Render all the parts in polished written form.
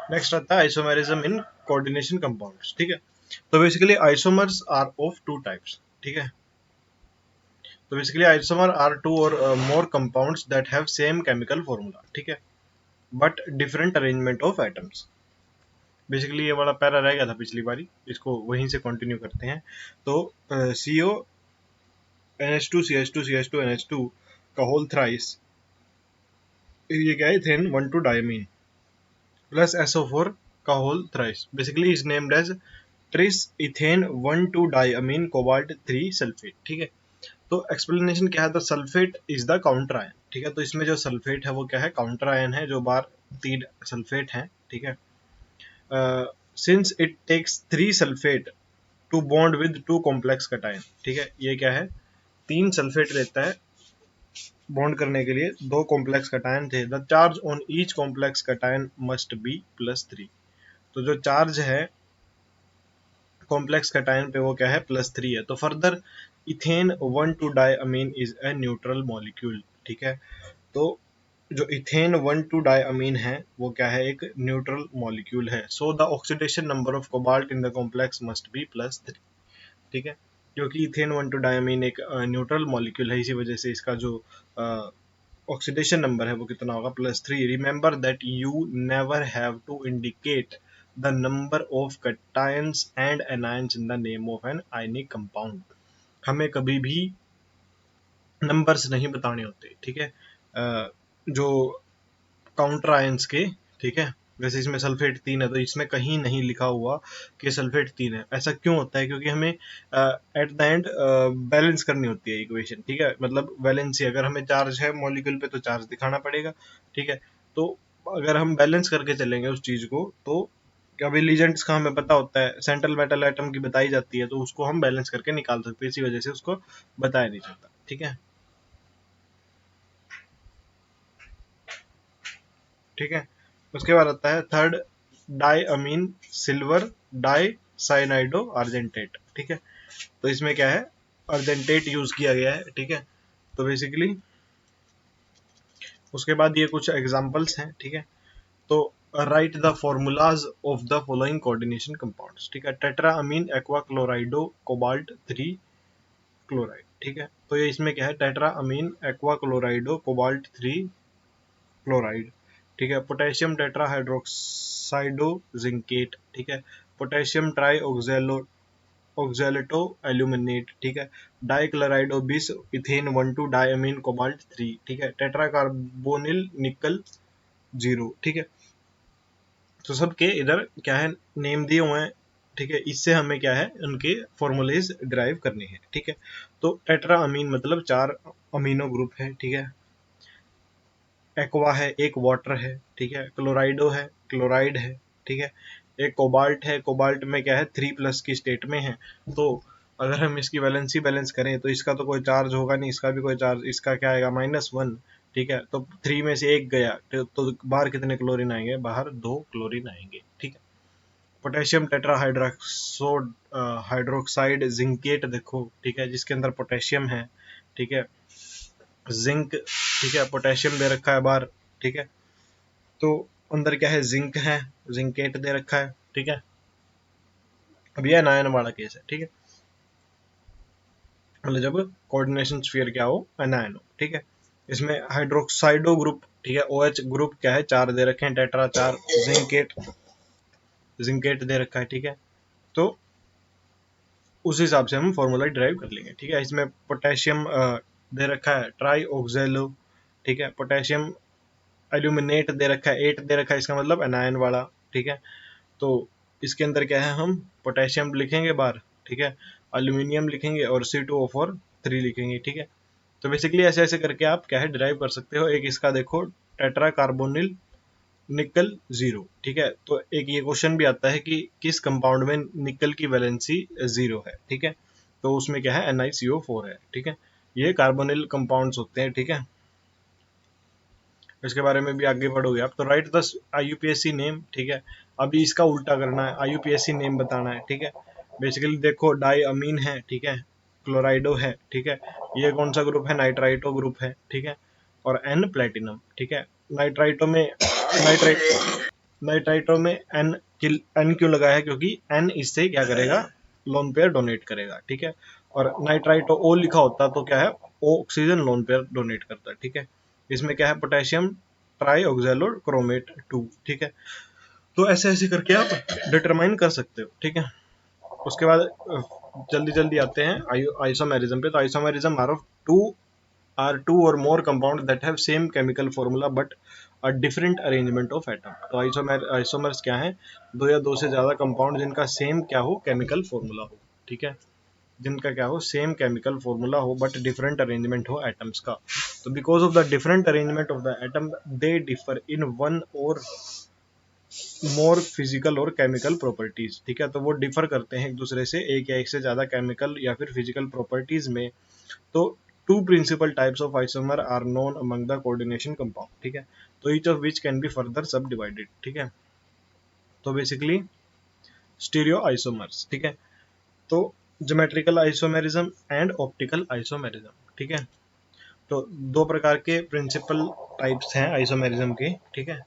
Next आता है isomerism in coordination compounds, ठीक है। तो basically isomers are of two types, ठीक है। तो basically isomer are two or more compounds that have same chemical formula, ठीक है, but different arrangement of atoms. Basically ये वाला पैरा रह गया था पिछली बारी, इसको वहीं से कंटिन्यू करते हैं। तो CO NH2 CH2 CH2 NH2 का होल थ्राइस, ये क्या है, इथेन 1,2 डायमीन प्लस SO4 का whole thrice, basically is named as tris ethane 1,2 diamine cobalt 3 sulphate, ठीक है। तो एक्सप्लेनेशन क्या है, तो sulphate is the counter ion, ठीक है। तो इसमें जो सल्फेट है वो क्या है, काउंटर आयन है, जो बार 3 सल्फेट है, ठीक है। Since it takes 3 sulphate to bond with 2 complex cation, ठीक है। ये क्या है, 3 सल्फेट रहता है बॉन्ड करने के लिए 2 कॉम्प्लेक्स कटायन थे। The charge on each complex cation must be +3। तो जो चार्ज है कॉम्प्लेक्स कटायन पे वो क्या है, +3 है। तो further ethane 1,2 diamine is a neutral molecule, ठीक है। तो जो इथेन 1,2 डायमीन है वो क्या है, एक न्यूट्रल मॉलिक्यूल है। So the oxidation number of cobalt in the complex must be +3, ठीक है। क्योंकि इथेन 1,2 डायमीन एक न्यूट्रल मॉलिक्यूल है, इसी वजह से इसका जो ऑक्सीडेशन नंबर है वो कितना होगा, +3। Remember that you never have to indicate the number of cations and anions in the name of an ionic compound. हमें कभी भी नंबर्स नहीं बताने होते, ठीक है, जो काउंटर आयंस के, ठीक है। जैसे इसमें सल्फेट 3 है तो इसमें कहीं नहीं लिखा हुआ कि सल्फेट 3 है। ऐसा क्यों होता है, क्योंकि हमें एट द एंड बैलेंस करनी होती है इक्वेशन, ठीक है। मतलब वैलेंसी, अगर हमें चार्ज है मॉलिक्यूल पे तो चार्ज दिखाना पड़ेगा, ठीक है। तो अगर हम बैलेंस करके चलेंगे उस चीज को, तो अभी लीजेंड्स का हमें पता होता है, सेंट्रल मेटल एटम की बताई जाती है, तो उसको हम बैलेंस करके निकाल सकते हैं, इसी वजह से उसको बताया नहीं जाता, ठीक है, ठीक है। उसके बाद आता है थर्ड, डाई अमीन सिल्वर डाई साइनाइडो आर्जेंटेट, ठीक है। तो इसमें क्या है, अर्जेंटेट यूज किया गया है, ठीक है। तो बेसिकली उसके बाद ये कुछ एग्जांपल्स हैं, ठीक है। तो right the formulas of the following coordination compounds, ठीक है। Tetra amine aqua क्लोराइडो cobalt 3 chloride, ठीक है। तो ये इसमें क्या है, tetra amine aqua क्लोराइडो cobalt 3 chloride, ठीक है। पोटेशियम टेट्रा हाइड्रोक्साइडो जिंकेट, ठीक है। पोटेशियम ट्राई ऑक्जेलेटो एल्यूमिनेट, ठीक है। डाई क्लोराइडो बिस इथेन 1,2 डायमीन कोबाल्ट 3, ठीक है। टेट्रा कार्बोनिल निकल 0, ठीक है। तो सबके इधर क्या है, नेम दिए हुए हैं, ठीक है। इससे हमें क्या है, उनके फॉर्मूलेज ड्राइव करने हैं, ठीक है। तो टेट्रा अमीन मतलब 4 अमीनो ग्रुप है, ठीक है। एक्वा है, एक वाटर है, ठीक है। क्लोराइडो है, क्लोराइड है, ठीक है। एक कोबाल्ट है, कोबाल्ट में क्या है, 3+ की स्टेट में है। तो अगर हम इसकी वैलेंसी बैलेंस करें तो इसका तो कोई चार्ज होगा नहीं, इसका भी कोई चार्ज, इसका क्या आएगा, -1, ठीक है। तो 3 में से एक गया तो बाहर कितने क्लोरीन आएंगे, बाहर 2 क्लोरीन आएंगे, ठीक है। पोटेशियम टेट्रा हाइड्रोक्सोड हाइड्रोक्साइड जिंकेट देखो, ठीक है, जिसके अंदर पोटेशियम है, ठीक है, जिंक, ठीक है, पोटेशियम दे रखा है बाहर, ठीक है। तो अंदर क्या है, जिंक है, जिंकेट दे रखा है, ठीक है। अब ये अनायन वाला केस है, ठीक है, मतलब जब कोऑर्डिनेशन स्फीयर क्या हो, अनायन हो, ठीक है। इसमें हाइड्रोक्साइडो ग्रुप, ठीक है, OH ग्रुप क्या है, 4 दे रखे हैं, टेट्रा 4, जिंकेट जिंकेट दे रखा है, ठीक है। तो उस हिसाब से हम फॉर्मूला ड्राइव कर लेंगे, ठीक है। इसमें पोटेशियम दे रखा है, ट्राई ऑक्जेलो, ठीक है। पोटेशियम एल्यूमिनेट दे रखा है, 8 दे रखा है, इसका मतलब एनायन वाला, ठीक है। तो इसके अंदर क्या है, हम पोटेशियम लिखेंगे बार, ठीक है, एल्यूमिनियम लिखेंगे और C2O4 3 लिखेंगे, ठीक है। तो बेसिकली ऐसे ऐसे करके आप क्या है, डिराइव कर सकते हो। एक इसका देखो, टेट्रा कार्बोनिल निकल 0, ठीक है। तो एक ये क्वेश्चन भी आता है कि किस कंपाउंड में निकल की वैलेंसी 0 है, ठीक है। तो उसमें क्या है, NiCO4 है, ठीक है। ये कार्बोनिल कंपाउंड्स होते हैं, ठीक है। इसके बारे में भी आगे बढ़ोगे आप, तो राइट द IUPAC नेम, ठीक है। अभी इसका उल्टा करना है, IUPAC नेम बताना है, ठीक है। बेसिकली देखो, डाई अमीन है, ठीक है, क्लोराइडो है, ठीक है। ये कौन सा ग्रुप है, नाइट्राइटो ग्रुप है, ठीक है। और N प्लेटिनम, ठीक है। नाइट्राइटो में नाइट्राइट नाइट्राइटो में एन क्यों लगा है, क्योंकि एन इससे क्या करेगा, लोन पेयर डोनेट करेगा, ठीक है। और नाइट्राइटो ओ लिखा होता तो क्या है, ओ ऑक्सीजन लोन पेयर डोनेट करता है, ठीक है। इसमें क्या है, पोटेशियम ट्राई ऑक्सैलो क्रोमेट 2, ठीक है। तो ऐसे ऐसे करके आप डिटरमाइन कर सकते हो, ठीक है। उसके बाद जल्दी जल्दी आते हैं आइसोमेरिज्म पे। तो isomerism are two or more compound that have same chemical formula but a different arrangement of atom. तो आइसोमर्स क्या है, दो या दो से ज्यादा कंपाउंड जिनका सेम क्या हो, केमिकल फॉर्मूला हो, ठीक है। जिनका क्या हो, सेम केमिकल फॉर्मूला हो बट डिफरेंट अरेंजमेंट हो एटम्स का। तो because of the different arrangement of the atom they differ in one और मोर फिजिकल और केमिकल प्रॉपर्टीज, ठीक है। तो वो डिफर करते हैं एक दूसरे से, एक या एक से ज्यादा केमिकल या फिर फिजिकल प्रॉपर्टीज में। तो two principal types of isomer are known among the coordination compound, ठीक है। तो each of which can be further subdivided, ठीक है। तो बेसिकली स्टीरियो आइसोमर्स, ठीक है। तो geometrical isomerism and optical isomerism, ठीक है। तो दो प्रकार के प्रिंसिपल टाइप्स हैं आइसोमेरिज्म के, ठीक है।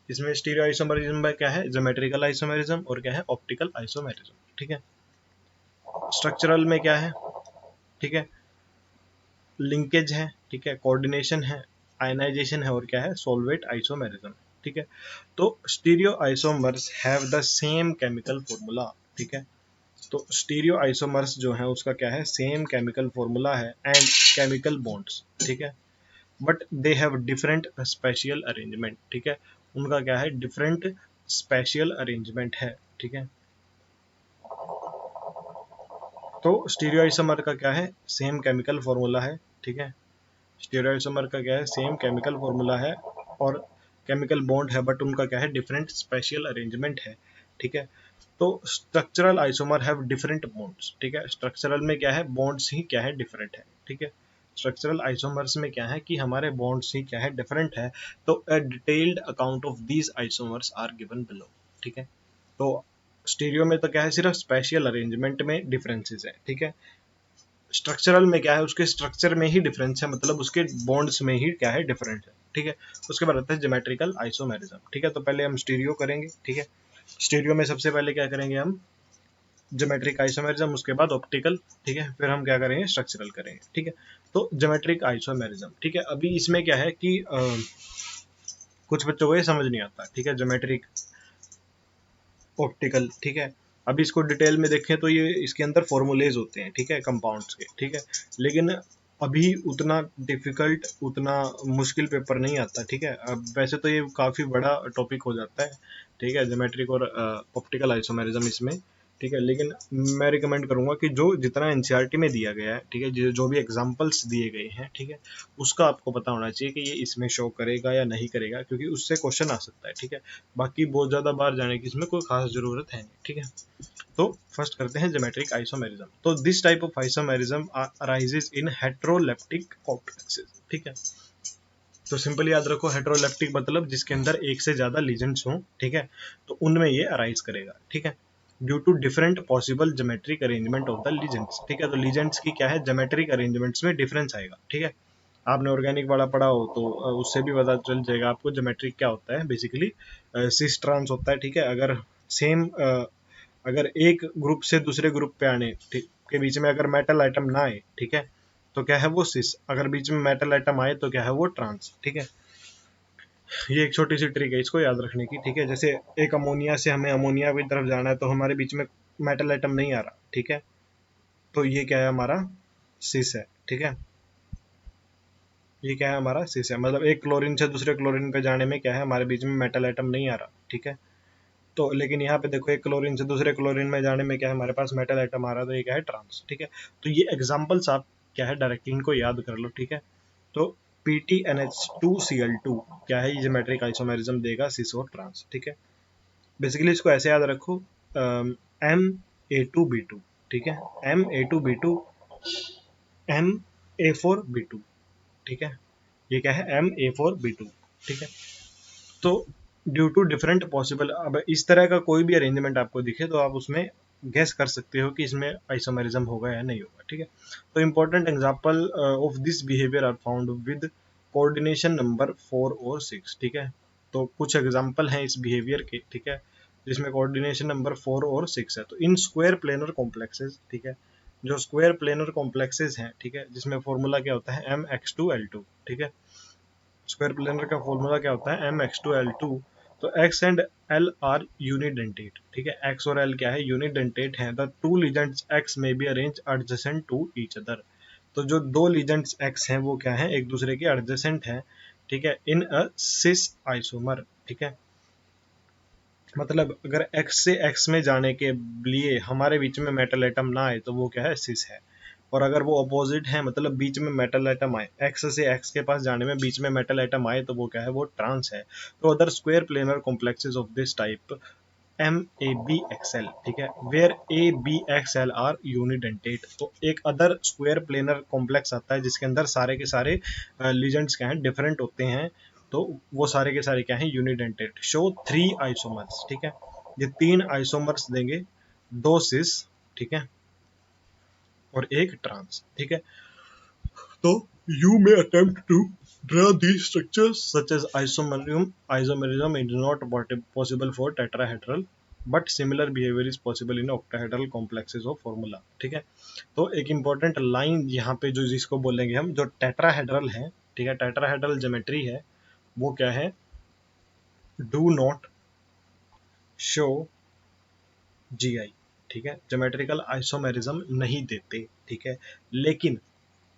इसमें स्टीरियो आइसोमेरिज्म में क्या है, ज्योमेट्रिकल आइसोमेरिज्म, और क्या है, ऑप्टिकल आइसोमेरिज्म, ठीक है। स्ट्रक्चरल में क्या है, ठीक है, लिंकेज है, ठीक है, कोऑर्डिनेशन है, आयनाइजेशन है, और क्या है, सोलवेट आइसोमेरिज्म, ठीक है। तो stereo isomers have the same chemical formula, ठीक है। तो स्टीरियो आइसोमर्स जो है उसका क्या है, सेम केमिकल फॉर्मूला है एंड केमिकल बॉन्ड्स, ठीक है। But they have different spatial arrangement, ठीक है। उनका क्या है, डिफरेंट स्पेशियल अरेंजमेंट है, ठीक है। तो स्टीरियोइसोमर का क्या है, सेम केमिकल फॉर्मूला है, ठीक है। स्टीरियोइसोमर का क्या है, सेम केमिकल फॉर्मूला है और केमिकल बॉन्ड है, बट उनका क्या है, डिफरेंट स्पेशियल अरेंजमेंट है, ठीक है। तो structural isomer have different bonds, ठीक है। स्ट्रक्चरल में क्या है, बॉन्ड्स ही क्या है, डिफरेंट है, ठीक है। स्ट्रक्चरल आइसोमर्स में क्या है कि हमारे बॉन्ड्स ही क्या है, डिफरेंट है। तो a detailed account of these isomers are given below, ठीक है। तो स्टीरियो में तो क्या है, सिर्फ स्पेशियल अरेंजमेंट में डिफरेंसेस है, ठीक है। स्ट्रक्चरल में क्या है, उसके स्ट्रक्चर में ही डिफरेंस है, मतलब उसके बॉन्ड्स में ही क्या है, डिफरेंस है, ठीक है। उसके बाद आता है ज्योमेट्रिकल आइसोमेरिज्म, ठीक है। तो पहले हम स्टीरियो करेंगे, ठीक है। स्टीरियो में सबसे पहले क्या करेंगे हम, ज्योमेट्रिक आइसोमेरिज्म, उसके बाद ऑप्टिकल, ठीक है। फिर हम क्या करेंगे, स्ट्रक्चरल करेंगे, ठीक है। तो ज्योमेट्रिक आइसोमेरिज्म, ठीक है। अभी इसमें क्या है कि कुछ बच्चों को ये समझ नहीं आता, ठीक है, ज्योमेट्रिक ऑप्टिकल, ठीक है। अभी इसको डिटेल में देखें तो ये इसके अंदर फॉर्मूलेज होते हैं, ठीक है, कंपाउंड्स के, ठीक है। लेकिन अभी उतना डिफिकल्ट, उतना मुश्किल पेपर नहीं आता, ठीक है। अब वैसे तो ये काफ़ी बड़ा टॉपिक हो जाता है, ठीक है, ज्योमेट्रिक और ऑप्टिकल आइसोमेरिज्म इसमें, ठीक है। लेकिन मैं रिकमेंड करूंगा कि जो जितना एनसीईआरटी में दिया गया है, ठीक है, जो भी एग्जांपल्स दिए गए हैं, ठीक है, उसका आपको पता होना चाहिए कि ये इसमें शो करेगा या नहीं करेगा, क्योंकि उससे क्वेश्चन आ सकता है, ठीक है। बाकी बहुत ज़्यादा बार जाने की इसमें कोई खास ज़रूरत है नहीं, ठीक है। तो फर्स्ट करते हैं ज्योमेट्रिक आइसोमेरिज्म। तो this type of isomerism arises in heteroleptic complexes, ठीक है। तो सिंपल याद रखो, हेट्रोलेप्टिक मतलब जिसके अंदर एक से ज्यादा लीजेंड्स हों, ठीक है। तो उनमें ये अराइज करेगा, ठीक है। Due to different possible geometric arrangement of the ligands, ठीक है। तो लीजेंड्स की क्या है, ज्योमेट्रिक अरेंजमेंट्स में डिफरेंस आएगा, ठीक है। आपने ऑर्गेनिक वाला पढ़ा हो तो उससे भी पता चल जाएगा आपको ज्योमेट्रिक क्या होता है। बेसिकली सिस ट्रांस होता है, ठीक है। अगर सेम अगर एक ग्रुप से दूसरे ग्रुप पे आने के बीच में अगर मेटल आइटम ना आए, ठीक है, तो क्या है वो सिस। अगर बीच में मेटल आइटम आए तो क्या है वो ट्रांस, ठीक है। ये एक छोटी सी ट्रिक है इसको याद रखने की, ठीक है। जैसे एक अमोनिया से हमें अमोनिया की तरफ जाना है तो हमारे बीच में मेटल आइटम नहीं आ रहा, ठीक है। तो ये क्या है, हमारा सिस है, ठीक है। ये क्या है, हमारा सिस है। मतलब एक क्लोरीन से दूसरे क्लोरीन पे जाने में क्या है, हमारे बीच में मेटल आइटम नहीं आ रहा, ठीक है। तो लेकिन यहाँ पे देखो, एक क्लोरीन से दूसरे क्लोरीन में जाने में क्या है, हमारे पास मेटल आइटम आ रहा है, तो ये क्या है, ट्रांस, ठीक है। तो ये एग्जाम्पल्स आप क्या है डायरेक्टली इनको याद कर लो, ठीक है। तो PtNH2Cl2 क्या है, ये ज्योमेट्रिक आइसोमेरिज्म देगा सिस और ट्रांस, ठीक है। बेसिकली इसको ऐसे याद रखो, Ma2B2, ठीक है, Ma2B2 Ma4B2, ठीक है। ये क्या है, Ma4B2, ठीक है। तो ड्यू टू डिफरेंट पॉसिबल, अब इस तरह का कोई भी अरेंजमेंट आपको दिखे तो आप उसमें गेस कर सकते हो कि इसमें आइसोमेरिज्म होगा या नहीं होगा, ठीक है। तो important example of this behaviour are found with coordination number 4 और 6, ठीक है। तो कुछ एग्जांपल हैं इस बिहेवियर के, ठीक है, जिसमें कोऑर्डिनेशन नंबर 4 और 6 है। तो इन स्क्वायर प्लेनर कॉम्प्लेक्सेस, ठीक है, जो स्क्वायर प्लेनर कॉम्प्लेक्सेस हैं, ठीक है, जिसमें फॉर्मूला क्या होता है mx2l2, ठीक है, स्क्वायर प्लेनर का फॉर्मूला क्या होता है mx2l2। तो x and l are unidentate, ठीक है, x और l क्या है, यूनिडेंटेट है। The two ligands x may be arrange adjacent to each other. तो जो दो लीजेंड्स x हैं वो क्या है, एक दूसरे के एडजेसेंट हैं, ठीक है, इन अ सिस आइसोमर, ठीक है, मतलब अगर x से x में जाने के लिए हमारे बीच में मेटल एटम ना आए तो वो क्या है, सिस है। और अगर वो अपोजिट है, मतलब बीच में मेटल एटम आए, x से x के पास जाने में बीच में मेटल एटम आए, तो वो क्या है, वो ट्रांस है। तो other square planar complexes of this type MABXL, ठीक है, वेयर ABXL आर यूनिडेंटेट। तो एक अदर स्क्वायर प्लेनर कॉम्प्लेक्स आता है जिसके अंदर सारे के सारे लीजेंड्स क्या हैं, डिफरेंट होते हैं, तो वो सारे के सारे क्या हैं, यूनिडेंटेट। शो 3 आइसोमर्स, ठीक है, ये 3 आइसोमर्स देंगे, 2 सिस, ठीक है, और एक ट्रांस, ठीक है। तो you may attempt to draw these structures such as isomerism. Isomerism is not possible for tetrahedral, but similar behavior is possible in octahedral complexes of formula, ठीक है। तो एक इम्पोर्टेंट लाइन यहाँ पे जो जिसको बोलेंगे हम, जो टेट्राहेड्रल है, ठीक है, टेट्राहेड्रल ज्योमेट्री है, वो क्या है, डू नॉट शो GI, ठीक है, ज्योमेट्रिकल आइसोमेरिज्म नहीं देते, ठीक है, लेकिन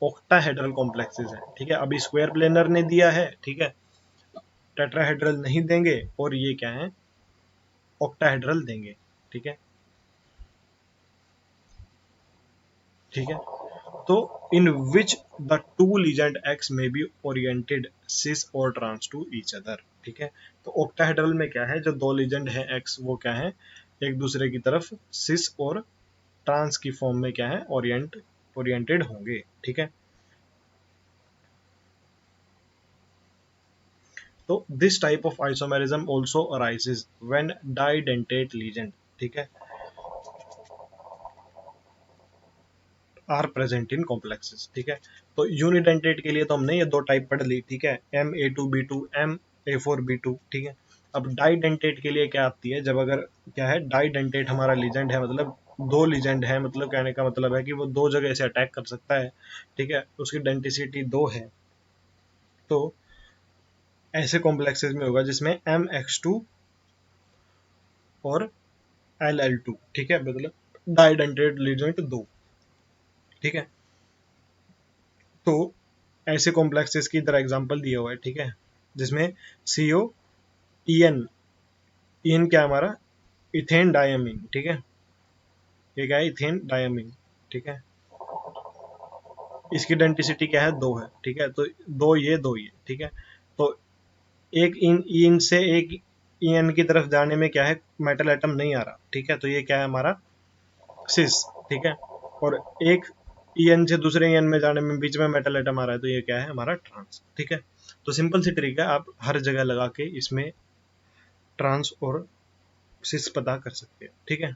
ऑक्टाहेड्रल कॉम्प्लेक्सेस है, ठीक है। अभी स्क्वायर प्लेनर ने दिया है, ठीक है, टेट्राहेड्रल नहीं देंगे, और ये क्या है, ऑक्टाहेड्रल देंगे, ठीक है, ठीक है। तो in which the two ligand X में be oriented cis or trans to each other, ठीक है। तो ऑक्टाहेड्रल में क्या है, जो दो लीजेंड है एक्स, वो क्या है, एक दूसरे की तरफ सिस और ट्रांस की फॉर्म में क्या है, ओरिएंटेड होंगे, ठीक है। तो this type of isomerism also arises when डाइडेंटेट legend, ठीक है, आर प्रेजेंट इन कॉम्प्लेक्सेस, ठीक है। तो यूनिडेंटेट के लिए तो हमने ये दो टाइप पढ़ ली, ठीक है, MA2B2 MA4B2, ठीक है। अब डाइडेंटेट के लिए क्या आती है, जब अगर क्या है, डाइडेंटेट हमारा लीजेंड है, मतलब दो लीजेंड है, मतलब कहने का मतलब है कि वो दो जगह से अटैक कर सकता है, ठीक है, उसकी डेंसिटी 2 है। तो ऐसे कॉम्प्लेक्सेस में होगा जिसमें MX2 और LL2, ठीक है, मतलब डाइडेंटेट लीजेंड 2, ठीक है। तो ऐसे कॉम्प्लेक्सेस की तरह एग्जांपल दिया हुआ है, ठीक है, जिसमें CO EN क्या है हमारा, इथेन डायमीन, ठीक है, ये क्या है, इथेन डायमीन, ठीक है, इसकी डेंसिटी क्या है, 2 है, ठीक है। तो दो ये, ठीक है। तो एक इन से एक EN की तरफ जाने में क्या है, मेटल एटम नहीं आ रहा, ठीक है, तो ये क्या है हमारा सिस, ठीक है। और एक EN से दूसरे EN में जाने में बीच में मेटल एटम आ रहा है, तो ये क्या है हमारा ट्रांस, ठीक है। तो सिंपल सी तरीका है, आप हर जगह लगा के इसमें ट्रांस और सिस पता कर सकते हैं, ठीक है।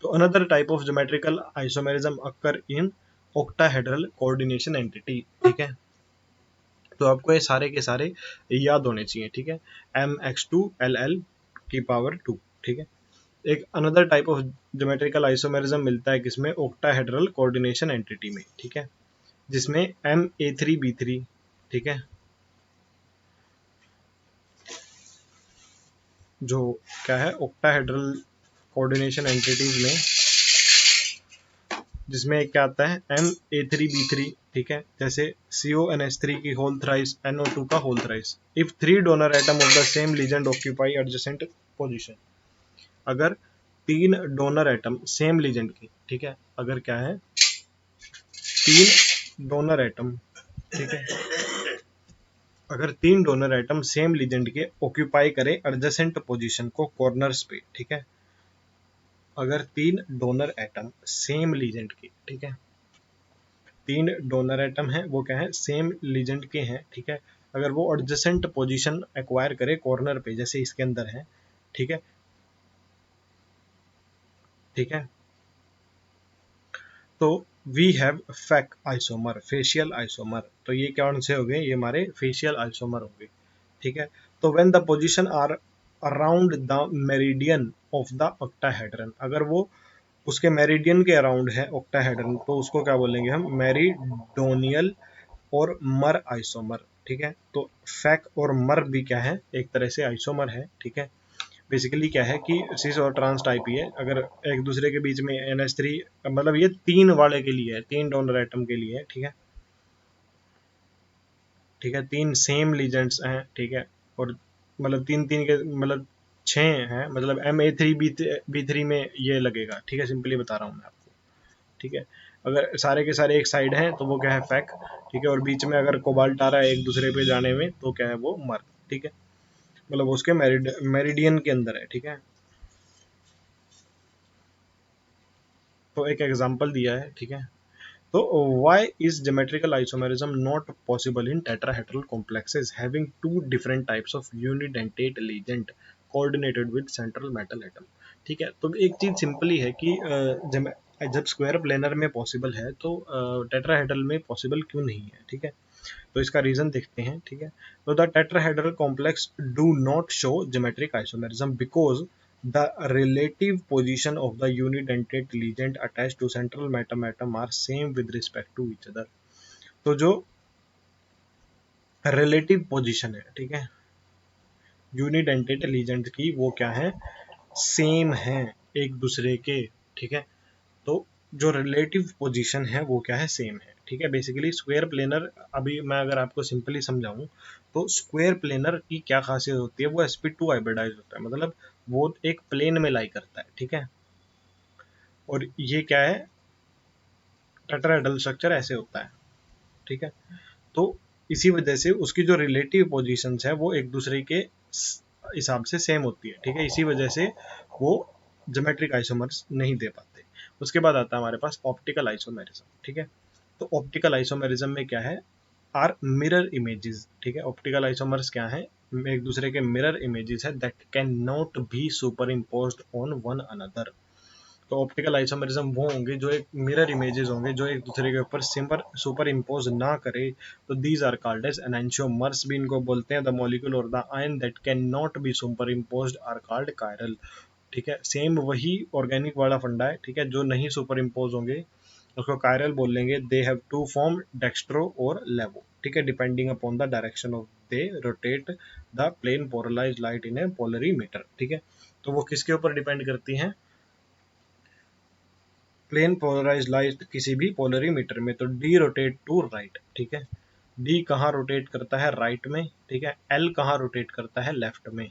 तो another type of geometrical isomerism occur in octahedral coordination entity, ठीक है। तो आपको ये सारे के सारे याद होने चाहिए, ठीक है, MX2LL की पावर 2, ठीक है। एक another type of geometrical isomerism मिलता है किसमें, ऑक्टाहेड्रल कोऑर्डिनेशन एंटिटी में, ठीक है, जिसमें MA3B3, ठीक है, जो क्या है, ऑक्टाहेड्रल कोऑर्डिनेशन एंटिटीज में, जिसमें एक क्या आता है MA3B3, ठीक है, जैसे CONH3 की होल थ्राइस, NO2 का whole thrice, if 3 donor atom of the same ligand occupy adjacent position. अगर 3 डोनर एटम सेम लीजेंड की, ठीक है, अगर क्या है, 3 डोनर एटम, ठीक है, अगर 3 डोनर एटम सेम लीजेंड के ऑक्यूपाई करे एडजेसेंट पोजीशन को कॉर्नर्स पे, ठीक है, अगर 3 डोनर एटम सेम लीजेंड के, ठीक है, 3 डोनर एटम है, वो क्या है, सेम लीजेंड के हैं, ठीक है, अगर वो एडजेसेंट पोजीशन एक्वायर करे कॉर्नर पे, जैसे इसके अंदर है, ठीक है, ठीक है, तो we have fac isomer, facial isomer. तो ये कौन से हो गए, ये हमारे फेशियल आइसोमर हो गए, ठीक है। तो when the position are around the meridian of the octahedron, अगर वो उसके मेरिडियन के अराउंड है ऑक्टाहेड्रन, तो उसको क्या बोलेंगे हम, मेरिडोनियल और मर आइसोमर। ठीक है, तो फैक और मर भी क्या है, एक तरह से आइसोमर है। ठीक है, बेसिकली क्या है कि सिस और ट्रांस टाइप ही है, अगर एक दूसरे के बीच में NH3, मतलब ये 3 वाले के लिए है, 3 डोनर एटम के लिए है। ठीक है, ठीक है, 3 सेम लीजेंड्स हैं। ठीक है, और मतलब 3 3 के मतलब 6 हैं, मतलब Ma3B3 में ये लगेगा। ठीक है, सिंपली बता रहा हूँ मैं आपको। ठीक है, अगर सारे के सारे एक साइड हैं तो वो क्या है, फैक। ठीक है, और बीच में अगर कोबाल्ट आ रहा है एक दूसरे पे जाने में तो क्या है, वो मर। ठीक है, मतलब उसके मेरिडियन के अंदर है। ठीक है, तो एक एग्जांपल दिया है। ठीक है, तो why is geometrical isomerism not possible in tetrahedral complexes having two different types of unidentate legend coordinated with central metal atom? ठीक है, तो एक चीज सिंपली है कि जब स्क्वायर प्लेनर में पॉसिबल है तो टेट्राहेड्रल में पॉसिबल क्यों नहीं है। ठीक है, तो इसका रीजन देखते हैं। ठीक है, तो the tetrahedral complex do not show geometric isomerism because the relative position of the unidentate legend attached to central atom are same with respect to each other। तो जो रिलेटिव पोजीशन है, ठीक है, यूनिडेंटेट लीजेंड की, वो क्या है, same है एक दूसरे के। ठीक है, तो जो रिलेटिव पोजीशन है वो क्या है, सेम है। ठीक है, बेसिकली स्क्वायर प्लेनर, अभी मैं अगर आपको सिंपली समझाऊं तो स्क्वायर प्लेनर की क्या खासियत होती है, वो sp2 हाइब्रिडाइज होता है, मतलब वो एक प्लेन में लाई करता है। ठीक है, और ये क्या है, टेट्राहेड्रल स्ट्रक्चर ऐसे होता है। ठीक है, तो इसी वजह से उसकी जो रिलेटिव पोजीशंस है वो एक दूसरे के हिसाब से सेम होती है। ठीक है, इसी वजह से वो ज्योमेट्रिक आइसोमर्स नहीं दे पाते। उसके बाद आता है हमारे पास ऑप्टिकल आइसोमेरिज्म। ठीक है, तो ऑप्टिकल आइसोमेरिज्म में क्या है, आर मिरर इमेजेस। ठीक है, ऑप्टिकल आइसोमर्स क्या है, एक दूसरे के मिरर इमेजेस है that can not be super imposed on one another. तो ऑप्टिकल आइसोमेरिज्म वो होंगे जो एक मिरर इमेजेस होंगे जो एक दूसरे के ऊपर सुपर इम्पोज ना करे, तो these are called as enantiomers भी इनको बोलते हैं। द मॉलिक्यूल और the ion that can not be superimposed are called chiral. ठीक है, सेम वही ऑर्गेनिक वाला फंडा है। ठीक है, जो नहीं सुपर इम्पोज होंगे उसको कायरल बोल लेंगे। They have to form dextro और लेवो। ठीक है, depending upon the direction of they rotate the plane polarise light in a polarimeter. ठीक है, तो वो किसके ऊपर डिपेंड करती हैं, प्लेन पोलराइज लाइट किसी भी पोलरीमीटर में। तो डी रोटेट टू राइट। ठीक है, डी कहाँ रोटेट करता है, राइट में। ठीक है, एल कहाँ रोटेट करता है, लेफ्ट में।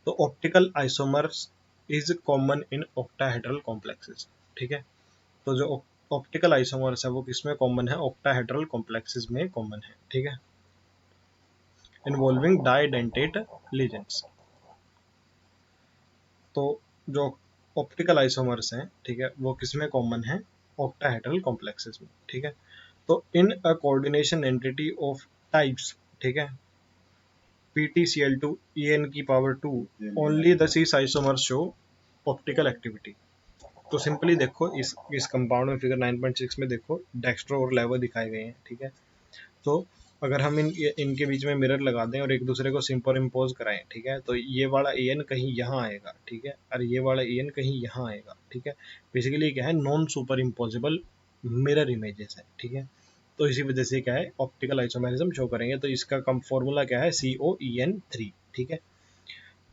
तो optical isomers is common in octahedral complexes. ठीक है, तो जो ऑप्टिकल आइसोमर्स है वो किसमें कॉमन है, ऑक्टाहेड्रल कॉम्प्लेक्सेस में कॉमन है। ठीक है, इन्वॉल्विंग डाइडेंटेट लीजेंड्स। तो जो ऑप्टिकल आइसोमर्स हैं, ठीक है, वो किसमें कॉमन है, ऑक्टाहेड्रल कॉम्प्लेक्सेस में। ठीक है, तो in a coordination entity of types, ठीक है, PtCl2 En की power 2 only the cis isomers show optical activity. तो सिंपली देखो इस कंपाउंड में फिगर 9.6 में देखो डेक्स्ट्रो और लेवो दिखाए गए हैं। ठीक है, तो अगर हम इनके बीच में मिरर लगा दें और एक दूसरे को सुपर इम्पोज कराएं, ठीक है, तो ये वाला En कहीं यहाँ आएगा। ठीक है, और ये वाला En कहीं यहाँ आएगा। ठीक है, बेसिकली क्या है, non super imposable mirror images है। ठीक है, तो इसी वजह से क्या है, ऑप्टिकल आइसोमेरिज्म शो करेंगे। तो इसका कम फॉर्मूला क्या है, COEN3। ठीक है,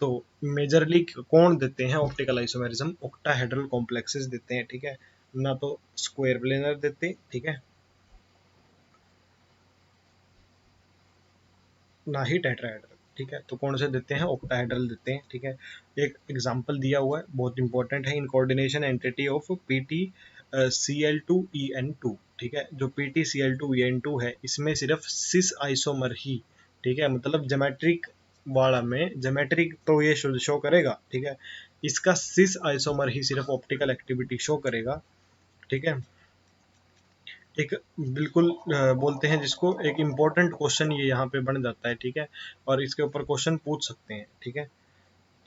तो मेजरली कौन देते हैं ऑप्टिकल आइसोमेरिज्म, ऑक्टाहेड्रल कॉम्प्लेक्सेस देते हैं। ठीक है, ना तो स्क्वायर प्लेनर देते। ठीक है, ना ही टेट्राहेड्रल। ठीक है, तो कौन से देते हैं, ऑक्टाहेड्रल देते हैं। ठीक है, एक एग्जांपल दिया हुआ है, बहुत इंपॉर्टेंट है, in coordination entity of PtCl2En2। ठीक है, जो PtCl2En2 है इसमें सिर्फ सिस आइसोमर ही, ठीक है, मतलब ज्योमेट्रिक वाला में ज्योमेट्रिक तो ये शो करेगा। ठीक है, इसका सिस आइसोमर ही सिर्फ ऑप्टिकल एक्टिविटी शो करेगा। ठीक है, एक बिल्कुल बोलते हैं जिसको, एक इम्पोर्टेंट क्वेश्चन ये यहाँ पे बन जाता है। ठीक है, और इसके ऊपर क्वेश्चन पूछ सकते हैं। ठीक है,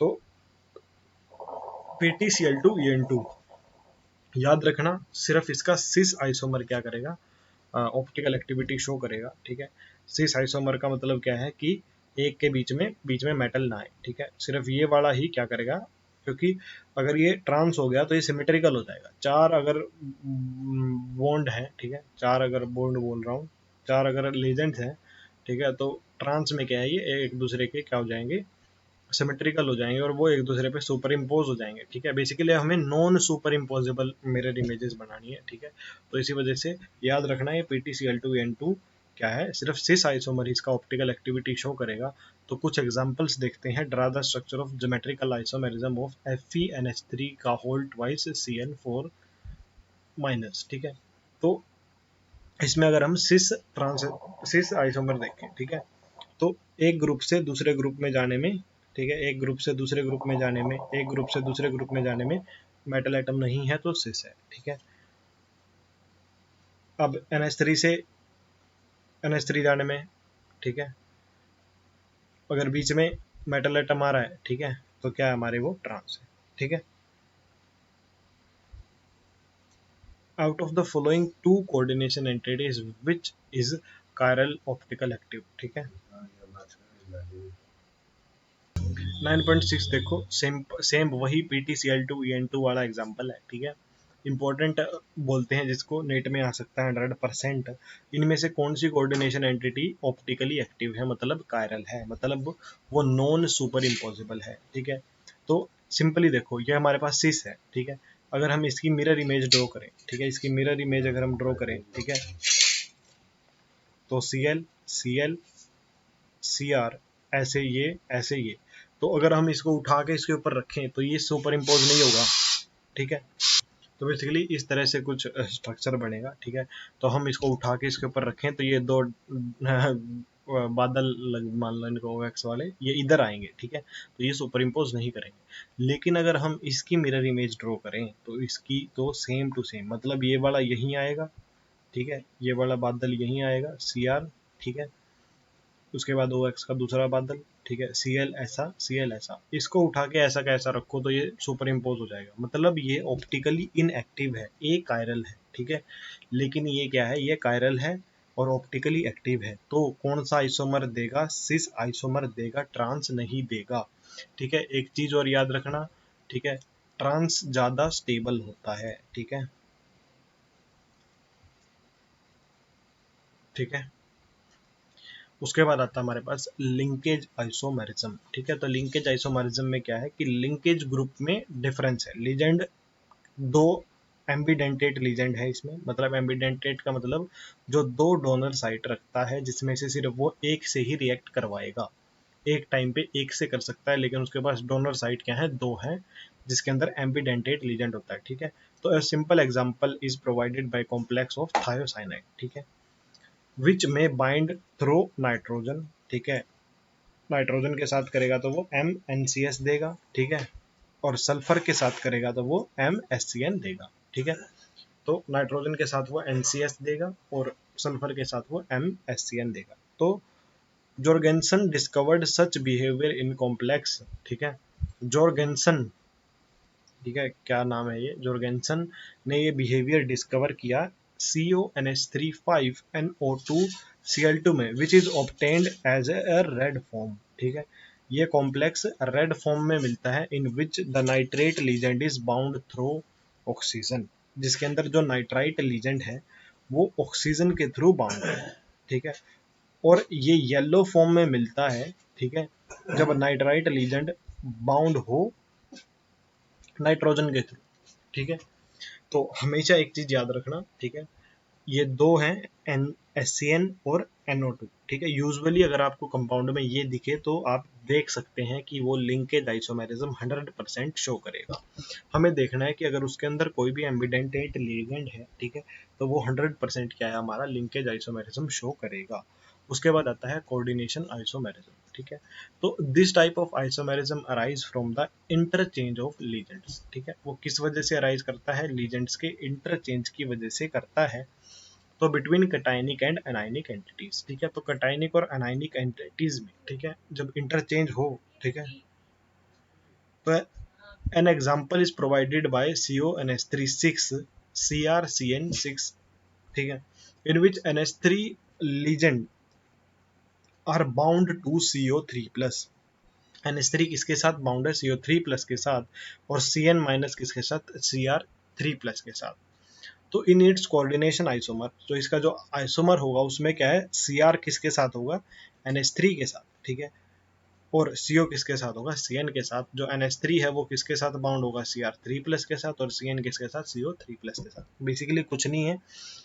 तो PtCl2En2 याद रखना, सिर्फ इसका सिस आइसोमर क्या करेगा, ऑप्टिकल एक्टिविटी शो करेगा। ठीक है, सिस आइसोमर का मतलब क्या है कि एक के बीच में मेटल ना आए, ठीक है। सिर्फ ये वाला ही क्या करेगा, क्योंकि अगर ये ट्रांस हो गया तो ये सिमेट्रिकल हो जाएगा। चार अगर बॉन्ड है, ठीक है, चार अगर बॉन्ड बोल रहा हूँ, चार अगर लीजेंड्स हैं, ठीक है, तो ट्रांस में क्या है, ये एक दूसरे के क्या हो जाएंगे, सिमेट्रिकल हो जाएंगे और वो एक दूसरे पे सुपर इम्पोज हो जाएंगे, ठीक है। बेसिकली हमें non super imposable mirror images बनानी है, ठीक है। तो इसी वजह से याद रखना है PtCl2n2 क्या है, सिर्फ सिस आइसोमर इसका ऑप्टिकल एक्टिविटी शो करेगा। तो कुछ एग्जांपल्स देखते हैं। Draw the structure of geometrical isomerism of FeNH3 का होल ट्वाइस CN4 माइनस, ठीक है। तो इसमें अगर हम सिस आइसोमर देखें, ठीक है, तो एक ग्रुप से दूसरे ग्रुप में जाने में, ठीक है, एक ग्रुप से दूसरे ग्रुप में जाने में, एक ग्रुप से दूसरे ग्रुप में जाने में मेटल एटम नहीं है तो सिस है, ठीक है। अब NH3 से NH3 जाने में, ठीक है, अगर बीच में मेटल एटम आ रहा है, ठीक है, तो क्या है हमारे, वो ट्रांस है, ठीक है। Out of the following two coordination entities which is chiral optical active, ठीक है। 9.6 देखो, सेम सेम वही PtCl2En2 वाला एग्जांपल है, ठीक है। इंपॉर्टेंट बोलते हैं जिसको, नेट में आ सकता है 100%। इनमें से कौन सी कोऑर्डिनेशन एंटिटी ऑप्टिकली एक्टिव है, मतलब कायरल है, मतलब वो नॉन सुपर इम्पॉसिबल है, ठीक है। तो सिंपली देखो, ये हमारे पास सिस है, ठीक है। अगर हम इसकी मिरर इमेज ड्रॉ करें, ठीक है, इसकी मिरर इमेज अगर हम ड्रॉ करें, ठीक है, तो Cl Cr ऐसे ये, तो अगर हम इसको उठा के इसके ऊपर रखें तो ये सुपर इम्पोज नहीं होगा, ठीक है। तो बेसिकली इस तरह से कुछ स्ट्रक्चर बनेगा, ठीक है। तो हम इसको उठा के इसके ऊपर रखें तो ये दो बादल मान लो इनको एक्स वाले, ये इधर आएंगे, ठीक है, तो ये सुपर इम्पोज नहीं करेंगे। लेकिन अगर हम इसकी मिरर इमेज ड्रॉ करें तो इसकी तो सेम टू सेम, मतलब ये वाला यहीं आएगा, ठीक है, ये वाला बादल यहीं आएगा Cr, ठीक है, उसके बाद OX का दूसरा बादल, ठीक है, Cl ऐसा, इसको उठा के ऐसा का ऐसा रखो तो ये सुपर इम्पोज हो जाएगा। मतलब ये ऑप्टिकली इनएक्टिव है, ये कायरल है, ठीक है। लेकिन ये क्या है, ये कायरल है और ऑप्टिकली एक्टिव है। तो कौन सा आइसोमर देगा, सिस आइसोमर देगा, ट्रांस नहीं देगा, ठीक है। एक चीज और याद रखना, ठीक है, ट्रांस ज्यादा स्टेबल होता है, ठीक है, ठीक है। उसके बाद आता है हमारे पास लिंकेज आइसोमेरिज्म, ठीक है। तो लिंकेज आइसोमेरिज्म में क्या है कि लिंकेज ग्रुप में डिफरेंस है। लीजेंड दो एम्बीडेंटेट लीजेंड है इसमें, मतलब एम्बीडेंटेट का मतलब जो दो डोनर साइट रखता है जिसमें से सिर्फ वो एक से ही रिएक्ट करवाएगा, एक टाइम पे एक से कर सकता है, लेकिन उसके पास डोनर साइट क्या है, दो है, जिसके अंदर एम्बीडेंटेट लीजेंड होता है, ठीक है। तो a simple example is provided bye complex of thiocyanide, ठीक है, विच में बाइंड थ्रू नाइट्रोजन, ठीक है। नाइट्रोजन के साथ करेगा तो वो MnCS देगा, ठीक है, और सल्फर के साथ करेगा तो वो MsCN देगा, ठीक है। तो नाइट्रोजन के साथ वो NCS देगा और सल्फर के साथ वो MsCN देगा। तो Jorgensen discovered such behaviour in complex, ठीक है, जोर्गेन्सन, ठीक है, क्या नाम है ये, जोर्गेन्सन ने ये बिहेवियर डिस्कवर किया CONH3 5NO2 Cl2 में, which is obtained as a red form, ठीक है। ये कॉम्प्लेक्स रेड फॉर्म में मिलता है, in which the nitrate ligand is bound through oxygen, जिसके अंदर जो नाइट्राइट लीजेंड है वो ऑक्सीजन के थ्रू बाउंड है, ठीक है। और ये येलो फॉर्म में मिलता है, ठीक है, जब नाइट्राइट लीजेंड बाउंड हो नाइट्रोजन के थ्रू, ठीक है। तो हमेशा एक चीज याद रखना, ठीक है, ये दो हैं SCN और NO2, ठीक है। यूजुअली अगर आपको कंपाउंड में ये दिखे तो आप देख सकते हैं कि वो लिंकेज आइसोमेरिज्म 100% शो करेगा। हमें देखना है कि अगर उसके अंदर कोई भी एम्बिडेंटेट लिगेंड है, ठीक है, तो वो 100% क्या है, हमारा लिंकेज आइसोमेरिज्म शो करेगा। उसके बाद आता है कोऑर्डिनेशन आइसोमेरिज्म, ठीक है। तो this type of isomerism arise from the interchange of legends, ठीक है। वो किस वजह से अराइज करता है, लीजेंड्स के इंटरचेंज की वजह से करता है। तो between cationic and anionic entities, ठीक है, तो कटायनिक और एनायनिक एंटिटीज में, ठीक है, जब इंटरचेंज हो, ठीक है, तो an example is provided by CONH3 6 CrCN6, ठीक है, in which NH3 legend are bound to CO3 plus. NH3 किसके साथ बाउंड है? CO3 प्लस के साथ, और CN माइनस किसके साथ? Cr3 प्लस के साथ। तो इन इट्स कोऑर्डिनेशन आइसोमर, तो इसका जो आइसोमर होगा उसमें क्या है? Cr किसके साथ होगा? NH3 के साथ, ठीक है। और CO किसके साथ होगा? Cn के साथ। जो NH3 है वो किसके साथ बाउंड होगा? Cr3 प्लस के साथ। और Cn किसके साथ? CO3 प्लस के साथ। बेसिकली कुछ नहीं है,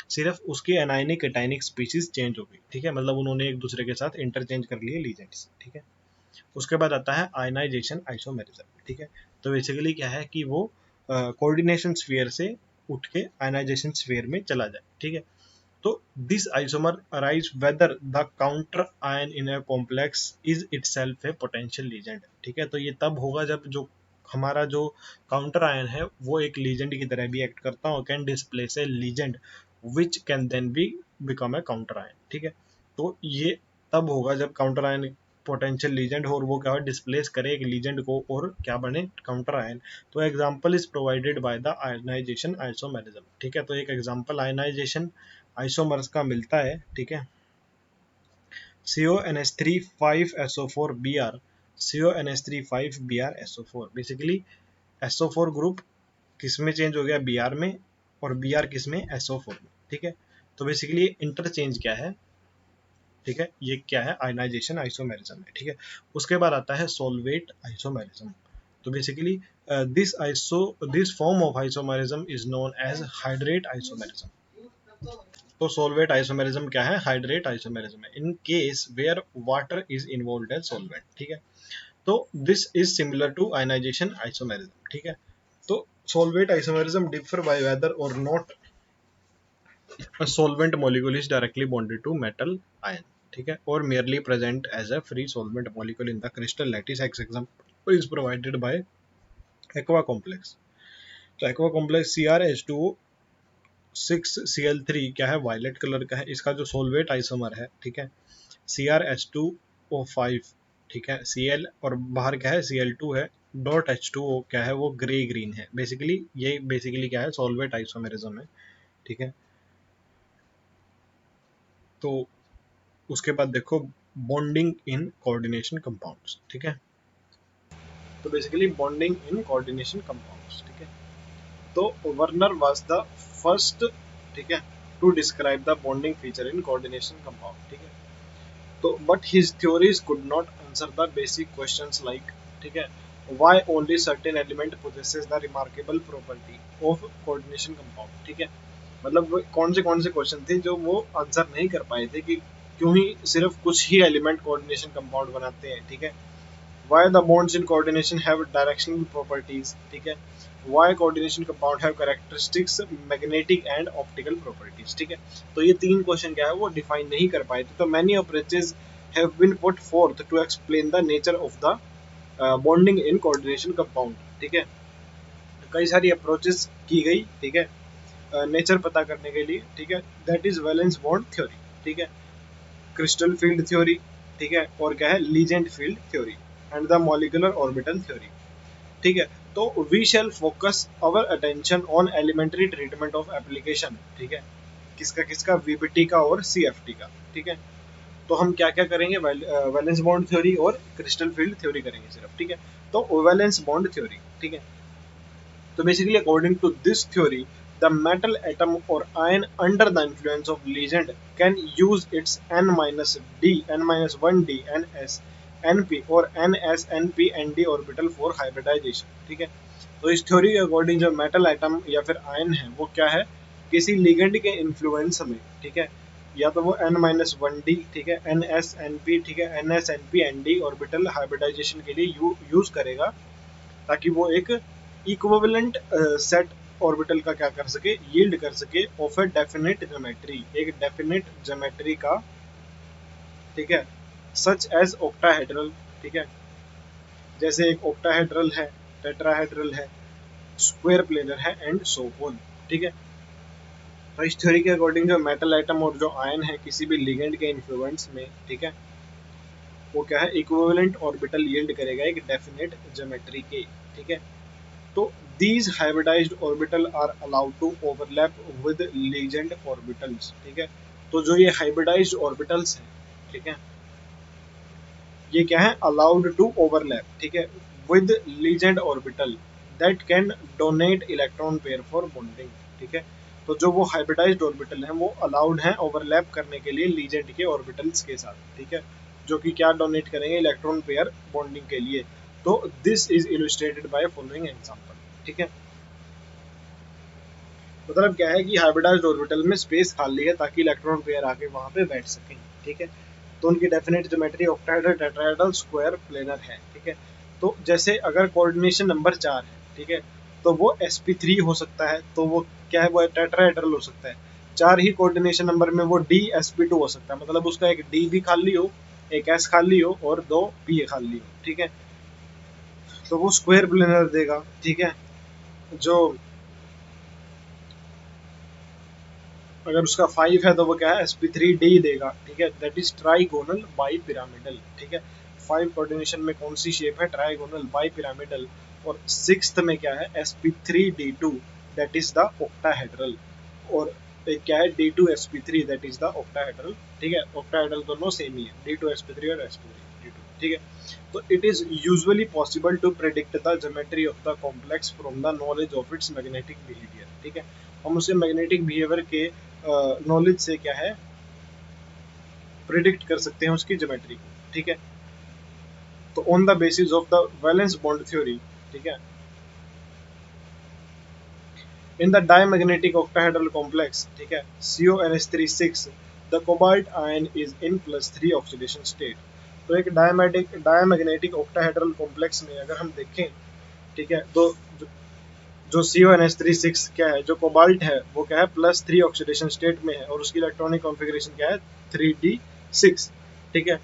सिर्फ उसकी एनायनिक एटायनिक स्पीशीज चेंज हो गई, ठीक है। मतलब उन्होंने एक दूसरे के साथ इंटरचेंज कर लिए लीजेंड्स, ठीक है। उसके बाद आता है आयनाइजेशन आइसोमेरिज्म, ठीक है। तो बेसिकली क्या है कि वो कोऑर्डिनेशन स्फीयर से उठ के आयनाइजेशन स्फीयर में चला जाए, ठीक है। तो this isomer arise whether the counter ion in a complex is itself A potential legend, ठीक है। तो ये तब होगा जब जो हमारा जो काउंटर आयन है वो एक लीजेंड की तरह भी एक्ट करता हो, can displace a ligand which can then be become a counter ion, ठीक है। तो ये तब होगा जब काउंटर आयन पोटेंशियल लीजेंड हो और वो क्या हो? डिस्प्लेस करे एक लीजेंड को और क्या बने? Counter ion. तो example is provided by the ionization isomerism, ठीक है। तो एक एग्जांपल आयनाइजेशन आइसोमर्स का मिलता है, ठीक है। CONH3 5SO4Br, CONH3 5BrSO4। Basically SO4 group किस में चेंज हो गया? Br में, और Br किस में? SO4 में, ठीक है। तो बेसिकली इंटरचेंज क्या है, ठीक है, ये क्या है? आयनाइजेशन आइसोमेरिज्म है, ठीक है। उसके बाद आता है सोलवेट आइसोमेरिज्म। तो basically this form of isomerism is known as hydrate isomerism. तो सोलवेट आइसोमेरिज्म क्या है? हाइड्रेट आइसोमेरिज्म है। In case where water is involved as solvent, ठीक है। तो this is similar to ionisation isomerism, ठीक है। तो solvate isomerism differ by whether or not a solvent molecule is directly bonded to metal ion, ठीक है, or merely present as a free solvent molecule in the crystal lattice. Example is provided by aqua complex. तो aqua complex CrH2O 6Cl3 क्या है? Violet colour का है। इसका जो सोलवेट isomer है, ठीक है, CrH2O5, ठीक है, Cl और बाहर क्या है? Cl2 है, डॉट H2O क्या है? वो ग्रे ग्रीन है। बेसिकली ये बेसिकली क्या है? सोलवेट आइसोमेरिज्म है, ठीक है। तो उसके बाद देखो बॉन्डिंग इन कोऑर्डिनेशन कंपाउंड्स, ठीक है। तो basically bonding in coordination compounds, ठीक है। तो वर्नर वाज द फर्स्ट, ठीक है, to describe the bonding feature in coordination compound, ठीक है। तो but his theories could not answer the basic questions like, ठीक है, why only certain element possesses the remarkable property of coordination compound, ठीक है। मतलब कौन से क्वेश्चन थे जो वो आंसर नहीं कर पाए थे कि क्यों ही सिर्फ कुछ ही एलिमेंट कोऑर्डिनेशन कंपाउंड बनाते हैं, ठीक है। Why the bonds in coordination have directional properties, ठीक है। Why coordination compound have characteristics magnetic and optical properties, ठीक है। तो ये तीन क्वेश्चन क्या है? वो डिफाइन नहीं कर पाए थे। तो many approaches have been put forth to explain the nature of the bonding in coordination compound, ठीक है। कई सारी अप्रोचेस की गई, ठीक है, नेचर पता करने के लिए, ठीक है। That is valence bond theory, ठीक है, क्रिस्टल फील्ड थ्योरी, ठीक है, और क्या है? Ligand field theory and the molecular orbital theory, ठीक है। तो we shall focus our attention on elementary treatment of application, ठीक है। किसका किसका? वीबीटी का और सीएफटी का, ठीक है। तो हम क्या क्या करेंगे? वैलेंस बॉन्ड थ्योरी और क्रिस्टल फील्ड थ्योरी करेंगे सिर्फ, ठीक है। तो वैलेंस बॉन्ड थ्योरी, ठीक है। So basically, according to this theory, the metal atom or ion under the influence of legend can use its n-1d, ns, np और ns-np nd orbital for hybridization, ठीक है। तो इस थ्योरी के according जो metal atom या फिर ion है वो क्या है? किसी लिगेंड के इन्फ्लुएंस में, ठीक है, या तो वो n-1d, ठीक है, ns-np, ठीक है, ns-np-nd ऑर्बिटल हाइब्रिडाइजेशन के लिए यूज करेगा, ताकि वो एक इक्विवेलेंट सेट ऑर्बिटल का क्या कर सके? यील्ड कर सके ऑफ ए डेफिनेट ज्योमेट्री, एक डेफिनेट ज्योमेट्री का, ठीक है, सच एज ऑक्टाहेड्रल, ठीक है, जैसे एक ऑक्टाहेड्रल है, टेट्राहेड्रल है, स्क्वायर प्लेनर है एंड सो ऑन, ठीक है। तो इस थ्योरी के अकॉर्डिंग जो मेटल एटम और जो आयन है किसी भी लिगेंड के इन्फ्लुएंस में, ठीक है, वो क्या है? इक्विवेलेंट ऑर्बिटल यील्ड करेगा एक डेफिनेट ज्योमेट्री के, ठीक है। तो these hybridized orbital are allowed to overlap with legend orbitals, ठीक है। तो जो ये hybridized orbitals हैं, ठीक है, ये क्या है, अलाउड टू ओवरलैप, ठीक है, with legend orbital that can donate electron pair for bonding, ठीक है। तो जो वो हाइब्रिडाइज्ड ऑर्बिटल हैं वो अलाउड हैं ओवरलैप करने के लिए लीजेंड के ऑर्बिटल्स के साथ, ठीक है, जो कि क्या डोनेट करेंगे, इलेक्ट्रॉन पेयर बॉन्डिंग के लिए। तो this is illustrated by following example, ठीक है। मतलब क्या है कि हाइब्रिडाइज्ड ऑर्बिटल में स्पेस खाली है ताकि इलेक्ट्रॉन पेयर आके वहां पे बैठ सकें, ठीक है। तो उनकी definite geometry octahedral, tetrahedral, square, planar है, ठीक है। तो जैसे अगर कोऑर्डिनेशन नंबर 4 है, ठीक है, तो वो sp3 हो सकता है, तो वो क्या है, वो टेट्राहेड्रल हो सकता है। 4 ही कोऑर्डिनेशन नंबर में वो dsp2 हो सकता है, मतलब उसका एक d भी खाली हो, एक s खाली हो और 2 p खाली हो, ठीक है। तो वो स्क्वायर प्लेनर देगा, ठीक है। जो अगर उसका 5 है तो वो क्या है, sp3d देगा, ठीक है, that is trigonal bi pyramidal, ठीक है। 5 कोऑर्डिनेशन में कौन सी शेप है, ट्राइगोनल बाई पिरामिडल। और 6th में क्या है, sp3d2 that is the octahedral. और एक क्या है, d2sp3 that is the octahedral, ठीक है। ऑक्टाहेड्रल दोनों सेम ही है, d2sp3 और sp3d2, ठीक है। तो it is usually possible to predict the geometry of the complex from the knowledge of its magnetic behaviour, ठीक है। हम उसे मैग्नेटिक बिहेवियर के नॉलेज से क्या है, प्रिडिक्ट कर सकते हैं उसकी ज्योमेट्री को, ठीक है। तो on the basis of the valence bond theory, ठीक है, in the diamagnetic octahedral complex, ठीक है, CONH3 6, the cobalt ion is in +3 oxidation state. तो एक डायमैग्नेटिक ऑक्टाहेड्रल कॉम्प्लेक्स में अगर हम देखें, ठीक है, तो जो CONH3 6 क्या है, जो कोबाल्ट है वो क्या है, +3 ऑक्सीडेशन स्टेट में है और उसकी इलेक्ट्रॉनिक कॉन्फ़िगरेशन क्या है, 3d6, ठीक है।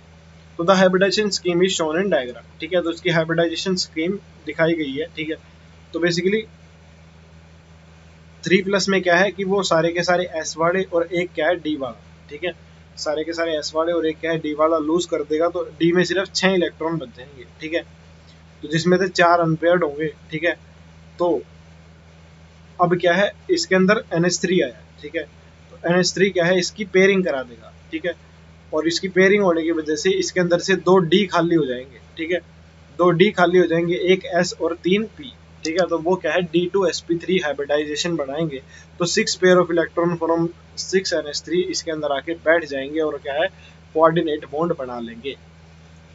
तो the hybridization scheme is shown in diagram, ठीक है। तो इसकी हाइब्रिडाइजेशन स्कीम दिखाई गई है, ठीक है। तो बेसिकली 3+ में क्या है कि वो सारे के सारे एस वाले और एक क्या है डी वाला, ठीक है। सारे के सारे एस वाले और एक क्या है डी वाला लूज कर देगा, तो डी में सिर्फ 6 इलेक्ट्रॉन बच जाएंगे, ठीक है। तो जिसमें से 4 अनपेयर्ड होंगे, ठीक है। तो अब क्या है, इसके अंदर NH3 आया, ठीक है। तो NH3 क्या है, इसकी पेयरिंग करा देगा, ठीक है। और इसकी पेयरिंग होने की वजह से इसके अंदर से 2 डी खाली हो जाएंगे, ठीक है। 2 डी खाली हो जाएंगे, एक एस और 3 पी, ठीक है। तो वो क्या है, D2sp3 हाइब्रिडाइजेशन बढ़ाएंगे, तो 6 pair of electron from 6NH3 इसके अंदर आके बैठ जाएंगे और क्या है, कोऑर्डिनेट बॉन्ड बना लेंगे,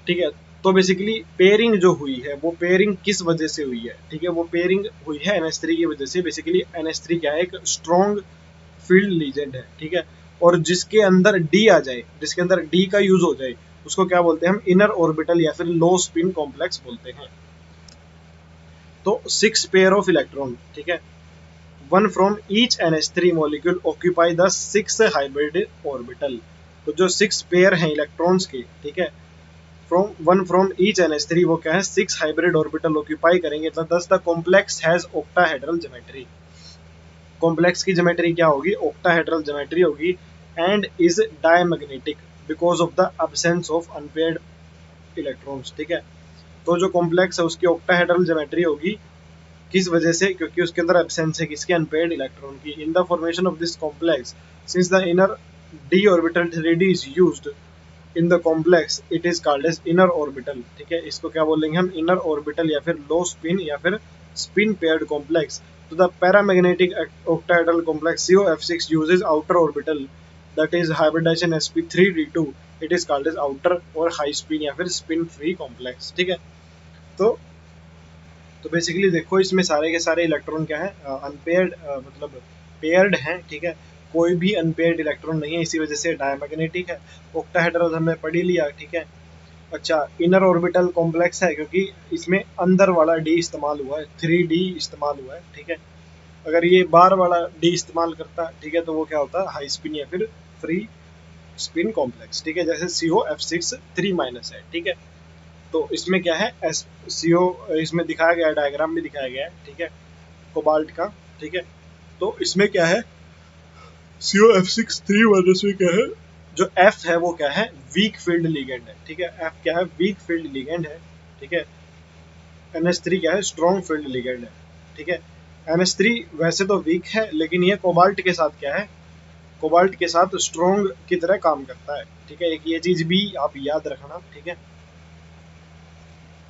ठीक है। तो बेसिकली पेयरिंग जो हुई है वो पेयरिंग किस वजह से हुई है, ठीक है, वो पेयरिंग हुई है NH3 की वजह से। बेसिकली NH3 क्या है, एक स्ट्रॉन्ग फील्ड लीजेंड है, ठीक है। और जिसके अंदर डी आ जाए, जिसके अंदर डी का यूज हो जाए, उसको क्या बोलते हैं हम, इनर ऑर्बिटल या फिर लो स्पिन कॉम्प्लेक्स बोलते हैं। तो 6 पेयर ऑफ इलेक्ट्रॉन, ठीक है, one from each NH3 molecule occupy the 6 hybrid orbital. तो जो 6 पेयर हैं इलेक्ट्रॉन्स के, ठीक है, फ्रॉम ईच NH3 वो क्या है, 6 हाइब्रिड ऑर्बिटल ऑक्यूपाई करेंगे। दस the complex has octahedral geometry. Complex की ज्योमेट्री क्या होगी, ऑक्टाहेड्रल ज्योमेट्री होगी। And is diamagnetic because of the absence of unpaired electrons, ठीक है। तो जो कॉम्प्लेक्स है उसकी ऑक्टाहेड्रल ज्योमेट्री होगी, किस वजह से, क्योंकि उसके अंदर एब्सेंस है किसके, अनपेयर्ड इलेक्ट्रॉन की। In the formation of this complex, since the inner d orbital 3d is used in the complex, it is called as inner orbital, ठीक है। इसको क्या बोलेंगे हम, इनर ऑर्बिटल या फिर लो स्पिन या फिर स्पिन पेयर्ड कॉम्प्लेक्स। तो the paramagnetic octahedral complex COF6 uses outer orbital that is hybridization sp3d2, it is called as outer और high spin या फिर spin free complex, ठीक है। तो बेसिकली देखो इसमें सारे के सारे इलेक्ट्रॉन क्या है, अनपेयर्ड, मतलब पेयर्ड हैं, ठीक है। कोई भी अनपेयर्ड इलेक्ट्रॉन नहीं है, इसी वजह से डायमैग्नेटिक है। ऑक्टाहेड्रल हमने पढ़ ही लिया, ठीक है। अच्छा, इनर ऑर्बिटल कॉम्प्लेक्स है क्योंकि इसमें अंदर वाला डी इस्तेमाल हुआ है, 3d इस्तेमाल हुआ है, ठीक है। अगर ये बार वाला डी इस्तेमाल करता है, ठीक है, तो वो क्या होता है, हाई स्पिन या फिर फ्री स्पिन कॉम्प्लेक्स, ठीक है, जैसे COF6 3- है, ठीक है। तो इसमें क्या है, एस CO इसमें दिखाया गया है, डायग्राम में दिखाया गया है, ठीक है, कोबाल्ट का, ठीक है। तो इसमें क्या है, COF6 3- में क्या है, जो F है वो क्या है, वीक फील्ड लिगेंड है, ठीक है। F क्या है, वीक फील्ड लिगेंड है, ठीक है। NH3 क्या है, स्ट्रॉन्ग फील्ड लिगेंड है, ठीक है। NH3 वैसे तो वीक है, लेकिन ये कोबाल्ट के साथ क्या है, कोबाल्ट के साथ स्ट्रॉन्ग की तरह काम करता है, ठीक है। एक ये चीज भी आप याद रखना, ठीक है।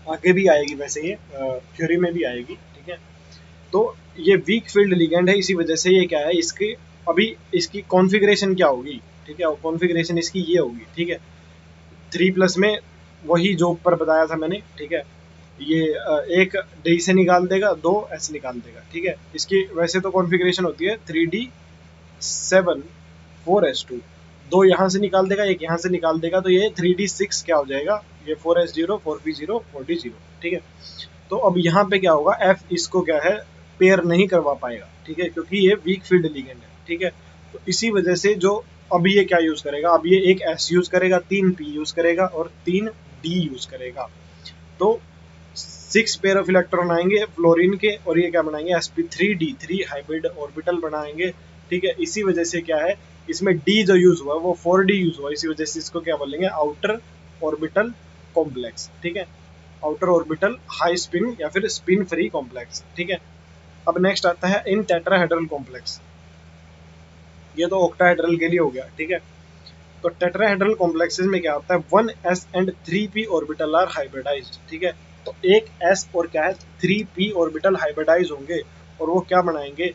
आगे भी आएगी, वैसे ये थ्योरी में भी आएगी, ठीक है। तो ये वीक फील्ड लिगेंड है, इसी वजह से ये क्या है, इसकी अभी इसकी कॉन्फ़िगरेशन क्या होगी, ठीक है, कॉन्फ़िगरेशन इसकी ये होगी, ठीक है। 3+ में वही जो ऊपर बताया था मैंने, ठीक है। ये एक डी से निकाल देगा, 2 S निकाल देगा, ठीक है। इसकी वैसे तो कॉन्फ़िगरेशन होती है 3D7 4S2, 2 यहाँ से निकाल देगा, एक यहाँ से निकाल देगा, तो ये 3D6 क्या हो जाएगा, ये 4S0 4P0 4D0, ठीक है। तो अब यहाँ पे क्या होगा, एफ इसको क्या है, पेयर नहीं करवा पाएगा, ठीक है, क्योंकि ये वीक फील्ड लिगेंड है, ठीक है। तो इसी वजह से जो अब ये क्या यूज करेगा, अब ये एक एस यूज करेगा, 3 P यूज करेगा और 3D यूज करेगा। तो 6 पेयर ऑफ इलेक्ट्रॉन आएंगे फ्लोरीन के, और ये क्या बनाएंगे, sp3d3 हाइब्रिड ऑर्बिटल बनाएंगे, ठीक है। इसी वजह से क्या है, इसमें डी जो यूज हुआ वो 4D यूज हुआ, इसी वजह से इसको क्या बोलेंगे, आउटर ऑर्बिटल कॉम्प्लेक्स, ठीक है। आउटर ऑर्बिटल हाई स्पिन या फिर स्पिन फ्री कॉम्प्लेक्स, ठीक है। अब नेक्स्ट आता है इन टेट्राहेड्रल कॉम्प्लेक्स, ये तो ऑक्टाहेड्रल के लिए हो गया, ठीक है। तो टेट्राहेड्रल कॉम्प्लेक्सेस में क्या होता है, 1s and 3p orbital are hybridised, ठीक है। तो एक s और क्या है, 3p ऑर्बिटल हाइब्रिडाइज होंगे, और वो क्या बनाएंगे,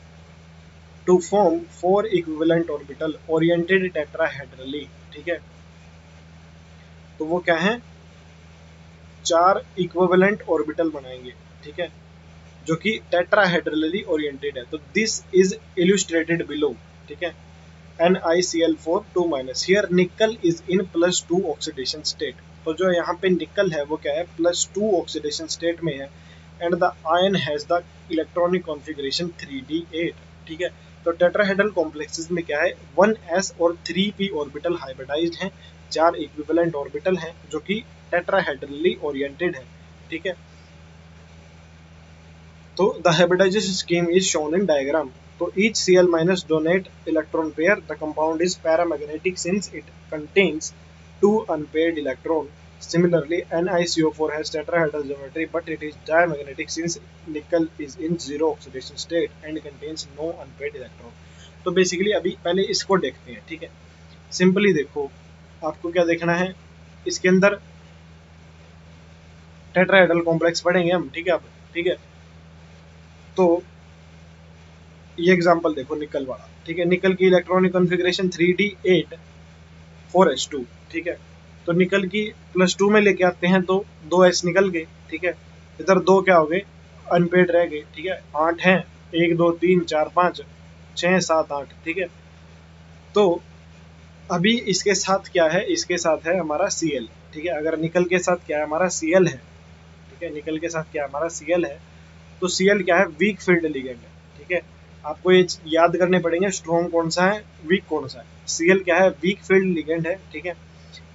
to form 4 equivalent orbital oriented tetrahedrally, ठीक है। तो वो क्या है, 4 इक्विवेलेंट ऑर्बिटल बनाएंगे, ठीक है, जो कि टेट्राहेड्रली ओरिएंटेड है। तो दिस इज इल्यूस्ट्रेटेड बिलो, ठीक है। NiCl4 2-, हियर निकल इज इन +2 ऑक्सीडेशन स्टेट। तो जो यहाँ पे निकल है वो क्या है, +2 ऑक्सीडेशन स्टेट में है, and the ion has the electronic configuration 3D8, ठीक है। तो टेट्राहेड्रल कॉम्प्लेक्सेस में क्या है, 1s और 3p ऑर्बिटल हाइब्रिडाइज्ड हैं, 4 इक्विवेलेंट ऑर्बिटल हैं जो कि टेट्राहेड्रली ओरिएंटेड है, ठीक है। तो the hybridization scheme is shown in diagram. So each Cl minus donate electron pair. The compound is paramagnetic since it contains 2 unpaired electron. Similarly, NiCO4 has tetrahedral geometry, but it is diamagnetic since nickel is in zero oxidation state and contains no unpaired electron. तो basically अभी पहले इसको देखते हैं, ठीक है। Simply देखो, आपको क्या देखना है, इसके अंदर टेट्राहेड्रल कॉम्प्लेक्स पढ़ेंगे हम, ठीक है। अब ठीक है, तो ये एग्जांपल देखो निकल वाला, ठीक है। निकल की इलेक्ट्रॉनिक कॉन्फ़िगरेशन 3D8 4S2, ठीक है। तो निकल की +2 में लेके आते हैं तो 2s निकल गए, ठीक है। इधर 2 क्या हो गए, अनपेड रह गए, ठीक है। 8 हैं, 1 2 3 4 5 6 7 8, ठीक है। तो अभी इसके साथ क्या है, इसके साथ है हमारा Cl, ठीक है। अगर निकल के साथ क्या है, हमारा Cl है, ठीक है। निकल के साथ क्या हमारा Cl है, तो Cl क्या है, वीक फील्ड लिगेंड है, ठीक है। आपको ये याद करने पड़ेंगे, स्ट्रॉन्ग कौन सा है, वीक कौन सा है। Cl क्या है, वीक फील्ड लिगेंड है, ठीक है।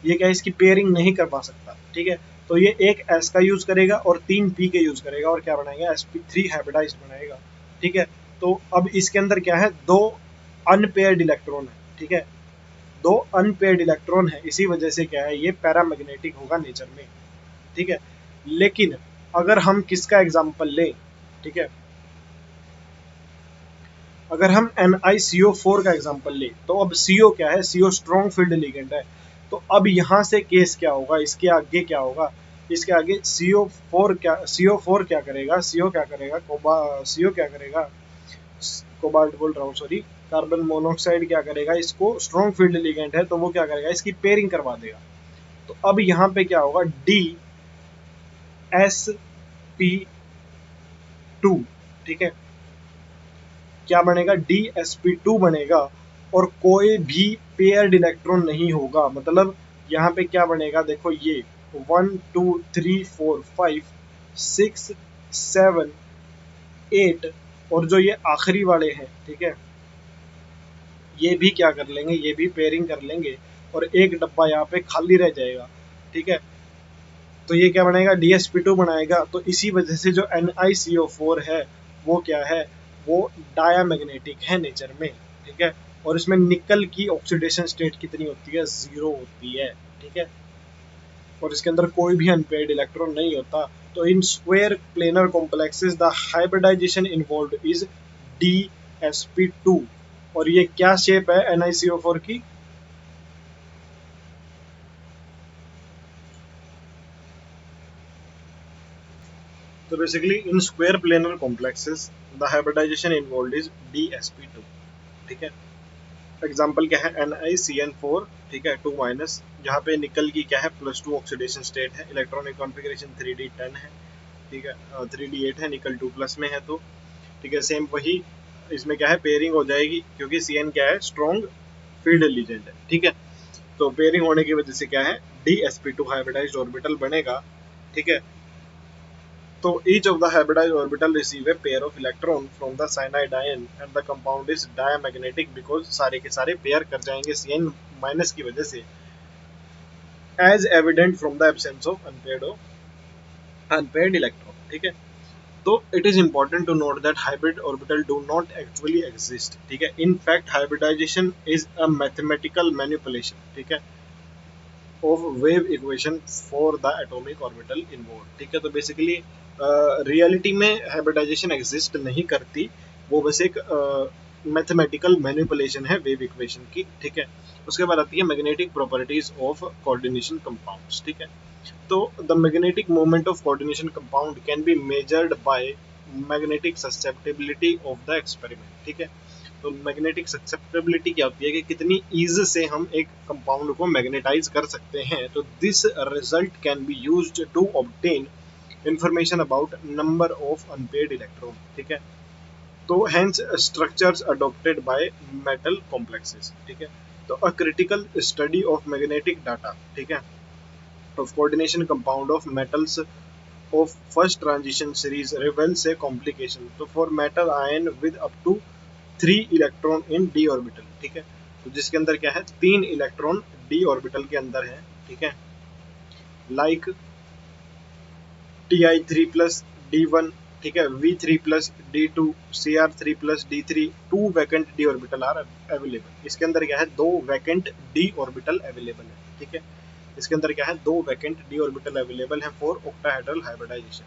ये क्या है, इसकी पेयरिंग नहीं कर पा सकता, ठीक है। तो ये एक S का यूज करेगा और 3P के यूज करेगा, और क्या बनाएगा, sp3 हाइब्रिडाइज्ड बनाएगा, ठीक है। तो अब इसके अंदर क्या है, 2 अनपेयर्ड इलेक्ट्रॉन है, ठीक है। 2 अनपेयर्ड इलेक्ट्रॉन है, इसी वजह से क्या है, ये पैरामैग्नेटिक होगा नेचर में, ठीक है। लेकिन अगर हम किसका एग्जांपल लें, ठीक है, अगर हम NiCO4 का एग्जांपल लें, तो अब CO क्या है, CO स्ट्रॉन्ग फील्ड लिगेंड है। तो अब यहाँ से केस क्या होगा, इसके आगे क्या होगा, इसके आगे CO4 क्या करेगा, CO क्या करेगा, CO क्या करेगा, कोबाल्ट बोल रहा हूँ, सॉरी, कार्बन मोनोऑक्साइड क्या करेगा, इसको स्ट्रॉन्ग फील्ड लिगेंड है तो वो क्या करेगा, इसकी पेयरिंग करवा देगा। तो अब यहाँ पे क्या होगा, DsP2, ठीक है, क्या बनेगा, DsP2 बनेगा, और कोई भी पेयर्ड इलेक्ट्रॉन नहीं होगा। मतलब यहाँ पे क्या बनेगा, देखो ये 1 2 3 4 5 6 7 8, और जो ये आखिरी वाले हैं, ठीक है, ये भी क्या कर लेंगे, ये भी पेयरिंग कर लेंगे, और एक डब्बा यहाँ पे खाली रह जाएगा, ठीक है। तो ये क्या बनाएगा, DsP2 बनाएगा। तो इसी वजह से जो NiCO4 है वो क्या है, वो डायामैग्नेटिक है नेचर में, ठीक है। और इसमें निकल की ऑक्सीडेशन स्टेट कितनी होती है, 0 होती है, ठीक है। और इसके अंदर कोई भी अनपेयर्ड इलेक्ट्रॉन नहीं होता। तो in square planar complexes the hybridization involved is DsP2। और ये क्या शेप है NiCO4 की, तो basically in square planar complexes the hybridization involved is DsP2, ठीक है। एग्जांपल क्या है, NiCN4, ठीक है, 2 माइनस, जहाँ पे निकल की क्या है +2 ऑक्सीडेशन स्टेट है, इलेक्ट्रॉनिक कॉन्फ़िगरेशन 3d10 है, ठीक है, 3d8 है, निकल 2 प्लस में है, तो ठीक है सेम वही इसमें क्या है पेयरिंग हो जाएगी, क्योंकि CN क्या है स्ट्रॉन्ग फील्ड लीजेंड है, ठीक है। तो पेयरिंग होने की वजह से क्या है DsP2 हाइब्रिडाइज्ड ऑर्बिटल बनेगा, ठीक है। तो each of the hybridized orbital receive a pair of electron from the cyanide ion and the compound is diamagnetic because सारे के सारे पेयर कर जाएंगे CN माइनस की वजह से, as evident from the absence of unpaired electron, ठीक है। तो it is important to note that hybrid orbital do not actually exist, ठीक है। In fact hybridization is a mathematical manipulation, ठीक है, of wave equation for the atomic orbital involved, ठीक है। तो बेसिकली रियलिटी में हाइब्रिडाइजेशन एग्जिस्ट नहीं करती, वो बस एक मैथमेटिकल मैनिपुलेशन है वेव इक्वेशन की, ठीक है। उसके बाद आती है magnetic properties of coordination compounds, ठीक है। तो the magnetic moment of coordination compound can be measured by magnetic susceptibility of the experiment, ठीक है। तो मैग्नेटिक ससेप्टेबिलिटी क्या होती है कि कितनी ईज से हम एक कंपाउंड को मैग्नेटाइज कर सकते हैं। तो this result can be used to obtain information about number of unpaired electron, ठीक है। तो hence structures adopted by metal complexes, ठीक है। तो a critical study of magnetic data, ठीक है, of coordination compound of metals of first transition series reveals a complication, तो for metal ion with up to 3 electron in d orbital, ठीक है। तो जिसके अंदर क्या है 3 इलेक्ट्रॉन d ऑर्बिटल के अंदर है, ठीक है, लाइक Ti3 प्लस D1, ठीक है, V3 plus D2, Cr3 plus D3, 2 vacant d orbital are available. इसके अंदर क्या है 2 वैकेंट d ऑर्बिटल अवेलेबल है, ठीक है। इसके अंदर क्या है 2 वैकेंट d ऑर्बिटल अवेलेबल है for octahedral hybridization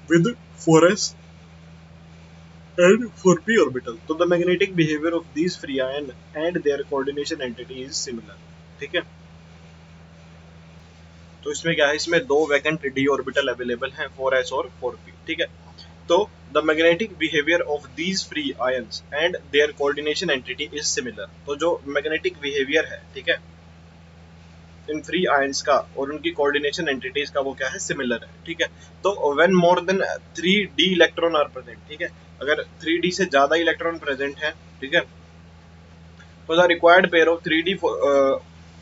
with 4s and 4p orbital। तो the magnetic behavior of these free ion and their coordination entity is similar, ठीक है। तो इसमें क्या है, इसमें 2 वैकेंट d ऑर्बिटल अवेलेबल हैं 4s और 4p, ठीक है। तो the magnetic behaviour of these free ions and their coordination entity is similar. तो जो मैग्नेटिक बिहेवियर है, ठीक है, इन फ्री आयंस का और उनकी कोऑर्डिनेशन एंटिटीज का वो क्या है सिमिलर है, ठीक है। तो when more than 3d electron are present, ठीक है, अगर 3d से ज्यादा इलेक्ट्रॉन प्रेजेंट है, ठीक है, तो the required pair of 3d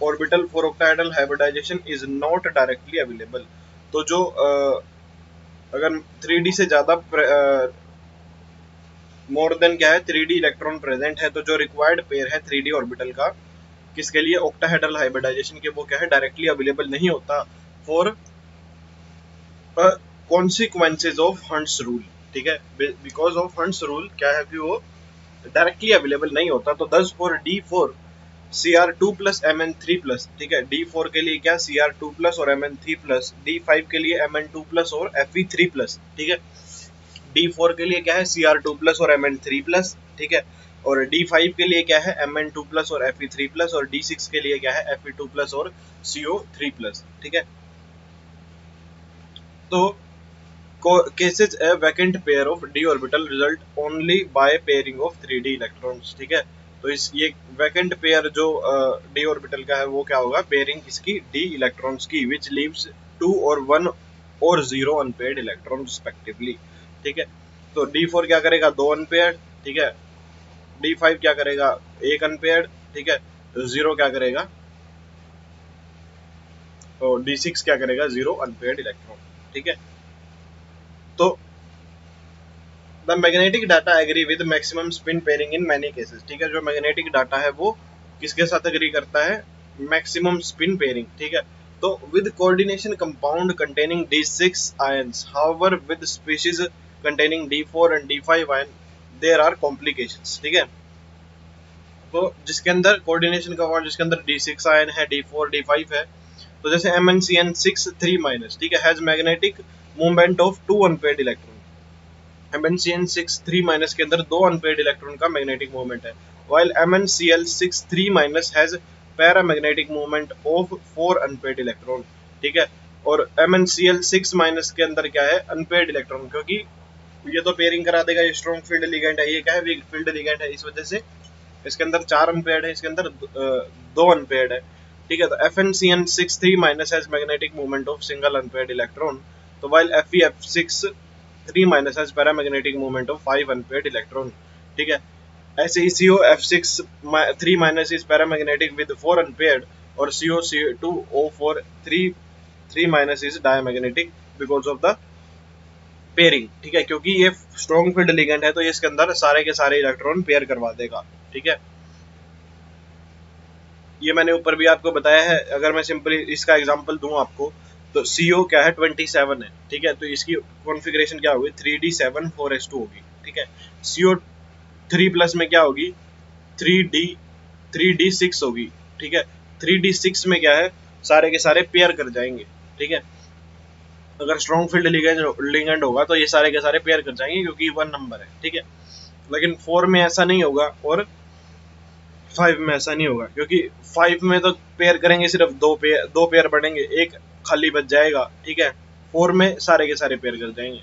orbital for octahedral hybridization is not directly available. तो जो अगर 3d से ज्यादा मोर देन क्या है 3d इलेक्ट्रॉन प्रेजेंट है, तो जो रिक्वायर्ड पेयर है 3d ऑर्बिटल का किसके लिए ऑक्टाहेड्रल हाइब्रिडाइजेशन के, वो क्या है डायरेक्टली अवेलेबल नहीं होता for consequences of hunts rule, ठीक है। बिकॉज ऑफ हंट्स रूल क्या है कि वो डायरेक्टली अवेलेबल नहीं होता। तो 10 for D4 Cr2 plus Mn3 plus, ठीक है, D4 के लिए क्या Cr2 प्लस और Mn3 प्लस, D5 के लिए Mn2 प्लस और Fe3 प्लस, ठीक है। D4 के लिए क्या है Cr2 प्लस और Mn3 प्लस, ठीक है, और D5 के लिए क्या है Mn2 प्लस और Fe3 प्लस, और D6 के लिए क्या है Fe2 प्लस और CO3 प्लस, ठीक है। तो cases a vacant pair of d orbital result only by pairing of 3d electrons, ठीक है। तो इस ये वैकेंट पेयर जो d ऑर्बिटल का है वो क्या होगा पेयरिंग किसकी d इलेक्ट्रॉन्स की, which leaves 2 और 1 और 0 अनपेयर्ड इलेक्ट्रॉन रिस्पेक्टिवली, ठीक है। तो D4 क्या करेगा 2 अनपेयर्ड, ठीक है, D5 क्या करेगा 1 अनपेयर्ड, ठीक है, 0 क्या करेगा, तो D6 क्या करेगा 0 अनपेयर्ड इलेक्ट्रॉन, ठीक है। तो the magnetic data agree with maximum spin pairing in many cases, ठीक है। जो मैग्नेटिक डाटा है वो किसके साथ एग्री करता है मैक्सिमम स्पिन पेयरिंग, ठीक है। तो with coordination compound containing D6 ions, however with species containing D4 and D5 ion there are complications, ठीक है। तो जिसके अंदर कोऑर्डिनेशन कंपाउंड जिसके अंदर D6 आयन है D4 D5 है, तो जैसे MnCN6 3 माइनस, ठीक है, has magnetic movement of 2 unpaired electron. MnCN6 3 के अंदर 2 अनपेयर्ड इलेक्ट्रॉन का मैग्नेटिक मूवमेंट है, while MnCl6 3 has paramagnetic moment of 4 unpaired electron, ठीक है। और MnCl6 माइनस के अंदर क्या है, अनपेड इलेक्ट्रॉन, क्योंकि ये तो पेयरिंग करा देगा, ये स्ट्रॉन्ग फील्ड लिगेंड है, ये क्या है, वीक फील्ड लिगेंड है, इस वजह से इसके अंदर 4 अनपेड है, इसके अंदर 2 अनपेड है, ठीक है। तो FnCn63 minus has magnetic moment of single unpaired electron, तो while FeF63 minus has paramagnetic moment of 5 unpaired electron, ठीक है। ऐसे ही COF3 minus is paramagnetic with 4 unpaired, और COC2O4 3 minus is diamagnetic because of the pairing, ठीक है, क्योंकि ये स्ट्रॉन्ग फील्ड लिगेंड है, तो ये इसके अंदर सारे के सारे इलेक्ट्रॉन पेयर करवा देगा, ठीक है। ये मैंने ऊपर भी आपको बताया है। अगर मैं सिंपली इसका एग्जांपल दूं आपको, तो CO क्या है 27 है, ठीक है, तो इसकी कॉन्फ़िगरेशन क्या होगी 3D7 4s2 होगी, ठीक है। CO3 प्लस में क्या होगी 3D6 होगी, ठीक है। 3D6 में क्या है, सारे के सारे पेयर कर जाएंगे, ठीक है। अगर स्ट्रॉन्ग फील्ड लिगेंड होगा तो ये सारे के सारे पेयर कर जाएंगे, क्योंकि 1 नंबर है, ठीक है। लेकिन 4 में ऐसा नहीं होगा और 5 में ऐसा नहीं होगा, क्योंकि 5 में तो पेयर करेंगे सिर्फ दो पेयर बढ़ेंगे, एक खाली बच जाएगा, ठीक है। 4 में सारे के सारे पेयर कर जाएंगे।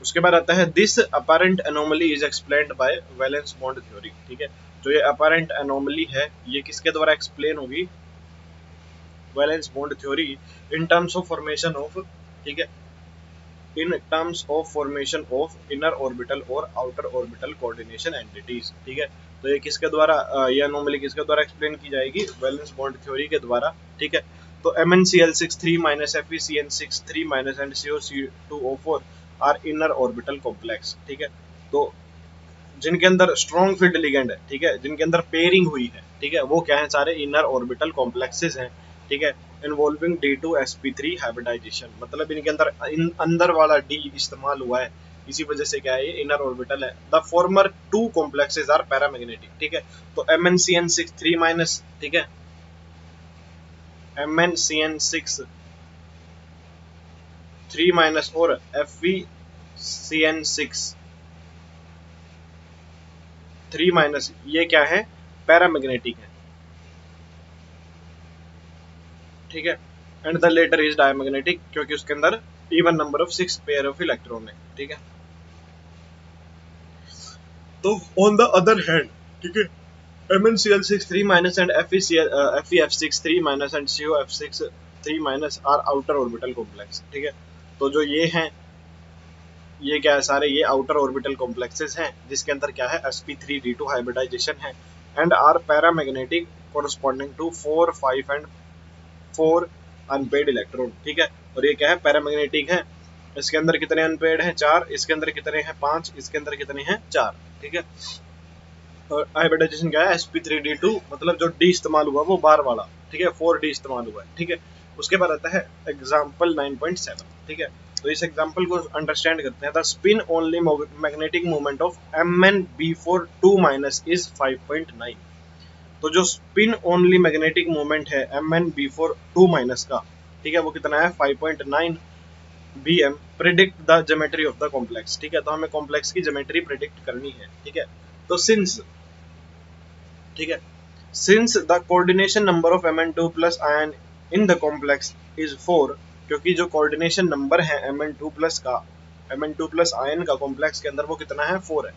उसके बाद आता है this apparent anomaly is explained bye valence bond theory, ठीक है। जो ये अपैरेंट एनोमली है, ये किसके द्वारा एक्सप्लेन होगी, valence bond theory, in terms of formation of, ठीक है, इन terms of formation of inner orbital और आउटर ऑर्बिटल कोऑर्डिनेशन एंटिटीज, ठीक है। तो ये किसके द्वारा, ये अनोमली किसके द्वारा एक्सप्लेन की जाएगी, वैलेंस बॉन्ड थ्योरी के द्वारा, ठीक है। तो MnCl63 minus FeCN63 minus and COC2O4 are inner orbital complex, ठीक है। तो जिनके अंदर स्ट्रॉन्ग फील्ड लिगेंड है, ठीक है, जिनके अंदर पेयरिंग हुई है, ठीक है, वो क्या है, सारे इनर ऑर्बिटल कॉम्प्लेक्सेस हैं, ठीक है, इन्वॉल्विंग D2sp3 हाइब्रिडाइजेशन, मतलब इनके अंदर अंदर वाला D इस्तेमाल हुआ है, इसी वजह से क्या है, ये इनर ऑर्बिटल है। The former two complexes are paramagnetic, ठीक है। तो MnCn63 माइनस, ठीक है, MnCn63 माइनस और FeCN63 माइनस, ये क्या है, पैरामैग्नेटिक है, ठीक है। And the latter is diamagnetic, क्योंकि उसके अंदर even number of 6 pair of electron है, ठीक है। तो ऑन द अदर हैंड, ठीक है, MnCl63 minus and FeF63 minus and COF63 minus are outer orbital complex, ठीक है। तो जो ये हैं, ये क्या है, सारे ये आउटर ऑर्बिटल कॉम्प्लेक्सेस हैं, जिसके अंदर क्या है, sp3d2 हाइब्रिडाइजेशन है, and are paramagnetic corresponding to 4 5 and 4 unpaired electron, ठीक है। और ये क्या है, पैरामैग्नेटिक है। इसके अंदर कितने अनपेड हैं, 4, इसके अंदर कितने हैं, 5, इसके अंदर कितने हैं, 4, ठीक है। और हाइब्रिडाइजेशन क्या है, sp3d2, मतलब जो डी इस्तेमाल हुआ वो बार वाला, ठीक है, 4d इस्तेमाल हुआ है, ठीक है। उसके बाद आता है एग्जाम्पल 9.7, ठीक है। तो इस एग्जाम्पल को अंडरस्टैंड करते हैं। The spin only magnetic moment of Mn2 minus is 5.9। तो जो स्पिन ओनली मैग्नेटिक मोमेंट है MnB4 माइनस का, ठीक है, वो कितना है, 5.9 bm। Predict the geometry of the complex, ठीक है, तो हमें कॉम्प्लेक्स की ज्योमेट्री प्रिडिक्ट करनी है, ठीक है। तो सिंस, ठीक है, since the coordination number of Mn2 plus ion in the complex is 4, क्योंकि जो कोऑर्डिनेशन नंबर है Mn2 प्लस का, Mn2 प्लस आयन का कॉम्प्लेक्स के अंदर, वो कितना है, 4 है।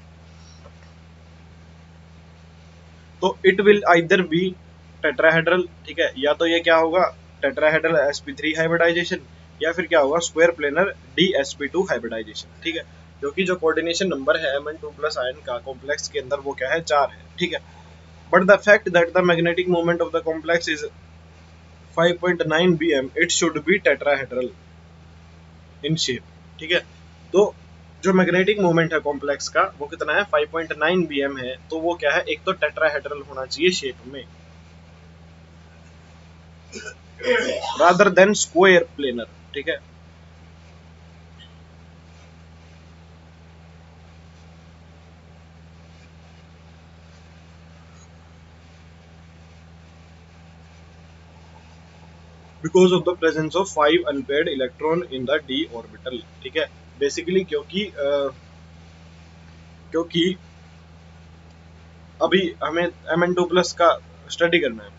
तो it will either be tetrahedral, ठीक है, या तो ये क्या होगा, टेट्राहेड्रल sp3 हाइब्रिडाइजेशन, या फिर क्या होगा, स्क्वायर प्लेनर dsp2 हाइब्रिडाइजेशन, ठीक है। क्योंकि जो कोऑर्डिनेशन नंबर है Mn2 प्लस आयन का कॉम्प्लेक्स के अंदर, वो क्या है, 4 है, ठीक है। But the fact that the magnetic moment of the complex is 5.9 bm, it should be tetrahedral in shape, ठीक है। तो जो मैग्नेटिक मोमेंट है कॉम्प्लेक्स का, वो कितना है, 5.9 bm है, तो वो क्या है, एक तो टेट्राहेड्रल होना चाहिए शेप में, rather than square planar, ठीक है। Because of the presence of 5 unpaired electron in the d orbital, ठीक है। बेसिकली क्योंकि अभी हमें Mn2+ का स्टडी करना है,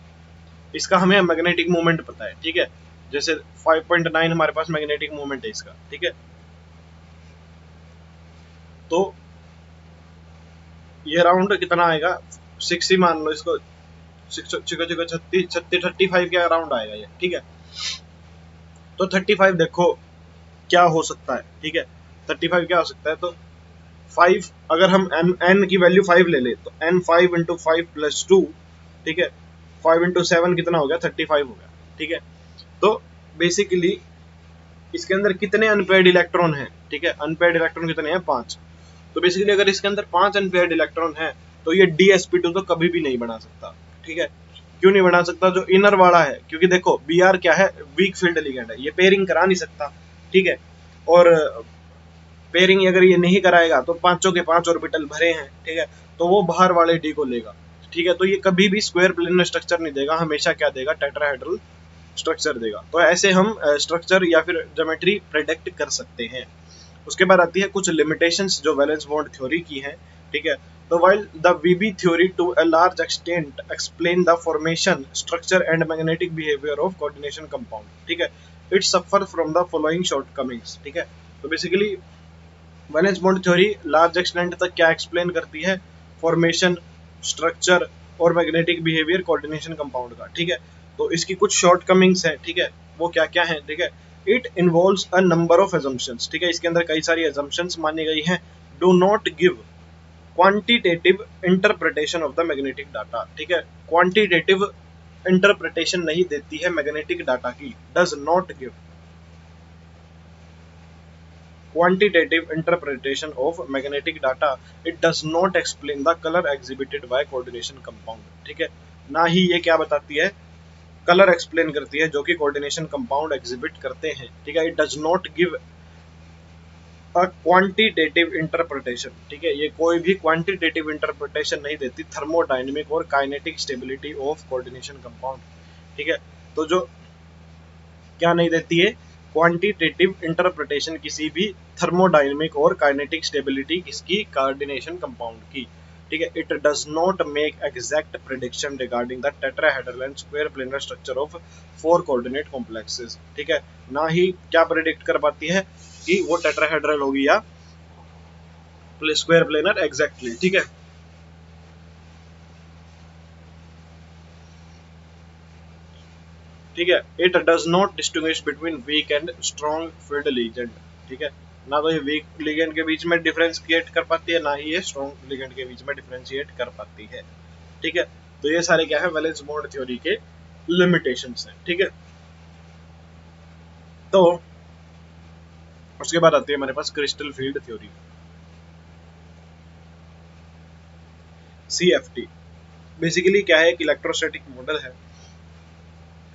इसका हमें मैग्नेटिक मोमेंट पता है, ठीक है। जैसे 5.9 हमारे पास मैग्नेटिक मोमेंट है इसका, ठीक है। तो ये राउंड कितना आएगा, 6 ही मान लो इसको, 35 के अराउंड आएगा ये, ठीक है। तो 35 देखो क्या हो सकता है, ठीक है। 35 क्या हो सकता है, तो 5 अगर हम n की वैल्यू 5 ले ले तो n 5 इंटू 5 प्लस 2, ठीक है। 5 इंटू 7 कितना हो गया, 35 हो गया, ठीक है। तो बेसिकली इसके अंदर कितने अनपेयर्ड इलेक्ट्रॉन हैं, ठीक है। अनपेयर्ड इलेक्ट्रॉन कितने हैं, 5। तो बेसिकली अगर इसके अंदर 5 अनपेयर्ड इलेक्ट्रॉन है तो ये dsp2 तो कभी भी नहीं बना सकता, ठीक है। क्यों नहीं बना सकता, जो इनर वाला है, क्योंकि देखो Br क्या है, वीक फील्ड लिगेंड है, ये पेयरिंग करा नहीं सकता, ठीक है। और पेयरिंग अगर ये नहीं कराएगा तो पांचों के 5 ऑर्बिटल भरे हैं, ठीक है। तो वो बाहर वाले डी को लेगा, ठीक है। तो ये कभी भी स्क्वायर प्लेनर स्ट्रक्चर नहीं देगा, हमेशा क्या देगा, टेट्राहेड्रल स्ट्रक्चर देगा। तो ऐसे हम स्ट्रक्चर या फिर ज्योमेट्री प्रेडिक्ट कर सकते हैं। उसके बाद आती है कुछ लिमिटेशंस जो वैलेंस बॉन्ड थ्योरी की हैं, ठीक है। तो while the VB theory to a large extent explain the formation, structure and magnetic behavior of coordination compound, ठीक है, it suffer from the following shortcomings, ठीक है। तो basically valence bond theory large extent तक क्या एक्सप्लेन करती है, formation, structure और मैग्नेटिक बिहेवियर कोऑर्डिनेशन कंपाउंड का, ठीक है। तो इसकी कुछ शॉर्टकमिंग्स है, ठीक है। वो क्या क्या है, ठीक है। It involves a number of assumptions, ठीक है। इसके अंदर कई सारी assumptions मानी गई हैं। Do not give quantitative interpretation of the magnetic data, ठीक है। क्वांटिटेटिव इंटरप्रिटेशन नहीं देती है मैग्नेटिक डाटा की, does not give quantitative interpretation of magnetic data, it does not explain the color exhibited by coordination compound, ठीक है। ना ही ये क्या बताती है, कलर एक्सप्लेन करती है जो कि कोऑर्डिनेशन कंपाउंड एग्जिबिट करते हैं, ठीक है। It does not give a quantitative interpretation, ठीक है। ये कोई भी क्वांटिटेटिव इंटरप्रिटेशन नहीं देती थर्मोडायनेमिक और kinetic stability of coordination compound, ठीक है। तो जो क्या नहीं देती है, क्वांटिटेटिव इंटरप्रिटेशन किसी भी थर्मोडायनेमिक और काइनेटिक स्टेबिलिटी किसकी, कोऑर्डिनेशन कंपाउंड की, ठीक है। It does not make exact prediction regarding the tetrahedral and square planar structure of 4 coordinate complexes, ठीक है। ना ही क्या प्रेडिक्ट कर पाती है कि वो टेट्राहेड्रल होगी या स्क्वायर प्लेनर एग्जैक्टली, ठीक है। ठीक है। It does not distinguish between weak and strong field ligand, ठीक है। ना तो ये वीक लिगेंड के बीच में डिफरेंशिएट कर पाती है, ना ही ये स्ट्रॉन्ग लिगेंड के बीच में डिफरेंशिएट कर पाती है, ठीक है। तो ये सारे क्या है, वैलेंस बॉन्ड थ्योरी के लिमिटेशंस हैं, ठीक है। तो उसके बाद आती है हमारे पास crystal field theory, CFT। Basically क्या है, एक इलेक्ट्रोस्टैटिक मॉडल है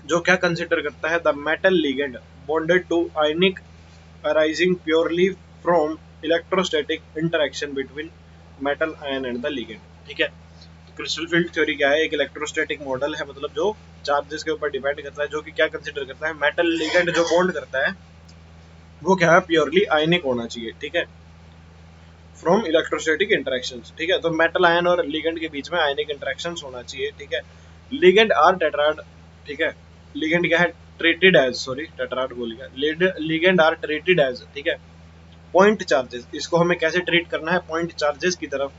जो क्या कंसिडर करता है, the metal ligand bonded to ionic arising purely from electrostatic interaction between metal ion and the ligand, ठीक है। क्रिस्टल फील्ड थ्योरी क्या है, एक इलेक्ट्रोस्टैटिक मॉडल है, मतलब जो चार्जेस के ऊपर डिपेंड करता है, जो कि क्या कंसिडर करता है, मेटल लिगेंड जो बॉन्ड करता है वो क्या है, प्योरली आयनिक होना चाहिए, ठीक है, फ्रॉम इलेक्ट्रोस्टैटिक इंटरेक्शंस, ठीक है। तो मेटल आयन और लिगेंड के बीच में आयनिक इंटरेक्शंस होना चाहिए, ठीक है। लिगेंड आर टेट्राड, ठीक है। लिगेंड क्या है, ट्रीटेड एज, सॉरी टेट्राड बोल गया, लिगेंड आर ट्रीटेड एज, ठीक है, पॉइंट चार्जेस। इसको हमें कैसे ट्रीट करना है, पॉइंट चार्जेस की तरफ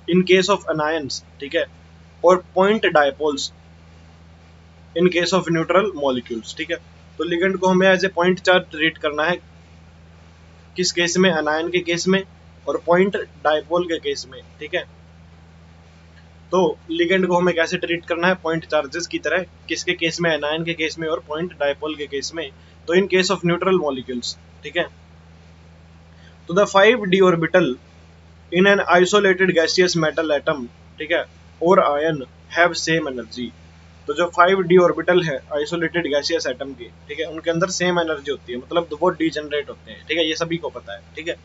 इन केस ऑफ अनायंस, ठीक है, और point dipoles in case of neutral molecules, ठीक है। तो लिगेंड को हमें as a point charge treat करना है, किस केस में, अनायन के केस में और पॉइंट डायपोल के केस में, ठीक है। तो लिगेंड को हमें कैसे ट्रीट करना है, पॉइंट चार्जेस की तरह, किसके केस में, अनायन के केस में और पॉइंट डायपोल के केस में, तो इन केस ऑफ न्यूट्रल मॉलिक्यूल्स, ठीक है। तो the 5d orbital in an isolated gaseous metal atom, ठीक है, और आयन हैव सेम एनर्जी। तो जो 5d ऑर्बिटल है आइसोलेटेड गैसियस एटम के, ठीक है, उनके अंदर सेम एनर्जी होती है, मतलब वो डीजनरेट होते हैं, ठीक है, ये सभी को पता है, ठीक है।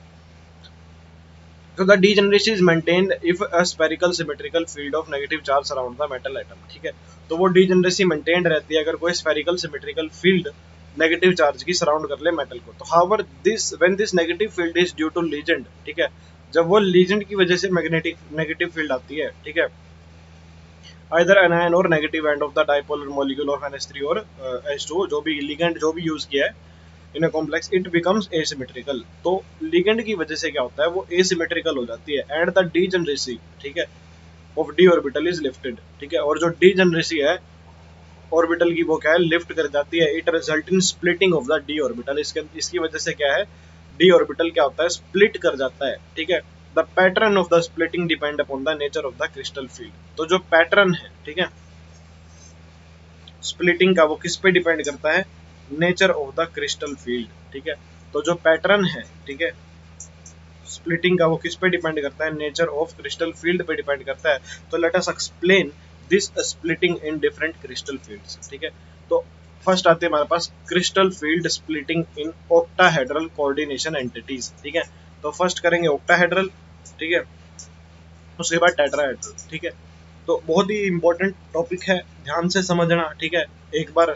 तो the degeneracy is maintained if a spherical symmetrical field of negative charge around the metal atom, ठीक है। तो वो डीजनरेसी मेंटेन्ड रहती है अगर कोई spherical symmetrical field negative charge की सराउंड कर ले मेटल को। तो however this when this negative field is due to ligand, ठीक है, जब वो लीजेंड की वजह से मैग्नेटिक नेगेटिव फील्ड आती है, ठीक है, आइदर एनायन और negative and of the dipolar molecule of NH3 और H2, जो भी लिगेंड जो भी यूज किया है in a complex, it becomes asymmetrical. तो लिगेंड की वजह से क्या होता है, वो एसिमेट्रिकल हो जाती है एंड द डीजनरेसी, ठीक है, of D orbital is lifted, ठीक है, और जो डीजनरेसी है ऑर्बिटल की वो क्या है, लिफ्ट कर जाती है। It result in splitting of the D orbital, इसकी वजह से क्या है, डी ऑर्बिटल क्या होता है, स्प्लिट कर जाता है, ठीक है। The pattern of the splitting depend upon the nature of the crystal field. तो जो पैटर्न है, ठीक है, स्प्लिटिंग का, वो किस पे डिपेंड करता है, nature of the crystal field, ठीक है। तो जो पैटर्न है, ठीक है, स्प्लिटिंग का, वो किस पे डिपेंड करता है, नेचर ऑफ क्रिस्टल फील्ड पे डिपेंड करता है। तो let us explain this splitting in different crystal fields, ठीक है। तो फर्स्ट आते हैं हमारे पास crystal field splitting in octahedral coordination entities, ठीक है। तो फर्स्ट करेंगे ऑक्टाहेड्रल, ठीक है, उसके बाद टेट्राहेड्रल, ठीक है। तो बहुत ही इंपॉर्टेंट टॉपिक है, ध्यान से समझना, ठीक है। एक बार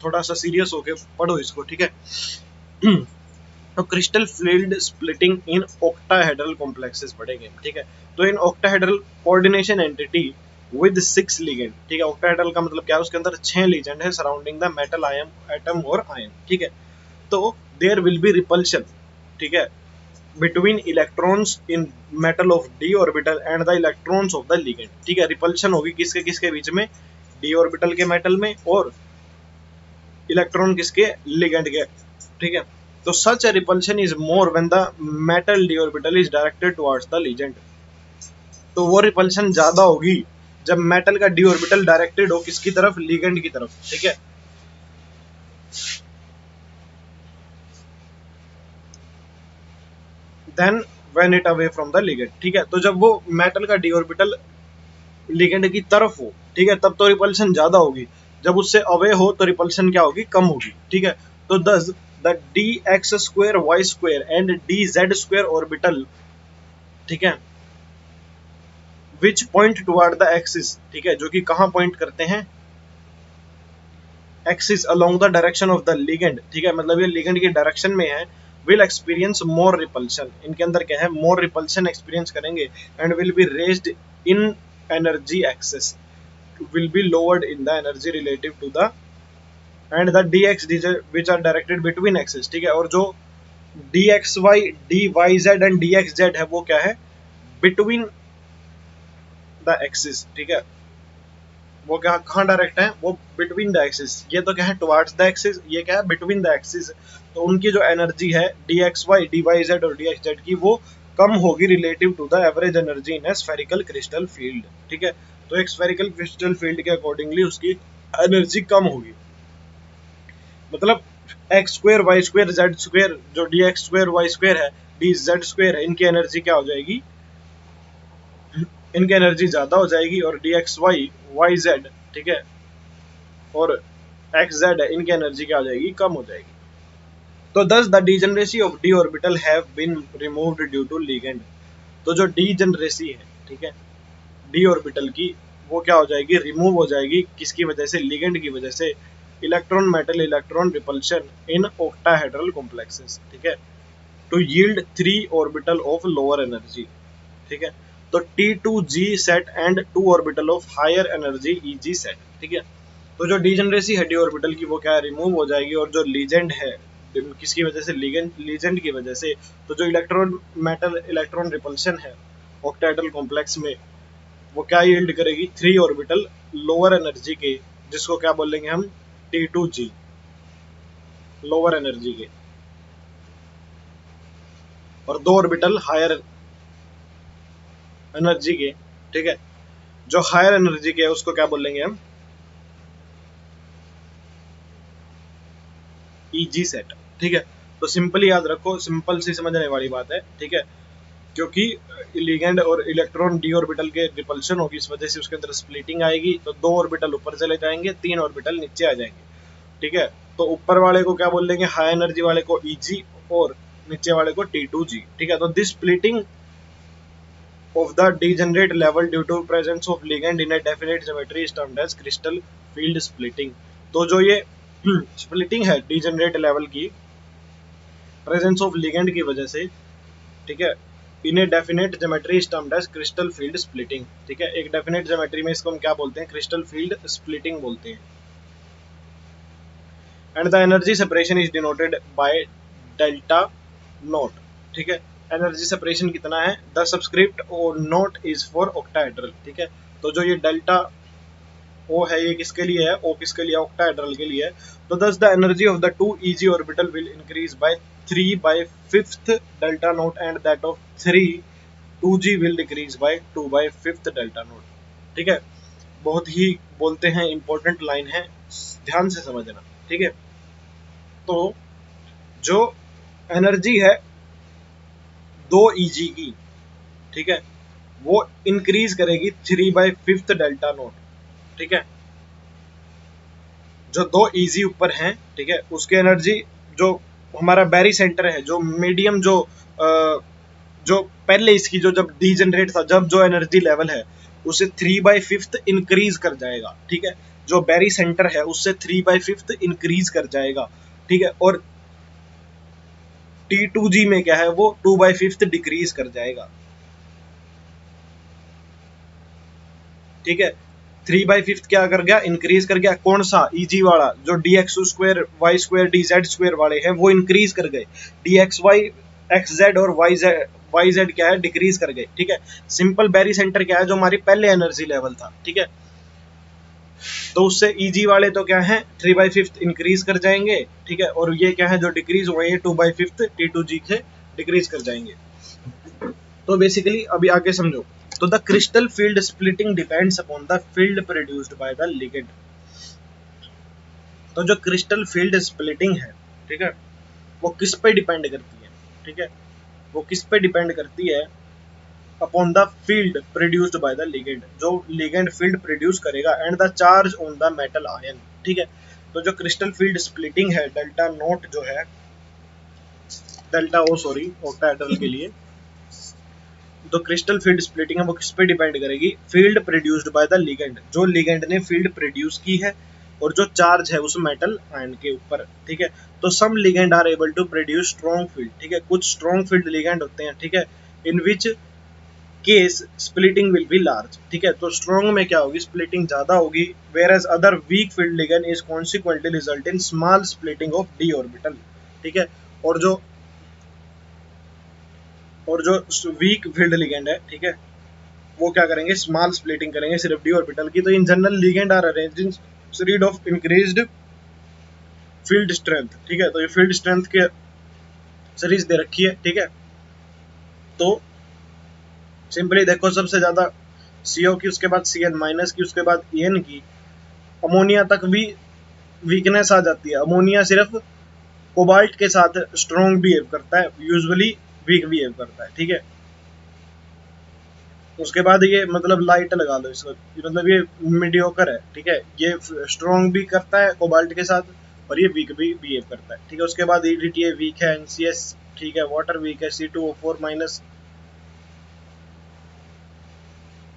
थोड़ा सा सीरियस होके पढ़ो इसको, ठीक है। तो crystal field splitting in octahedral complexes पढ़ेंगे, ठीक है। तो इन octahedral coordination entity with 6 ligand, ठीक है, ऑक्टाहेड्रल का मतलब क्या है, उसके अंदर 6 लिगेंड है surrounding the metal ion atom और आयन, ठीक है। तो देयर विल बी रिपल्शन, ठीक है, between electrons in metal of D orbital and the electrons of the ligand, ठीक है। रिपल्शन होगी किसके किसके बीच में, डी ऑर्बिटल के मेटल में और इलेक्ट्रॉन किसके, लिगेंड के, ठीक है। तो सच a repulsion is more when the metal d orbital is directed towards the legend। तो वो रिपल्शन ज्यादा होगी जब मेटल का डी ऑर्बिटल डायरेक्टेड हो किसकी तरफ, लिगेंड की तरफ, ठीक है। Then when it away from the ligand, ठीक है। तो जब वो मेटल का डी ऑर्बिटल लिगेंड की तरफ हो, ठीक है, तब तो रिपल्शन ज्यादा होगी। जब उससे अवे हो तो रिपल्शन क्या होगी, कम होगी, ठीक है। तो thus the D X square Y square and D Z square orbital, ठीक है, which point toward the axis, ठीक है, जो कि कहां पॉइंट करते हैं, axis along the direction of the ligand, ठीक है, मतलब ये लिगेंड की डायरेक्शन में है, विल एक्सपीरियंस मोर रिपल्शन, इनके अंदर क्या है, मोर रिपल्शन एक्सपीरियंस करेंगे and will be raised in energy axes, will be lowered in the energy relative to the and the dx which are directed between axes, ठीक है। और जो dxy dyz and dxz है वो क्या है, between the axis, ठीक है, वो क्या कहाँ डायरेक्ट है, वो बिटवीन द एक्सिस। ये तो क्या है, टुवर्ड्स द एक्सिस, ये क्या है, बिटवीन द एक्सिस। तो उनकी जो एनर्जी है dxy dyz और dxz की, वो कम होगी relative to the average energy in a spherical crystal field, ठीक है। तो एक स्फेरिकल क्रिस्टल फील्ड के अकॉर्डिंगली उसकी एनर्जी कम होगी। मतलब X square Y square Z square, जो D X square Y square है, डी जेड स्क्वायर है, इनकी एनर्जी क्या हो जाएगी, इनकी एनर्जी ज्यादा हो जाएगी। और D X Y Y Z, ठीक है, और एक्स जेड है, इनकी एनर्जी क्या हो जाएगी, कम हो जाएगी। तो thus the degeneracy of D orbital have been removed due to ligand. तो जो डीजनरेसी है, ठीक है, डी ऑर्बिटल की, वो क्या हो जाएगी, रिमूव हो जाएगी, किसकी वजह से, लिगेंड की वजह से। Electron metal electron repulsion in octahedral complexes, ठीक है, to yield 3 orbital of lower energy, ठीक है। तो T2G set and 2 orbital of higher energy EG set, ठीक है। तो जो डीजनरेसी है डी ऑर्बिटल की, वो क्या है, रिमूव हो जाएगी। और जो लीजेंड है, किसकी वजह से, लीजेंड की वजह से। तो जो इलेक्ट्रॉन मेटल इलेक्ट्रॉन रिपल्शन है ऑक्टाहेड्रल कॉम्प्लेक्स में, वो क्या यील्ड करेगी, 3 ऑर्बिटल लोअर एनर्जी के, जिसको क्या बोलेंगे हम, T2G, लोअर एनर्जी के, और 2 ऑर्बिटल हायर एनर्जी के, ठीक है। जो हायर एनर्जी के है उसको क्या बोलेंगे हम, EG सेट, ठीक है। तो सिंपली याद रखो, सिंपल सी समझने वाली बात है, ठीक है। क्योंकि लिगेंड और इलेक्ट्रॉन डी ऑर्बिटल के रिपल्शन होगी, इस वजह से उसके अंदर स्प्लिटिंग आएगी। तो 2 ऑर्बिटल ऊपर चले जाएंगे, 3 ऑर्बिटल नीचे आ जाएंगे, ठीक है। तो ऊपर वाले को क्या बोल देंगे, हाई एनर्जी वाले को EG, और नीचे वाले को T2G, ठीक है। तो this splitting of the degenerate level due to presence of ligand in a definite geometry is termed as crystal field splitting। तो जो ये स्प्लिटिंग है डीजनरेट लेवल की प्रेजेंस ऑफ लिगेंड की वजह से, ठीक है। In a definite geometry is termed as crystal field splitting, ठीक है। एक डेफिनेट ज्योमेट्री में इसको हम क्या बोलते हैं, क्रिस्टल फील्ड स्प्लिटिंग बोलते हैं। And the energy separation is denoted by delta nought, ठीक है। एनर्जी सेपरेशन कितना है, the subscript O nought is for octahedral, ठीक है। तो जो ये डेल्टा ओ है ये किसके लिए है, ओ किसके लिए, ऑक्टाहेड्रल के लिए है। तो thus the energy of the two easy orbital will increase by 3/5 delta naught and that of 2g will decrease by 2/5 delta nought, ठीक है। बहुत ही बोलते हैं इंपॉर्टेंट लाइन है, ध्यान से समझना, ठीक है। तो जो एनर्जी है 2 EG की, ठीक है, वो इंक्रीज करेगी 3/5 डेल्टा नोट, ठीक है। जो 2 EG ऊपर हैं, ठीक है, उसकी एनर्जी जो हमारा बैरी सेंटर है, जो मीडियम जो पहले इसकी जो जब डीजनरेट था, जब जो एनर्जी लेवल है उसे 3/5 इंक्रीज कर जाएगा, ठीक है। जो बैरी सेंटर है उससे 3/5 इंक्रीज कर जाएगा, ठीक है। और T2G में क्या है, वो 2/5 डिक्रीज कर जाएगा, ठीक है। 3/5 क्या कर गया, इंक्रीज कर गया। कौन सा, EG वाला, जो dx² y² dz² वाले हैं वो इंक्रीज कर गए, dxy xz और yz क्या है, डिक्रीज कर गए, ठीक है। सिंपल बैरी सेंटर क्या है, जो हमारी पहले एनर्जी लेवल था, ठीक है। तो उससे EG वाले तो क्या है 3/5 इंक्रीज कर जाएंगे, ठीक है। और ये क्या है जो डिक्रीज हुए हैं 2/5 T2G से डिक्रीज कर जाएंगे। तो बेसिकली अभी आगे समझो। तो the crystal field splitting depends upon the field produced by the ligand. तो जो क्रिस्टल फील्ड स्प्लिटिंग है, ठीक है, वो किस पे डिपेंड करती है, ठीक है, वो किस पे डिपेंड करती है, upon the field produced by the ligand, जो लिगेंड फील्ड प्रोड्यूस करेगा, and the charge on the metal ion, ठीक है। तो जो क्रिस्टल फील्ड स्प्लिटिंग है, डेल्टा नोट जो है, डेल्टा ओ सॉरी ऑक्टाहेड्रल के लिए, तो क्रिस्टल फील्ड स्प्लिटिंग है वो किस पे डिपेंड करेगी, field produced by the ligand, जो लिगेंड ने फील्ड प्रोड्यूस की है और जो चार्ज है उस मेटल आयन के ऊपर, ठीक है। तो some ligand are able to produce strong field, ठीक है, कुछ स्ट्रॉन्ग फील्ड लिगेंड होते हैं, ठीक है, in which case splitting will be large, ठीक है। तो स्ट्रॉन्ग में क्या होगी, स्प्लिटिंग ज्यादा होगी, whereas other weak field ligand is consequently result in small splitting of D orbital, ठीक है। और जो वीक फील्ड लिगेंड है, ठीक है, वो क्या करेंगे, स्मॉल स्प्लिटिंग करेंगे सिर्फ डी ऑर्बिटल की। तो in general ligand are arranged in series of increased field strength, ठीक है। तो ये फील्ड स्ट्रेंथ के सीरीज दे रखी है, ठीक है। तो सिंपली देखो, सबसे ज्यादा CO की, उसके बाद CN- की, उसके बाद EN की, अमोनिया तक भी वीकनेस आ जाती है। अमोनिया सिर्फ कोबाल्ट के साथ स्ट्रॉन्ग बिहेव करता है, यूजुअली वीक बिहेव करता है, ठीक है। उसके बाद ये मतलब लाइट लगा लो इसको, मतलब ये मीडियोकर है, ठीक है। ये स्ट्रॉन्ग भी करता है कोबाल्ट के साथ और ये वीक भी बिहेव करता है, ठीक है। उसके बाद EDTA वीक है, NCS ठीक है, वाटर वीक है, C2O4-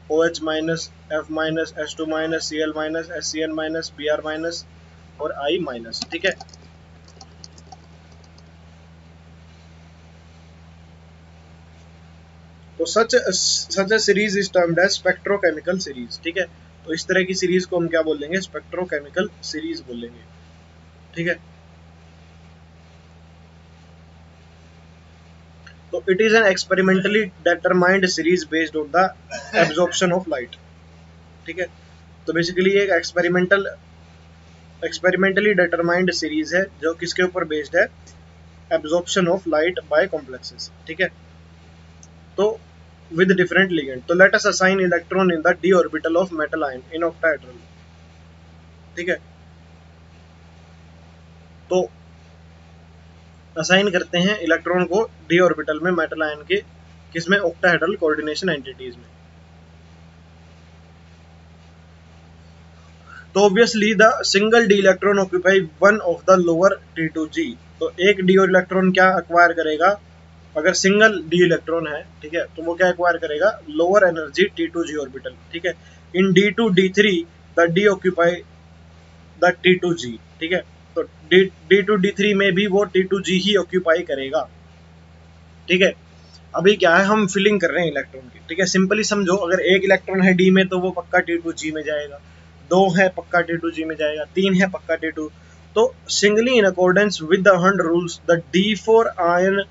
OH-, F-, S2-, Cl-, SCN-, Br- और I-, ठीक है। तो such a series is termed as spectrochemical series, ठीक है। तो इस तरह की सीरीज को हम क्या बोलेंगे, स्पेक्ट्रोकेमिकल सीरीज बोलेंगे, ठीक है। तो it is an experimentally determined series based on the absorption of light, ठीक है। तो बेसिकली ये एक एक्सपेरिमेंटली डिटरमाइंड सीरीज है जो किसके ऊपर बेस्ड है, absorption of light by complexes, ठीक है। तो with different ligand, तो let us assign electron in the d orbital of metal ion in octahedral, ठीक है। तो असाइन करते हैं इलेक्ट्रॉन को डी ऑर्बिटल में मेटल आयन के, किसमें, ऑक्टाहेड्रल कोऑर्डिनेशन एंटिटीज में। तो obviously the single D electron occupy one of the lower T2G। तो एक डी इलेक्ट्रॉन क्या अक्वायर करेगा, अगर सिंगल डी इलेक्ट्रॉन है, ठीक है, तो वो क्या एक्वायर करेगा, लोअर एनर्जी T2G ऑर्बिटल, ठीक है। इन D2 D3 the D occupy the T2G, ठीक है। तो D2D3 में भी वो T2G ही ऑक्यूपाई करेगा, ठीक है। अभी क्या है, हम फिलिंग कर रहे हैं इलेक्ट्रॉन की, ठीक है। सिंपली समझो, अगर एक इलेक्ट्रॉन है डी में तो वो पक्का T2G में जाएगा, दो है पक्का T2G में जाएगा, तीन है पक्का T2। तो singly in accordance with the Hund rules the D4 ion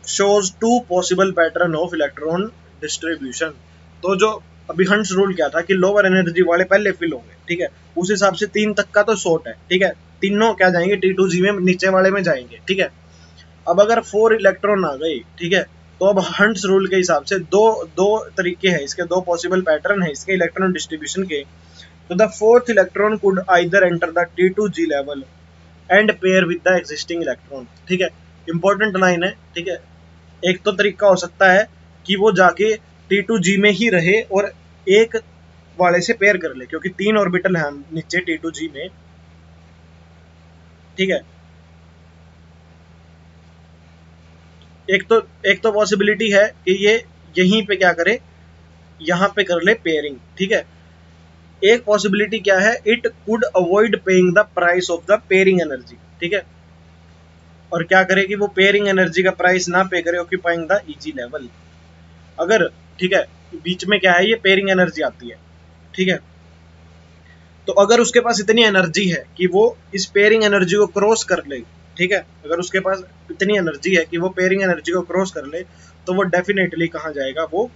shows two possible pattern of electron distribution. तो जो अभी हंट्स रूल क्या था कि लोअर एनर्जी वाले पहले फिल होंगे, ठीक है। उस हिसाब से 3 तक का तो शॉर्ट है, ठीक है। तीनों क्या जाएंगे, T2G में, नीचे वाले में जाएंगे, ठीक है। अब अगर 4 इलेक्ट्रॉन आ गई, ठीक है, तो अब हंट्स रूल के हिसाब से दो दो तरीके हैं इसके, दो पॉसिबल पैटर्न है इसके इलेक्ट्रॉन डिस्ट्रीब्यूशन के। तो the fourth electron could either enter the T2G level and pair with the existing electron, ठीक है। इंपॉर्टेंट लाइन है, ठीक है। एक तो तरीका हो सकता है कि वो जाके T2G में ही रहे और एक वाले से पेयर कर ले, क्योंकि 3 ऑर्बिटल है नीचे T2G में, ठीक है। एक तो पॉसिबिलिटी है कि ये यहीं पे क्या करे, यहाँ पे कर ले पेयरिंग, ठीक है। एक पॉसिबिलिटी क्या है, it could avoid paying the price of the pairing energy, ठीक है। और क्या करे कि वो पेयरिंग एनर्जी का प्राइस ना पे करे ऑक्यूपाइंग द ईजी लेवल। अगर, ठीक है, बीच में क्या है, ये पेयरिंग एनर्जी आती है, ठीक है। तो अगर उसके पास इतनी एनर्जी है कि वो इस पेयरिंग एनर्जी को क्रॉस कर ले, ठीक है, अगर उसके पास इतनी एनर्जी है कि वो पेयरिंग एनर्जी को क्रॉस कर ले, तो वो डेफिनेटली कहाँ जाएगा, वो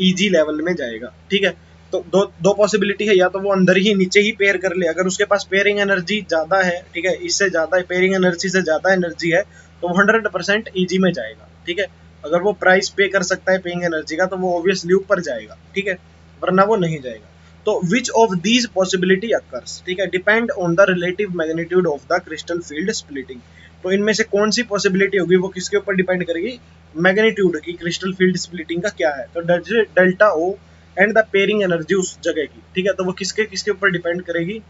ईजी लेवल में जाएगा, ठीक है। तो दो पॉसिबिलिटी है, या तो वो अंदर ही नीचे ही पेयर कर ले, अगर उसके पास पेयरिंग एनर्जी ज्यादा है, ठीक है, इससे ज्यादा पेयरिंग एनर्जी से ज्यादा एनर्जी है, तो वो 100% ईजी में जाएगा, ठीक है। अगर वो प्राइस पे कर सकता है पेइंग एनर्जी का, तो वो ऑब्वियसली ऊपर जाएगा, ठीक है, वरना वो नहीं जाएगा। तो which of these possibility occurs, ठीक है, depend on the relative magnitude of the crystal field splitting. तो इनमें से कौन सी पॉसिबिलिटी होगी, वो किसके ऊपर डिपेंड करेगी, मैग्नीट्यूड की, क्रिस्टल फील्ड स्प्लिटिंग का क्या है। तो delta O and the pairing energy उस जगह की, ठीक है। तो वो किसके किसके ऊपर डिपेंड करेगी,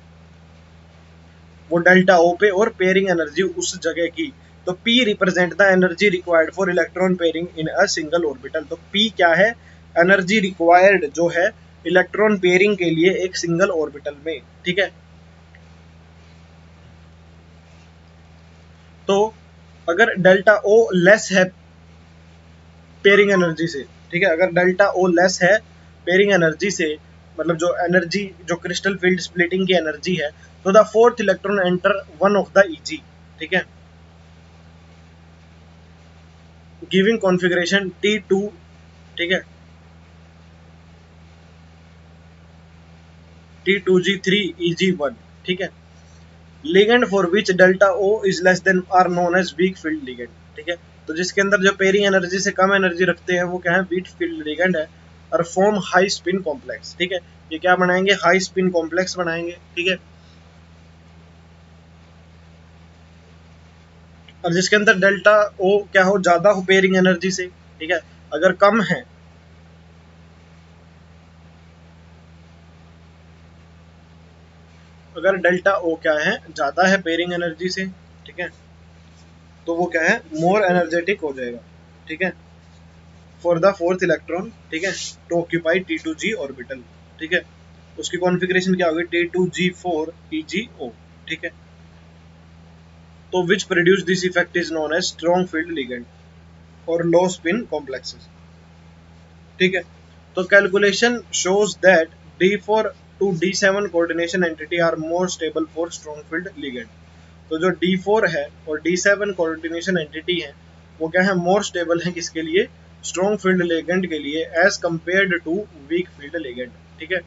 वो डेल्टा ओ पे और पेयरिंग एनर्जी उस जगह की। तो P represent the energy required for electron pairing in a single orbital. तो P क्या है, एनर्जी रिक्वायर्ड जो है इलेक्ट्रॉन पेयरिंग के लिए एक सिंगल ऑर्बिटल में, ठीक है। तो अगर डेल्टा ओ लेस है पेयरिंग एनर्जी से, ठीक है, अगर डेल्टा ओ लेस है पेयरिंग एनर्जी से, मतलब जो एनर्जी, जो क्रिस्टल फील्ड स्प्लिटिंग की एनर्जी है, तो the fourth electron enter one of the easy, ठीक है, गिविंग कॉन्फ़िगरेशन T2, ठीक है, T2G3 EG1, ठीक है। Ligand for which delta O is less than are known as weak field ligand, ठीक है। तो जिसके अंदर जो पेयरिंग एनर्जी से कम एनर्जी रखते हैं वो क्या है, वीक फील्ड लिगेंड है। और फॉर्म हाई स्पिन कॉम्प्लेक्स, ठीक है। ये क्या बनाएंगे, हाई स्पिन कॉम्प्लेक्स बनाएंगे, ठीक है। और जिसके अंदर डेल्टा ओ क्या हो, ज्यादा हो पेयरिंग एनर्जी से, ठीक है। अगर कम है, अगर डेल्टा ओ क्या है, ज्यादा है पेयरिंग एनर्जी से, ठीक है, तो वो क्या है, मोर एनर्जेटिक हो जाएगा, ठीक है, फॉर द फोर्थ इलेक्ट्रॉन, ठीक है, टू ऑक्यूपाई T2G ऑर्बिटल, ठीक है। उसकी कॉन्फ़िगरेशन क्या होगी, T2G4 EGO, ठीक है। तो which produce this effect is known as strong field ligand और लो स्पिन कॉम्प्लेक्सेस, ठीक है। तो calculation shows that D4 to D7 coordination entity are more stable for strong field ligand. तो जो D4 है और D7 कोऑर्डिनेशन एंटिटी है, वो क्या है, मोर स्टेबल है किसके लिए, स्ट्रॉन्ग फील्ड लिगेंड के लिए, as compared to weak field ligand, ठीक है।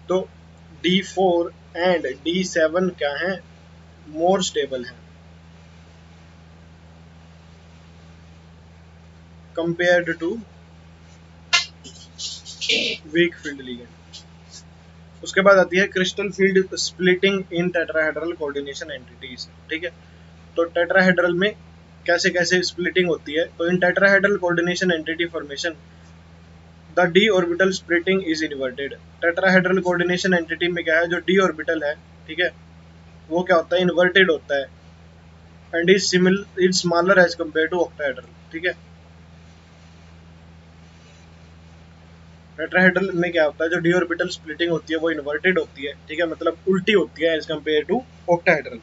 तो D4 एंड D7 क्या है, मोर स्टेबल है compared to weak field ligand. उसके बाद आती है crystal field splitting in tetrahedral coordination entities, ठीक है। तो टेट्राहेड्रल में कैसे कैसे स्प्लिटिंग होती है, तो इन tetrahedral coordination entity formation the D orbital splitting is inverted. Tetrahedral coordination entity में क्या है, जो डी ऑर्बिटल है, ठीक है, वो क्या होता है, इन्वर्टेड होता है and is smaller as compare to octahedral, ठीक है। टेट्राहेड्रल में क्या होता है, जो डी ऑर्बिटल स्प्लिटिंग होती है वो इन्वर्टेड होती है, ठीक है, मतलब उल्टी होती है एज कम्पेयर टू ऑक्टाहेड्रल।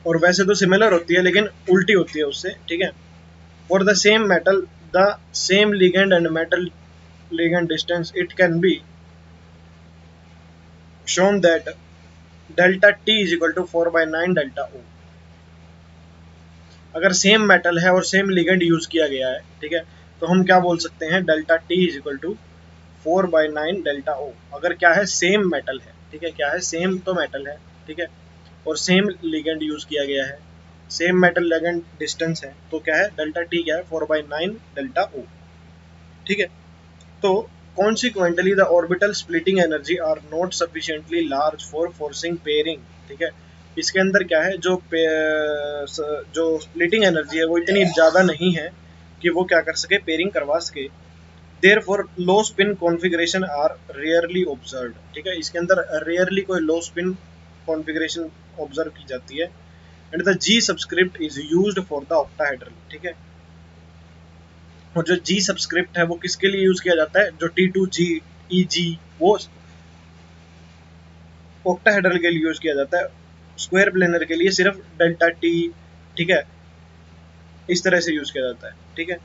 और वैसे तो सिमिलर होती है लेकिन उल्टी होती है उससे, ठीक है। For the same metal, the same ligand and metal ligand distance, it can be shown that delta T is equal to 4/9 delta O. अगर सेम मेटल है और सेम लिगेंड यूज किया गया है, ठीक है, तो हम क्या बोल सकते हैं, delta T is equal to 4/9 delta O. अगर क्या है, सेम मेटल है, ठीक है, क्या है, सेम तो मेटल है, ठीक है, और सेम लिगेंड यूज किया गया है, सेम मेटल लिगेंड डिस्टेंस है, तो क्या है, डेल्टा टी क्या है, 4/9 डेल्टा ओ, ठीक है। तो consequently the orbital splitting energy are not sufficiently large for forcing pairing, ठीक है। इसके अंदर क्या है, जो स्प्लिटिंग एनर्जी है वो इतनी ज़्यादा नहीं है कि वो क्या कर सके, पेयरिंग करवा सके। therefore low spin configuration are rarely observed, ठीक है, इसके अंदर रेयरली कोई लो स्पिन कॉन्फ़िगरेशन ऑब्जर्व की जाती है। And the G subscript is used for the octahedral, ठीक है। और जो जी सबस्क्रिप्ट है वो किसके लिए यूज किया जाता है, जो T2G EG, वो ऑक्टाहेड्रल के लिए यूज किया जाता है, स्क्वायर प्लेनर के लिए सिर्फ डेल्टा टी, ठीक है, इस तरह से यूज किया जाता है, ठीक है।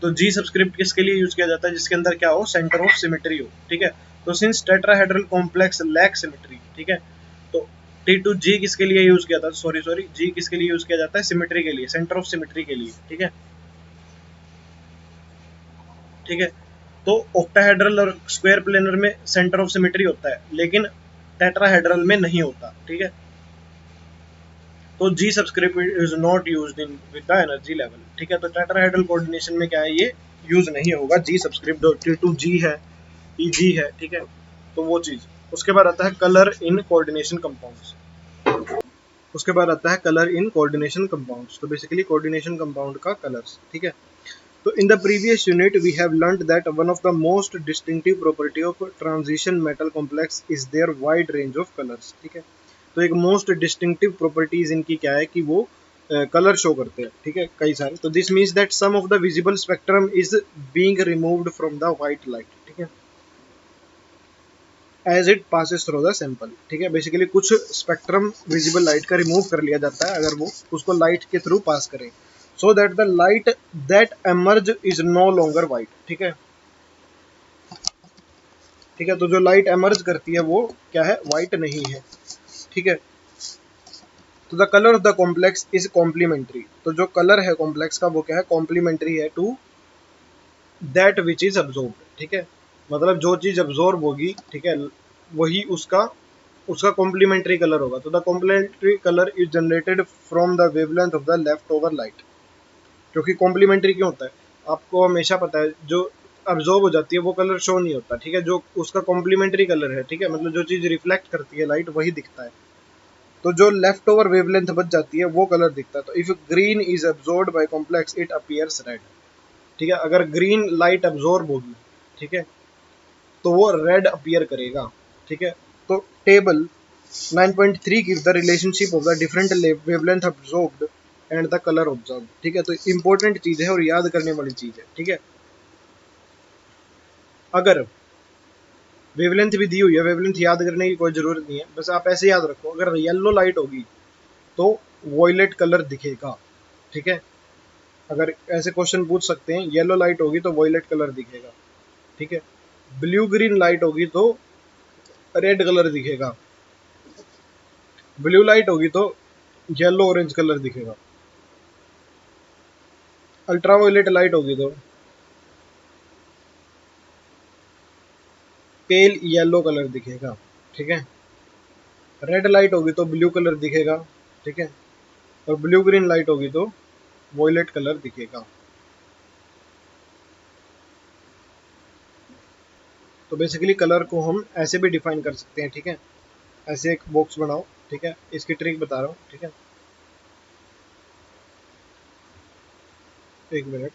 तो जी सबस्क्रिप्ट किसके लिए यूज किया जाता है, जिसके अंदर क्या हो, सेंटर ऑफ सिमेट्री हो, ठीक है। तो since tetrahedral complex lack symmetry, ठीक है, तो T2G किसके लिए यूज किया था, सॉरी जी किसके लिए यूज किया जाता है, सिमेट्री के लिए, सेंटर ऑफ सिमेट्री के लिए, ठीक है, ठीक है। तो ऑक्टाहेड्रल और स्क्वायर प्लेनर में सेंटर ऑफ सिमेट्री होता है लेकिन टेट्राहेड्रल में नहीं होता, ठीक है। तो G subscript is not used in with the energy level, ठीक है। तो टेट्राहेड्रल कोऑर्डिनेशन में क्या है, ये यूज नहीं होगा जी सबस्क्रिप्ट, जो T2G है, EG है, ठीक है। तो वो चीज, उसके बाद आता है कलर इन कोऑर्डिनेशन कंपाउंड्स। उसके बाद आता है कलर इन कोऑर्डिनेशन कंपाउंड्स, तो बेसिकली कोऑर्डिनेशन कंपाउंड का कलर्स, ठीक है। So in the previous unit we have learnt that one of the most distinctive property of transition metal complex is their wide range of colors, ठीक है। तो एक most distinctive properties इनकी क्या है कि वो कलर शो करते हैं, ठीक है, कई सारे। तो this means that some of the visible spectrum is being removed from the white light, ठीक है, as it passes through the sample, ठीक है। बेसिकली कुछ स्पेक्ट्रम विजिबल लाइट का रिमूव कर लिया जाता है अगर वो उसको लाइट के थ्रू पास करें, so that the light that emerge is no longer white, ठीक है, ठीक है। तो जो लाइट एमर्ज करती है वो क्या है, वाइट नहीं है, ठीक है। तो the colour of the complex is complementary, तो जो कलर है कॉम्प्लेक्स का वो क्या है, कॉम्प्लीमेंट्री है to that which is absorb, ठीक है, मतलब जो चीज अब्जॉर्ब होगी, ठीक है, वही उसका उसका कॉम्प्लीमेंट्री कलर होगा। तो the complementary colour is generated from the wavelength of the left over light, क्योंकि कॉम्प्लीमेंट्री क्यों होता है, आपको हमेशा पता है, जो अब्जॉर्ब हो जाती है वो कलर शो नहीं होता, ठीक है, जो उसका कॉम्प्लीमेंट्री कलर है, ठीक है, मतलब जो चीज रिफ्लेक्ट करती है लाइट वही दिखता है। तो जो लेफ्ट ओवर वेवलेंथ बच जाती है वो कलर दिखता है। तो if green is absorb by complex it appears red, ठीक है, अगर ग्रीन लाइट अब्जॉर्ब होगी, ठीक है, तो वो रेड अपीयर करेगा, ठीक है। तो table 9.3 give the relationship of the different wavelength absorbed and the colour observe, ठीक है। तो इंपॉर्टेंट चीज है और याद करने वाली चीज है, ठीक है। अगर वेवलेंथ भी दी हुई है, वेवलेंथ याद करने की कोई जरूरत नहीं है, बस आप ऐसे याद रखो, अगर येलो लाइट होगी तो वॉयलेट कलर दिखेगा, ठीक है। अगर ऐसे क्वेश्चन पूछ सकते हैं, येलो लाइट होगी तो वॉयलेट कलर दिखेगा, ठीक है। ब्लू ग्रीन लाइट होगी तो रेड कलर दिखेगा, ब्लू लाइट होगी तो येलो ऑरेंज कलर दिखेगा, अल्ट्रावायलेट लाइट होगी तो पेल येलो कलर दिखेगा, ठीक है। रेड लाइट होगी तो ब्लू कलर दिखेगा, ठीक है, और ब्लू ग्रीन लाइट होगी तो वॉयलेट कलर दिखेगा। तो बेसिकली कलर को हम ऐसे भी डिफाइन कर सकते हैं, ठीक है। ऐसे एक बॉक्स बनाओ, ठीक है, इसकी ट्रिक बता रहा हूँ, ठीक है, एक मिनट,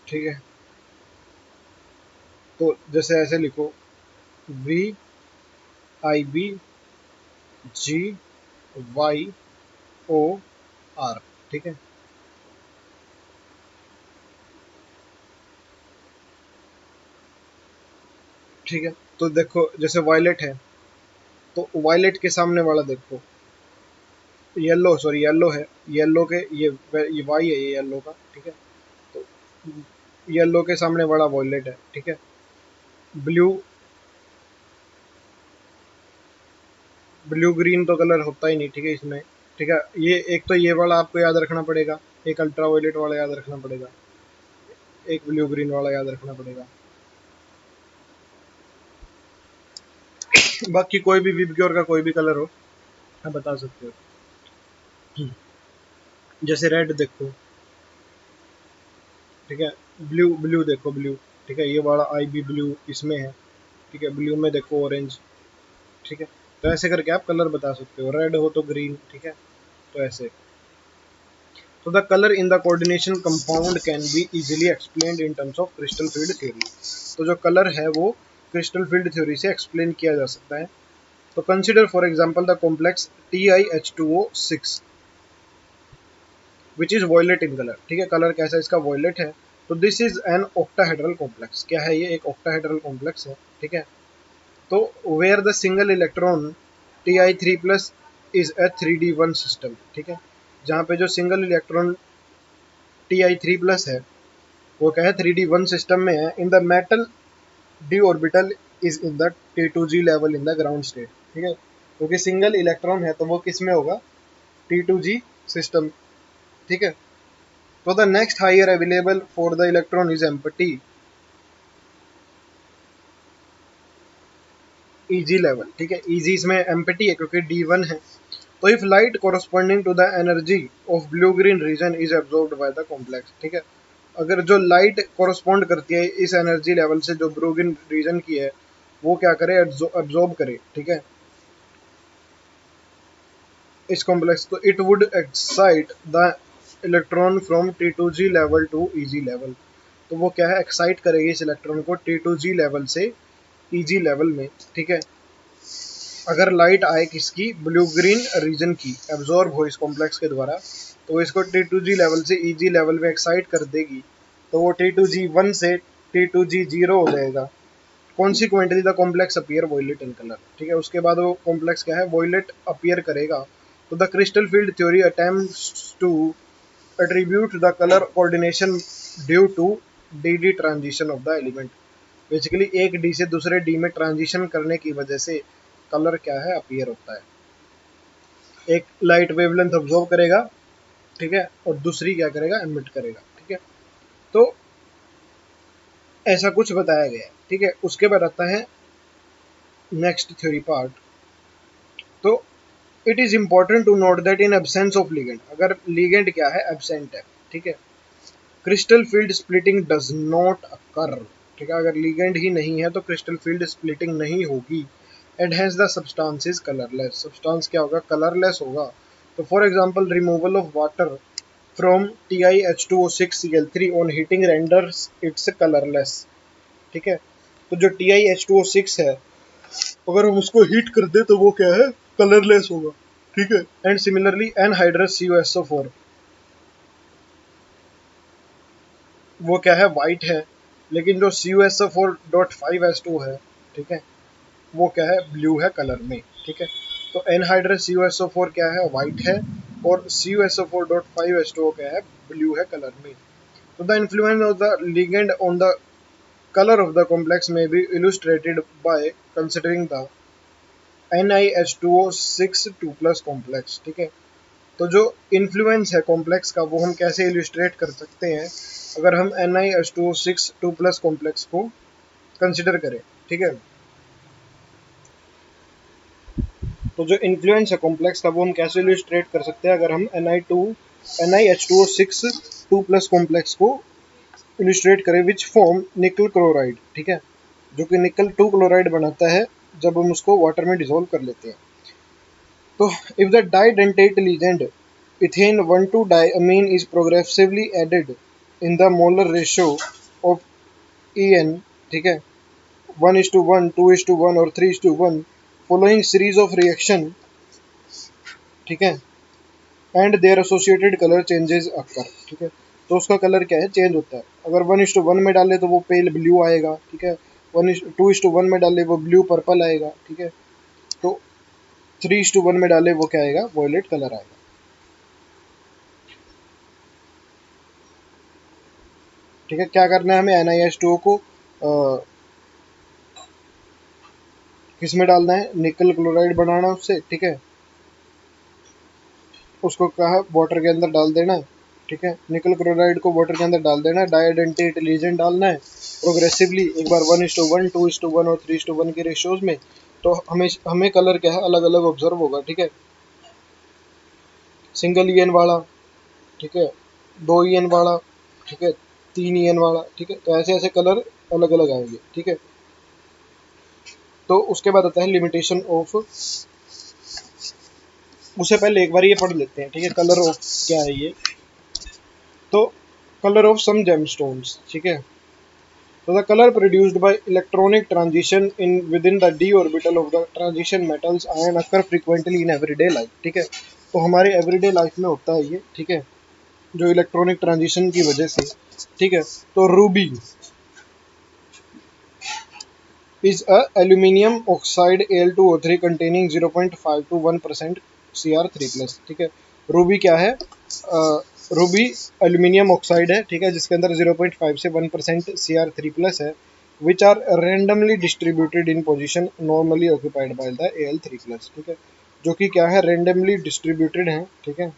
ठीक है। तो जैसे ऐसे लिखो, VIBGYOR, ठीक है। ठीक है, तो देखो जैसे वायलेट है, तो वायलेट के सामने वाला देखो येलो, सॉरी येलो है, येलो के ये वाई है, ये येलो का, ठीक है। तो येलो के सामने बड़ा वॉयलेट है, ठीक है। ब्लू, ब्लू ग्रीन तो कलर होता ही नहीं, ठीक है इसमें, ठीक है। ये एक तो ये वाला आपको याद रखना पड़ेगा, एक अल्ट्रा वायलेट वाला याद रखना पड़ेगा, एक ब्लू ग्रीन वाला याद रखना पड़ेगा। बाकी कोई भी विबग्योर का कोई भी कलर हो आप बता सकते हो। जैसे रेड देखो, ठीक है। ब्लू, ब्लू देखो ब्लू, ठीक है, ये वाला IB ब्लू इसमें है, ठीक है। ब्लू में देखो ऑरेंज, ठीक है। तो ऐसे करके आप कलर बता सकते हो, रेड हो तो ग्रीन, ठीक है। तो ऐसे, तो the colour in the coordination compound can be easily explained in terms of crystal field theory. तो जो कलर है वो क्रिस्टल फील्ड थ्योरी से एक्सप्लेन किया जा सकता है। तो consider for example the complex TiH2O6 which is violet in colour, ठीक है। कलर कैसा है इसका, वॉयलेट है। तो this is an octahedral complex, क्या है ये, एक ऑक्टाहेड्रल कॉम्प्लेक्स है, ठीक है। तो where the single electron Ti3 plus is a 3D1 system, ठीक है। जहाँ पे जो सिंगल इलेक्ट्रॉन Ti3 प्लस है वो क्या है, 3D1 सिस्टम में है। In the metal D orbital is in the T2G level in the ground state, ठीक है। क्योंकि सिंगल इलेक्ट्रॉन है तो वो किस में होगा, T2G सिस्टम, ठीक है। तो the next higher available for the electron is empty EG level, ठीक है। EG इसमें एम्प्टी है क्योंकि D1 है। तो if light corresponding to the energy of blue green region is absorbed by the complex, ठीक है। अगर जो लाइट कोरस्पॉन्ड करती है इस एनर्जी लेवल से जो ब्लू ग्रीन रीजन की है, वो क्या करे, एब्जॉर्ब करे, ठीक है, इस कॉम्प्लेक्स को। It would excite the electron from T2G level to EG level. तो वो क्या है, एक्साइट करेगी इस इलेक्ट्रॉन को T2G लेवल से EG लेवल में, ठीक है। अगर लाइट आए किसकी, ब्लू ग्रीन रीजन की, एब्जॉर्ब हो इस कॉम्प्लेक्स के द्वारा, तो इसको T2G लेवल से EG लेवल में एक्साइट कर देगी, तो वो T2G1 से T2G0 हो जाएगा। Consequently the complex appear violet in colour, ठीक है। उसके बाद वो कॉम्प्लेक्स क्या है, वॉयलेट अपीयर करेगा। तो the crystal field theory attempts to attribute the color coordination due to DD transition of the element. Basically एक डी से दूसरे डी में ट्रांजिशन करने की वजह से कलर क्या है, अपीयर होता है। एक लाइट वेवलेंथ ऑब्जॉर्व करेगा, ठीक है, और दूसरी क्या करेगा, एमिट करेगा, ठीक है। तो ऐसा कुछ बताया गया है, ठीक है। उसके बाद आता है नेक्स्ट थ्योरी पार्ट। तो it is important to note that in absence of ligand, अगर लिगेंड क्या है, एब्सेंट है, ठीक है, crystal field splitting does not occur, ठीक है। अगर लिगेंड ही नहीं है तो क्रिस्टल फील्ड स्प्लिटिंग नहीं होगी। And hence the substance is colourless, substance क्या होगा, कलरलेस होगा। तो for example removal of water from TiH2O6Cl3 on heating renders it's colourless, ठीक है। तो जो TiH2O6 है, अगर हम उसको हीट कर दे तो वो क्या है, कलरलेस होगा, ठीक है। एंड सिमिलरली एनहाइड्रस CuSO4, वो क्या है, वाइट है। लेकिन जो CuSO4.5H2 है, ठीक है, वो क्या है, ब्लू है कलर में, ठीक है। तो एनहाइड्रस CuSO4 क्या है, वाइट है, और CuSO4.5H2O क्या है, ब्लू है कलर में। तो the influence of the ligand on the color of the complex may be illustrated by considering the NiH2O6 2 plus complex, ठीक है। तो जो इन्फ्लुएंस है कॉम्प्लेक्स का वो हम कैसे इलिस्ट्रेट कर सकते हैं, अगर हम NiH2O6 2 प्लस कॉम्प्लेक्स को कंसिडर करें, ठीक है। तो जो इन्फ्लुएंस है कॉम्प्लेक्स का वो हम कैसे इलिस्ट्रेट कर सकते हैं, अगर हम NiH2O6 2 प्लस कॉम्प्लेक्स को इलिस्ट्रेट करें विच फॉर्म निकल क्लोराइड, ठीक है, जो कि निकल 2 क्लोराइड बनाता है जब हम उसको वाटर में डिसॉल्व कर लेते हैं। तो if the didentate ligand ethane 1,2 diamine is progressively added in the molar ratio of En, ठीक है, 1:1, 2:1 और 3:1 फॉलोइंग सीरीज ऑफ रिएक्शन, ठीक है, and their associated colour changes occur, ठीक है। तो उसका कलर क्या है, चेंज होता है। अगर 1:1 में डाले तो वो पेल ब्लू आएगा, ठीक है। 2:1 में डाले वो ब्लू पर्पल आएगा, ठीक है। तो 3:1 में डाले वो क्या आएगा, वॉयलेट कलर आएगा। ठीक है, क्या करना है हमें, NiH2O को किस में डालना है, निकल क्लोराइड बनाना है उससे, ठीक है। उसको कहा वाटर के अंदर डाल देना है, ठीक है। निकल क्लोराइड को वाटर के अंदर डाल देना है, डाइडेंटेट लीजेंड डालना है प्रोग्रेसिवली, एक बार 1:1, 2:1 और 3:1 के रेशियोज में। तो हमें हमें कलर क्या है, अलग अलग ऑब्जर्व होगा, ठीक है। सिंगल ईएन वाला, ठीक है, 2 ईएन वाला, ठीक है, 3 ईएन वाला, ठीक है। तो ऐसे ऐसे कलर अलग अलग आएंगे, ठीक है। तो उसके बाद आता है लिमिटेशन ऑफ, उससे पहले एक बार ये पढ़ लेते हैं, ठीक है, कलर ऑफ क्या है ये। तो कलर ऑफ सम जेमस्टोन्स, ठीक है। तो the color produced by electronic transition in within the d orbital of the transition metals ion occur frequently in everyday life, ठीक है। तो हमारे एवरीडे लाइफ में होता है ये, ठीक है, जो इलेक्ट्रॉनिक ट्रांजिशन की वजह से, ठीक है। तो Ruby is a aluminium oxide Al2O3 containing 0.5 to 1% Cr3+, ठीक है। रूबी क्या है, रूबी एल्यूमिनियम ऑक्साइड है, ठीक है, जिसके अंदर 0.5 से 1% Cr3+ है, which are randomly distributed in position normally occupied by the Al3+, ठीक है। जो कि क्या है, रेंडमली डिस्ट्रीब्यूटेड है, ठीक है,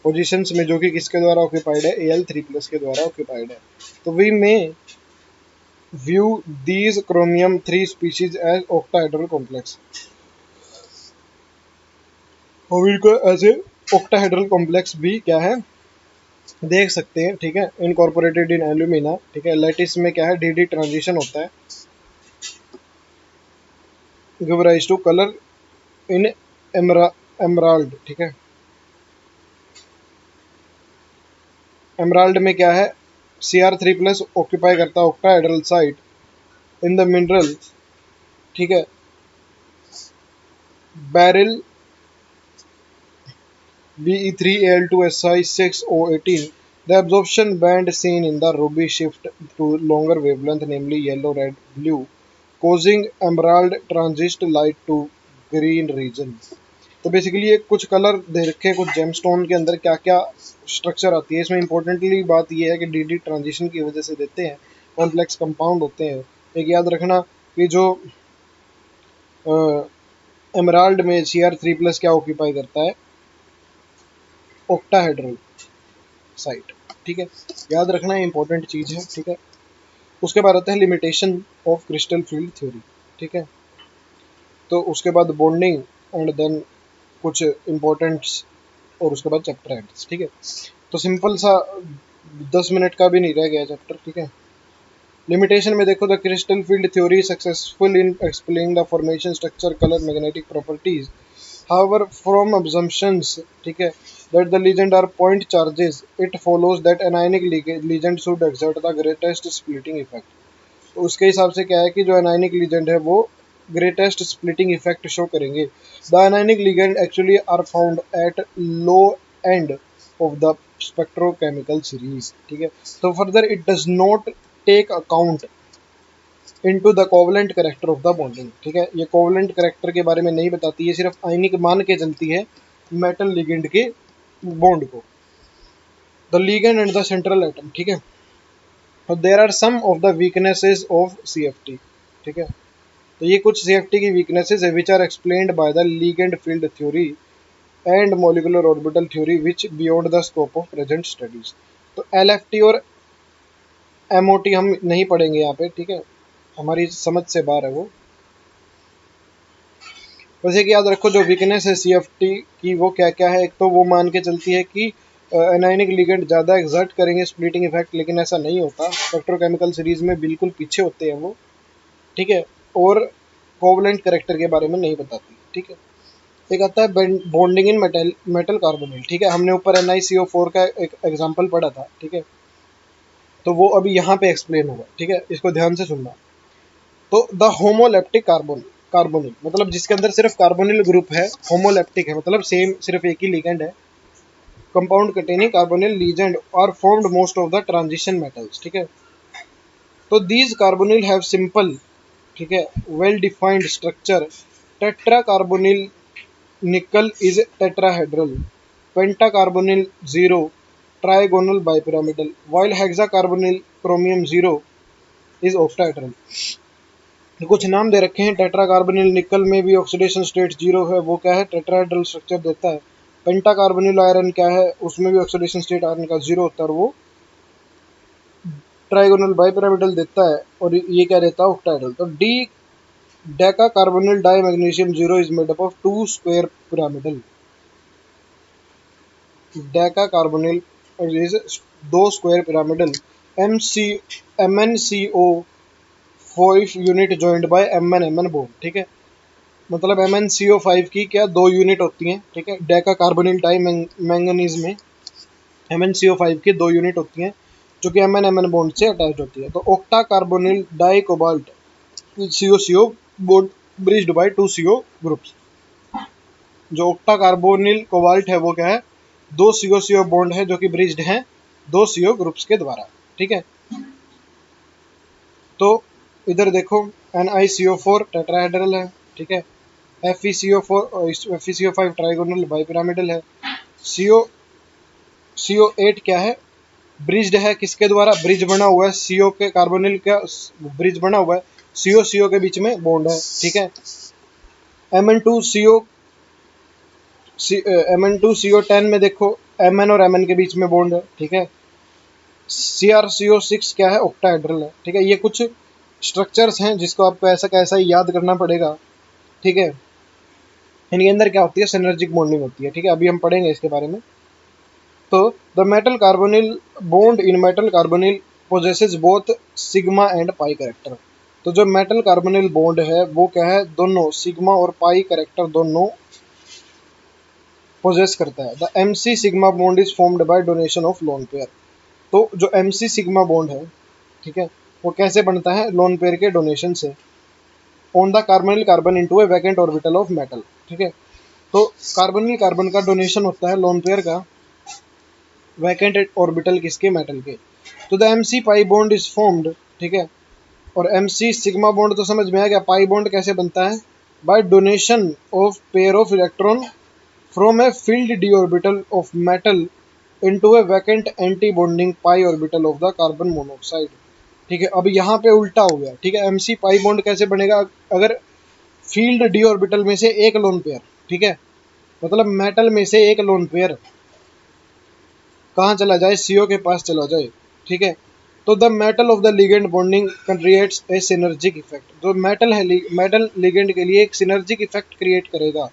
पोजिशंस में, जो कि किसके द्वारा ऑक्यूपाइड है, Al3+ के द्वारा ऑक्यूपाइड है। तो वी में view these chromium 3 species as octahedral complex, और इनको ऐसे octahedral complex भी क्या है, देख सकते हैं, ठीक है। इनकॉर्पोरेटेड इन एल्यूमिना, ठीक है। लैटिस में क्या है, डी ट्रांजिशन होता है, give rise to colour in emerald, ठीक है। एमराल्ड में क्या है, Cr3+ ऑक्यूपाई करता है octahedral site in the mineral, ठीक है, बैरिल Be3Al2Si6O18. The absorption band seen in the ruby shift to longer wavelength, namely yellow, red, blue, causing emerald transist light to green region. तो basically ये कुछ colour दे रखे हैं, कुछ जेमस्टोन के अंदर क्या क्या स्ट्रक्चर आती है। इसमें इंपॉर्टेंटली बात ये है कि डी ट्रांजिशन की वजह से देते हैं, कॉम्प्लेक्स कंपाउंड होते हैं। एक याद रखना कि जो एमराल्ड में Cr3+ क्या ऑक्यूपाई करता है, ऑक्टाहेड्रल साइट, ठीक है, याद रखना इंपॉर्टेंट चीज है, ठीक है। उसके बाद आता है limitation of crystal field theory, ठीक है। तो उसके बाद बॉन्डिंग एंड देन कुछ इंपॉर्टेंट्स, और उसके बाद चैप्टर एंड्स, ठीक है। तो सिंपल सा 10 मिनट का भी नहीं रह गया चैप्टर, ठीक है। लिमिटेशन में देखो, the crystal field theory successful in explaining the formation, structure, colour, magnetic properties. However, from assumptions, ठीक है, that the legend are point charges, it follows that anionic legend should exert the greatest splitting effect. तो उसके हिसाब से क्या है कि जो अनायनिक लीजेंड है वो ग्रेटेस्ट स्प्लिटिंग इफेक्ट शो करेंगे। The anionic ligand actually are found at low end of the spectrochemical series, ठीक है। तो further it does not take account into the covalent character of the bonding, ठीक है। ये covalent character के बारे में नहीं बताती है, सिर्फ आयनिक मान के चलती है मेटल लिगेंड के बॉन्ड को। The ligand and the central atom, ठीक है। तो there are some of the weaknesses of CFT, ठीक है। तो ये कुछ CFT की वीकनेसेस है which are explained by the ligand field theory and molecular orbital theory which beyond the scope of present studies. तो LFT और MOT हम नहीं पढ़ेंगे यहाँ पे, ठीक है, हमारी समझ से बाहर है वो। वैसे कि याद रखो जो वीकनेस है CFT की वो क्या क्या है। एक तो वो मान के चलती है कि एनायनिक लिगेंड ज़्यादा एक्सर्ट करेंगे स्प्लिटिंग इफेक्ट, लेकिन ऐसा नहीं होता, स्पेक्ट्रोकेमिकल सीरीज में बिल्कुल पीछे होते हैं वो, ठीक है। और कोवलेंट करेक्टर के बारे में नहीं बताती, ठीक है। एक आता है bonding in metal metal carbonate, ठीक है। हमने ऊपर NiCO4 का एक एग्जाम्पल पढ़ा था, ठीक है। तो वो अभी यहाँ पे एक्सप्लेन होगा, ठीक है, इसको ध्यान से सुनना। तो द होमोलेप्टिक कार्बोनिल मतलब जिसके अंदर सिर्फ कार्बोनिल ग्रुप है, होमोलेप्टिक है मतलब सेम सिर्फ एक ही लिगेंड है, compound containing carbonyl ligand are formed most of the transition metals, ठीक है। तो दीज कार्बोनिल हैव सिंपल, ठीक है, well defined structure. Tetra carbonyl nickel is tetrahedral, penta carbonyl zero trigonal bipyramidal, while hexa carbonyl chromium zero is octahedral. कुछ नाम दे रखे हैं। Tetra carbonyl निकल में भी ऑक्सीडेशन स्टेट जीरो है, वो क्या है, टेट्राहेड्रल स्ट्रक्चर देता है। पेंटा कार्बोनिल आयरन क्या है, उसमें भी ऑक्सीडेशन स्टेट आयरन का जीरो होता है और वो ट्राइगोनल बाइपिरामिडल देता है, और ये क्या देता है, ऑक्टाहेड्रल। तो D deca carbonyl di magnesium zero is made up of two square pyramidal. Deca carbonyl is दो square pyramidal. MnCO 5 unit joined by MnMn bond, ठीक है। मतलब MnCO5 की क्या दो यूनिट होती हैं, ठीक है। डेका कार्बोनिल डाई मैंगनीज में MnCO5 की दो यूनिट होती हैं जो कि MnMn बॉन्ड से अटैच होती है। तो octa carbonyl di cobalt CO bond bridged by 2 CO groups. जो ऑक्टा कार्बोनिल कोबाल्ट है वो क्या है, दो CO बॉन्ड है जो कि ब्रिज्ड हैं दो CO ग्रुप्स के द्वारा, ठीक है। तो इधर देखो NiCO4 टेट्राहेड्रल है, ठीक है। FeCO5 ट्राइगोनल बाइपिरामिडल है। CO8 क्या है, ब्रिज्ड है, किसके द्वारा, ब्रिज बना हुआ है CO के कार्बोनिल का ब्रिज बना हुआ है, CO के बीच में बॉन्ड है, ठीक है। Mn2CO10 में देखो Mn और Mn के बीच में बॉन्ड है, ठीक है। CrCO6 क्या है, ऑक्टाहेड्रल है, ठीक है। ये कुछ स्ट्रक्चर्स हैं जिसको आपको ऐसा कैसा ही याद करना पड़ेगा, ठीक है। इनके अंदर क्या होती है, सिनर्जिक बॉन्डिंग होती है, ठीक है। अभी हम पढ़ेंगे इसके बारे में। तो the metal carbonyl bond in metal carbonyl possesses both sigma and pi character. तो जो मेटल कार्बोनिल बॉन्ड है वो क्या है, दोनों सिग्मा और पाई कैरेक्टर दोनों पोजेस करता है। The MC sigma bond is formed by donation of lone pair. तो जो MC सिग्मा बॉन्ड है, ठीक है, वो कैसे बनता है, लोन पेयर के डोनेशन से। On the carbonyl carbon into A vacant orbital of metal, ठीक है। तो कार्बोनिल कार्बन का डोनेशन होता है लोन पेयर का वैकेंट ऑर्बिटल किसके, मेटल के। तो the MC pi bond is formed, ठीक है। और MC सिग्मा बॉन्ड तो समझ में आ गया। पाई बॉन्ड कैसे बनता है, by donation of pair of electron from a field d orbital of metal into a vacant anti bonding pi orbital of the carbon monoxide, ठीक है। अब यहाँ पे उल्टा हो गया, ठीक है। MC पाई बॉन्ड कैसे बनेगा, अगर फील्ड d ऑर्बिटल में से एक लोन पेयर, ठीक है, मतलब मेटल में से एक लोन पेयर कहाँ चला जाए, CO के पास चला जाए, ठीक है। तो the metal of the ligand bonding creates a synergic effect. जो मेटल है, मेटल लिगेंड के लिए एक सिनर्जिक इफेक्ट क्रिएट करेगा,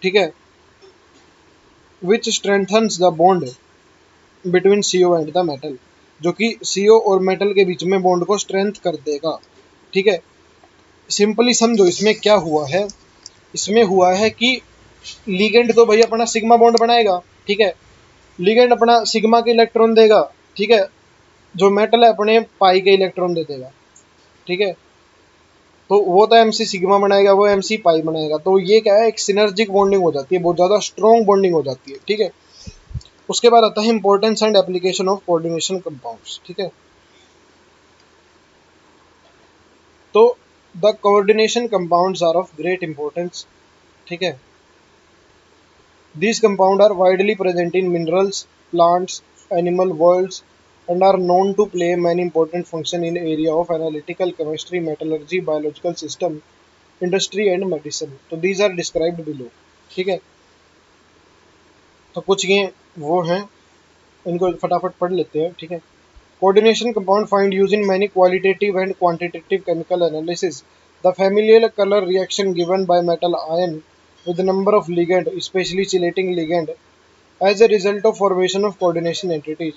ठीक है, which strengthens the bond between CO and the metal, जो कि CO और मेटल के बीच में बॉन्ड को स्ट्रेंथ कर देगा, ठीक है। सिंपली समझो इसमें क्या हुआ है, इसमें हुआ है कि लिगेंड तो भैया अपना सिग्मा बॉन्ड बनाएगा, ठीक है, लिगेंड अपना सिग्मा के इलेक्ट्रॉन देगा, ठीक है, जो मेटल है अपने पाई के इलेक्ट्रॉन दे देगा, ठीक है। तो वो तो MC सिग्मा बनाएगा, वो MC पाई बनाएगा, तो ये क्या है, एक सिनर्जिक बॉन्डिंग हो जाती है, बहुत ज़्यादा स्ट्रॉन्ग बॉन्डिंग हो जाती है, ठीक है। उसके बाद आता है importance and application of coordination compounds, ठीक है। तो the coordination compounds are of great importance, ठीक है। These compounds are widely present in minerals, plants, animal worlds and are known to play many important functions in area of analytical chemistry, metallurgy, biological system, industry and medicine. तो these are described below, ठीक है। तो कुछ ये वो हैं, इनको फटाफट पढ़ लेते हैं, ठीक है। Coordination compound find use in many qualitative and quantitative chemical analysis. The familiar color reaction given by metal ion with a number of ligand, especially chelating ligand, as a result of formation of coordination entities,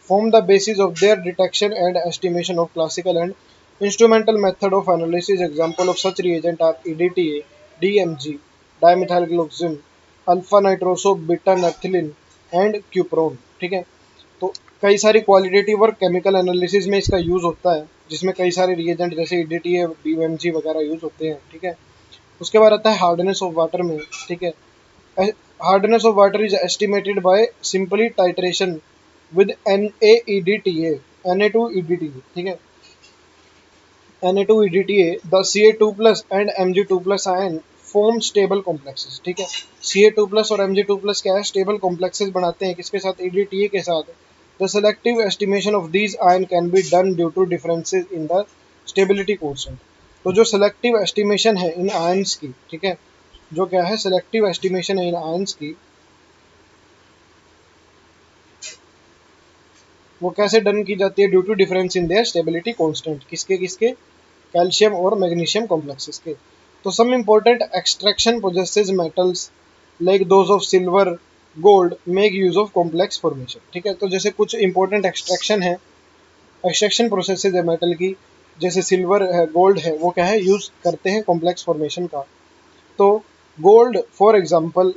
form the basis of their detection and estimation of classical and instrumental method of analysis. Example of such reagent are EDTA, DMG, dimethylglyoxime, alpha nitroso beta naphthalene and cupron, ठीक है। तो कई सारी qualitative और chemical analysis में इसका use होता है, जिसमें कई सारे रिएजेंट जैसे ईडीटीए, डीओएमजी वगैरह यूज़ होते हैं, ठीक है। उसके बाद आता है हार्डनेस ऑफ वाटर में, ठीक है। Hardness of water is estimated by simply titration with NaEDTA, Na2EDTA, ठीक है। Na2EDTA, the Ca2 plus and Mg2 plus ion form stable complexes, ठीक है। Ca2 plus और Mg2 plus क्या है, स्टेबल कॉम्प्लेक्सेस बनाते हैं, किसके साथ, EDTA के साथ। The selective estimation of these ion can be done due to differences in the stability constant। तो जो सेलेक्टिव एस्टिमेशन है इन आयंस की, ठीक है, जो क्या है सेलेक्टिव एस्टिमेशन है इन आयंस की, वो कैसे डन की जाती है, due to difference in their stability constant, किसके किसके, कैल्शियम और मैग्नीशियम कॉम्प्लेक्सेस के। तो some important extraction processes metals like those of silver, gold make use of complex formation, ठीक है। तो जैसे कुछ इंपॉर्टेंट एक्सट्रैक्शन है, एक्सट्रैक्शन प्रोसेसेस है मेटल की, जैसे सिल्वर है, गोल्ड है, वो क्या है, यूज करते हैं कॉम्प्लेक्स फॉर्मेशन का। तो gold for example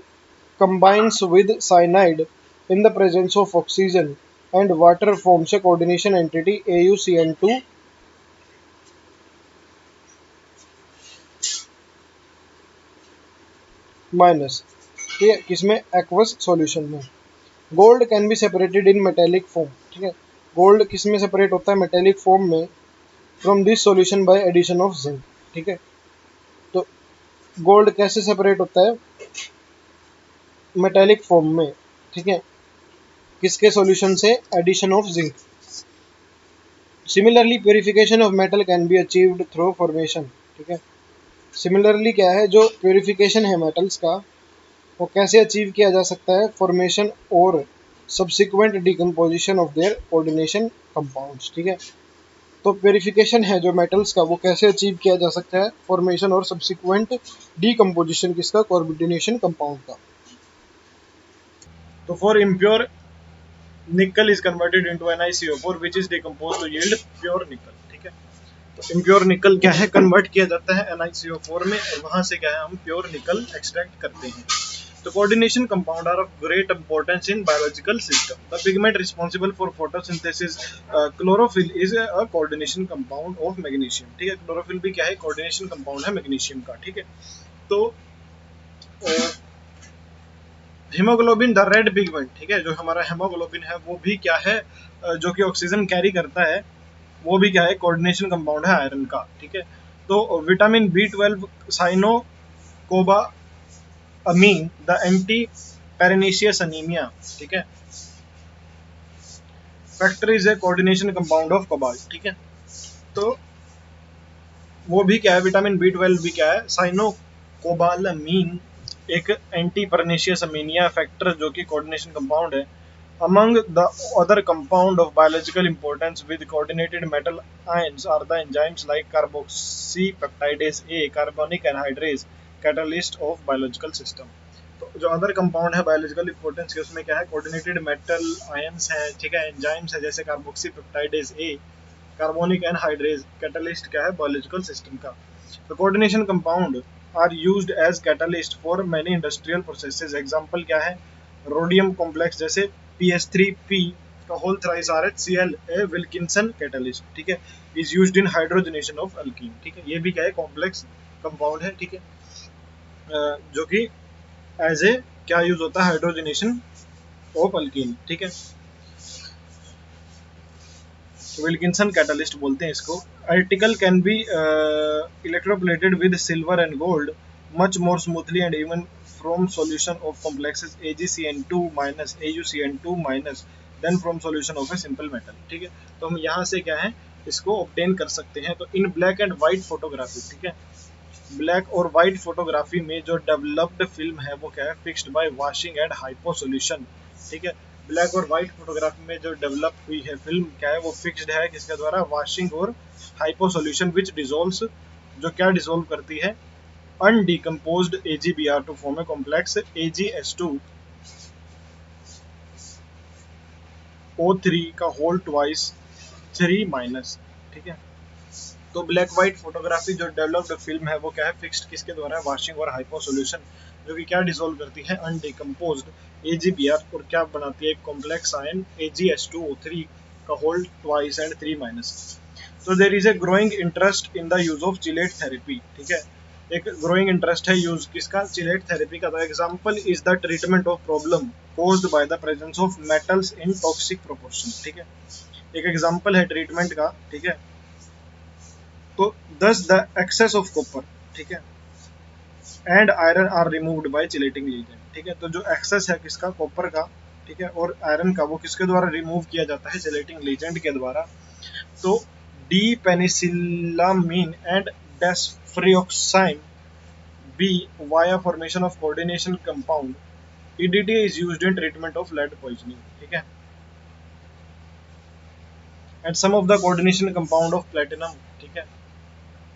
combines with cyanide in the presence of oxygen and water forms a coordination entity AuCN2 minus, ठीक है, किसमें, एक्वस सॉल्यूशन में। Gold can be separated in metallic form, ठीक है। गोल्ड किस में सेपरेट होता है, मेटेलिक फॉर्म में, from this solution by addition of zinc, ठीक है। तो गोल्ड कैसे सेपरेट होता है, मेटेलिक फॉर्म में, ठीक है, किसके सॉल्यूशन से, addition of zinc. Similarly purification of metal can be achieved through formation, ठीक है। सिमिलरली क्या है, जो प्योरिफिकेशन है मेटल्स का, वो कैसे अचीव किया जा सकता है, फॉर्मेशन और subsequent decomposition of their coordination compounds, ठीक है। तो प्योरिफिकेशन है जो मेटल्स का, वो कैसे अचीव किया जा सकता है, फॉर्मेशन और सब्सिक्वेंट डिकम्पोजिशन किसका, कोऑर्डिनेशन कंपाउंड का। तो for impure nickel is converted into NiCO4 which is decomposed to yield pure nickel, ठीक है। तो इम्प्योर निकल क्या है, कन्वर्ट किया जाता है NiCO4 में, और वहां से क्या है, हम प्योर निकल एक्सट्रैक्ट करते हैं। The coordination compound are of great importance in biological system. The pigment responsible for photosynthesis, chlorophyll, is a coordination compound of magnesium, ठीक है। chlorophyll भी क्या है, coordination compound है magnesium का, ठीक है। तो हीमोग्लोबिन द रेड पिगमेंट, ठीक है, जो हमारा हेमोग्लोबिन है वो भी क्या है, जो कि ऑक्सीजन कैरी करता है, वो भी क्या है, कोऑर्डिनेशन कंपाउंड है आयरन का, ठीक है। तो vitamin B12 cyanocobalamin the anti pernicious anaemia, ठीक है, factor is a coordination compound of cobalt, ठीक है। तो वो भी क्या है, विटामिन B12 भी क्या है, साइनो कोबालामीन, एक एंटी परनीशियस अमीनिया फैक्टर जो कि कोऑर्डिनेशन कंपाउंड है। Among the other compound of biological importance with coordinated metal ions are the enzymes like carboxypeptidase A, carbonic anhydrase, catalyst of biological system। तो जो other compound है biological importance के, उसमें क्या है, कोऑर्डिनेटेड मेटल आयंस हैं, ठीक है, एंजाइम्स है जैसे carboxypeptidase A, carbonic anhydrase, catalyst क्या है, बायोलॉजिकल सिस्टम का। तो coordination compound are used as catalyst for many industrial processes. Example क्या है, रोडियम कॉम्प्लेक्स जैसे PS3P का whole thrice RHCl a Wilkinson catalyst, ठीक है, is used in hydrogenation of alkene, ठीक है। ये भी क्या है, कॉम्प्लेक्स कंपाउंड है, ठीक है, जो कि एज ए क्या यूज होता है, हाइड्रोजनेशन ऑफ अल्कीन, ठीक है, विल्किंसन कैटलिस्ट बोलते हैं इसको। Article can be electroplated with silver and gold much more smoothly and even from solution of complexes AgCN2 minus AuCN2 minus than from solution of a simple metal, ठीक है। तो हम यहाँ से क्या है, इसको ऑब्टेन कर सकते हैं। तो इन ब्लैक एंड व्हाइट फोटोग्राफी, ठीक है, ब्लैक और व्हाइट फोटोग्राफी में जो डेवलप्ड फिल्म है वो क्या है, fixed by washing and hypo solution, ठीक है। ब्लैक और व्हाइट फोटोग्राफी में जो डेवलप हुई है फिल्म क्या है, वो फिक्स्ड है किसके द्वारा, वॉशिंग और हाइपो सॉल्यूशन विच डिसॉल्व्स, जो क्या डिसॉल्व करती है, undecomposed AgBr to form a complex AgS2O3 का होल ट्वाइस 3 माइनस, ठीक है। तो ब्लैक व्हाइट फोटोग्राफी जो डेवलप्ड फिल्म है वो क्या है, फिक्स्ड किसके द्वारा है, वॉशिंग और हाइपो सॉल्यूशन जो कि क्या डिसॉल्व करती है, अनडिकम्पोज्ड AgBr, और क्या बनाती है, एक कॉम्प्लेक्स आयन AgH2O3 का होल्ड ट्वाइस एंड 3 माइनस। तो there is a growing interest in the use of chelate therapy, ठीक है, एक ग्रोइंग इंटरेस्ट है यूज किसका, चिलेट थेरेपी का। Example is the treatment of problem caused by the presence of metals in toxic proportion, ठीक है, एक example है ट्रीटमेंट का, ठीक है। तो thus the access of copper, ठीक है, and iron are removed by chelating agent, ठीक है। तो जो एक्सेस है किसका, कॉपर का, ठीक है, और आयरन का, वो किसके द्वारा रिमूव किया जाता है, चिलेटिंग एजेंट के द्वारा। तो D penicillamine and desferrioxamine B via formation of coordination compound EDTA is used in treatment of lead poisoning, ठीक है। And some of the coordination compound of platinum, ठीक है,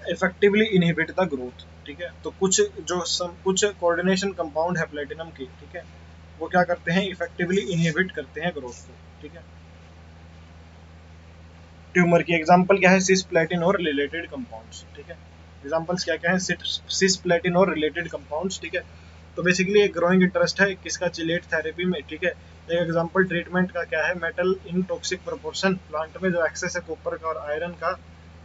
इफेक्टिवली इनहिबिट द ग्रोथ, ठीक है। तो कुछ कोऑर्डिनेशन कंपाउंड है platinum के, ठीक है, वो क्या करते हैं, इफेक्टिवली इनहिबिट करते हैं ग्रोथ को, ठीक है। ट्यूमर की एग्जांपल क्या है, सिस्प्लेटिन और रिलेटेड कंपाउंड्स, ठीक है। एग्जांपल्स क्या क्या है, सिस्प्लेटिन और रिलेटेड कंपाउंड्स, ठीक है। तो बेसिकली एक ग्रोइंग इंटरेस्ट है किसका, चिलेट थेरेपी में, ठीक है। एक एग्जांपल ट्रीटमेंट का क्या है, मेटल इन टॉक्सिक प्रोपोर्शन, प्लांट में जो एक्सेस है कॉपर का और आयरन का,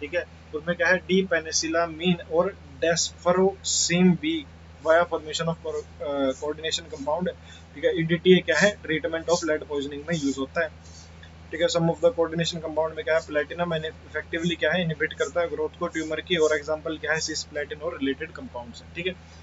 ठीक है, उसमें क्या है, डी पेनिसिलामीन और desferrioxamine B via formation of coordination compound, ठीक है। EDTA क्या है, ट्रीटमेंट ऑफ लेड पॉइजनिंग में यूज होता है, ठीक है। Some of the coordination compound में क्या है, प्लेटिनम इफेक्टिवली क्या है, इनहिबिट करता है ग्रोथ को ट्यूमर की, और एग्जांपल क्या है, सिस्प्लेटिन और रिलेटेड कंपाउंड्स है, ठीक है।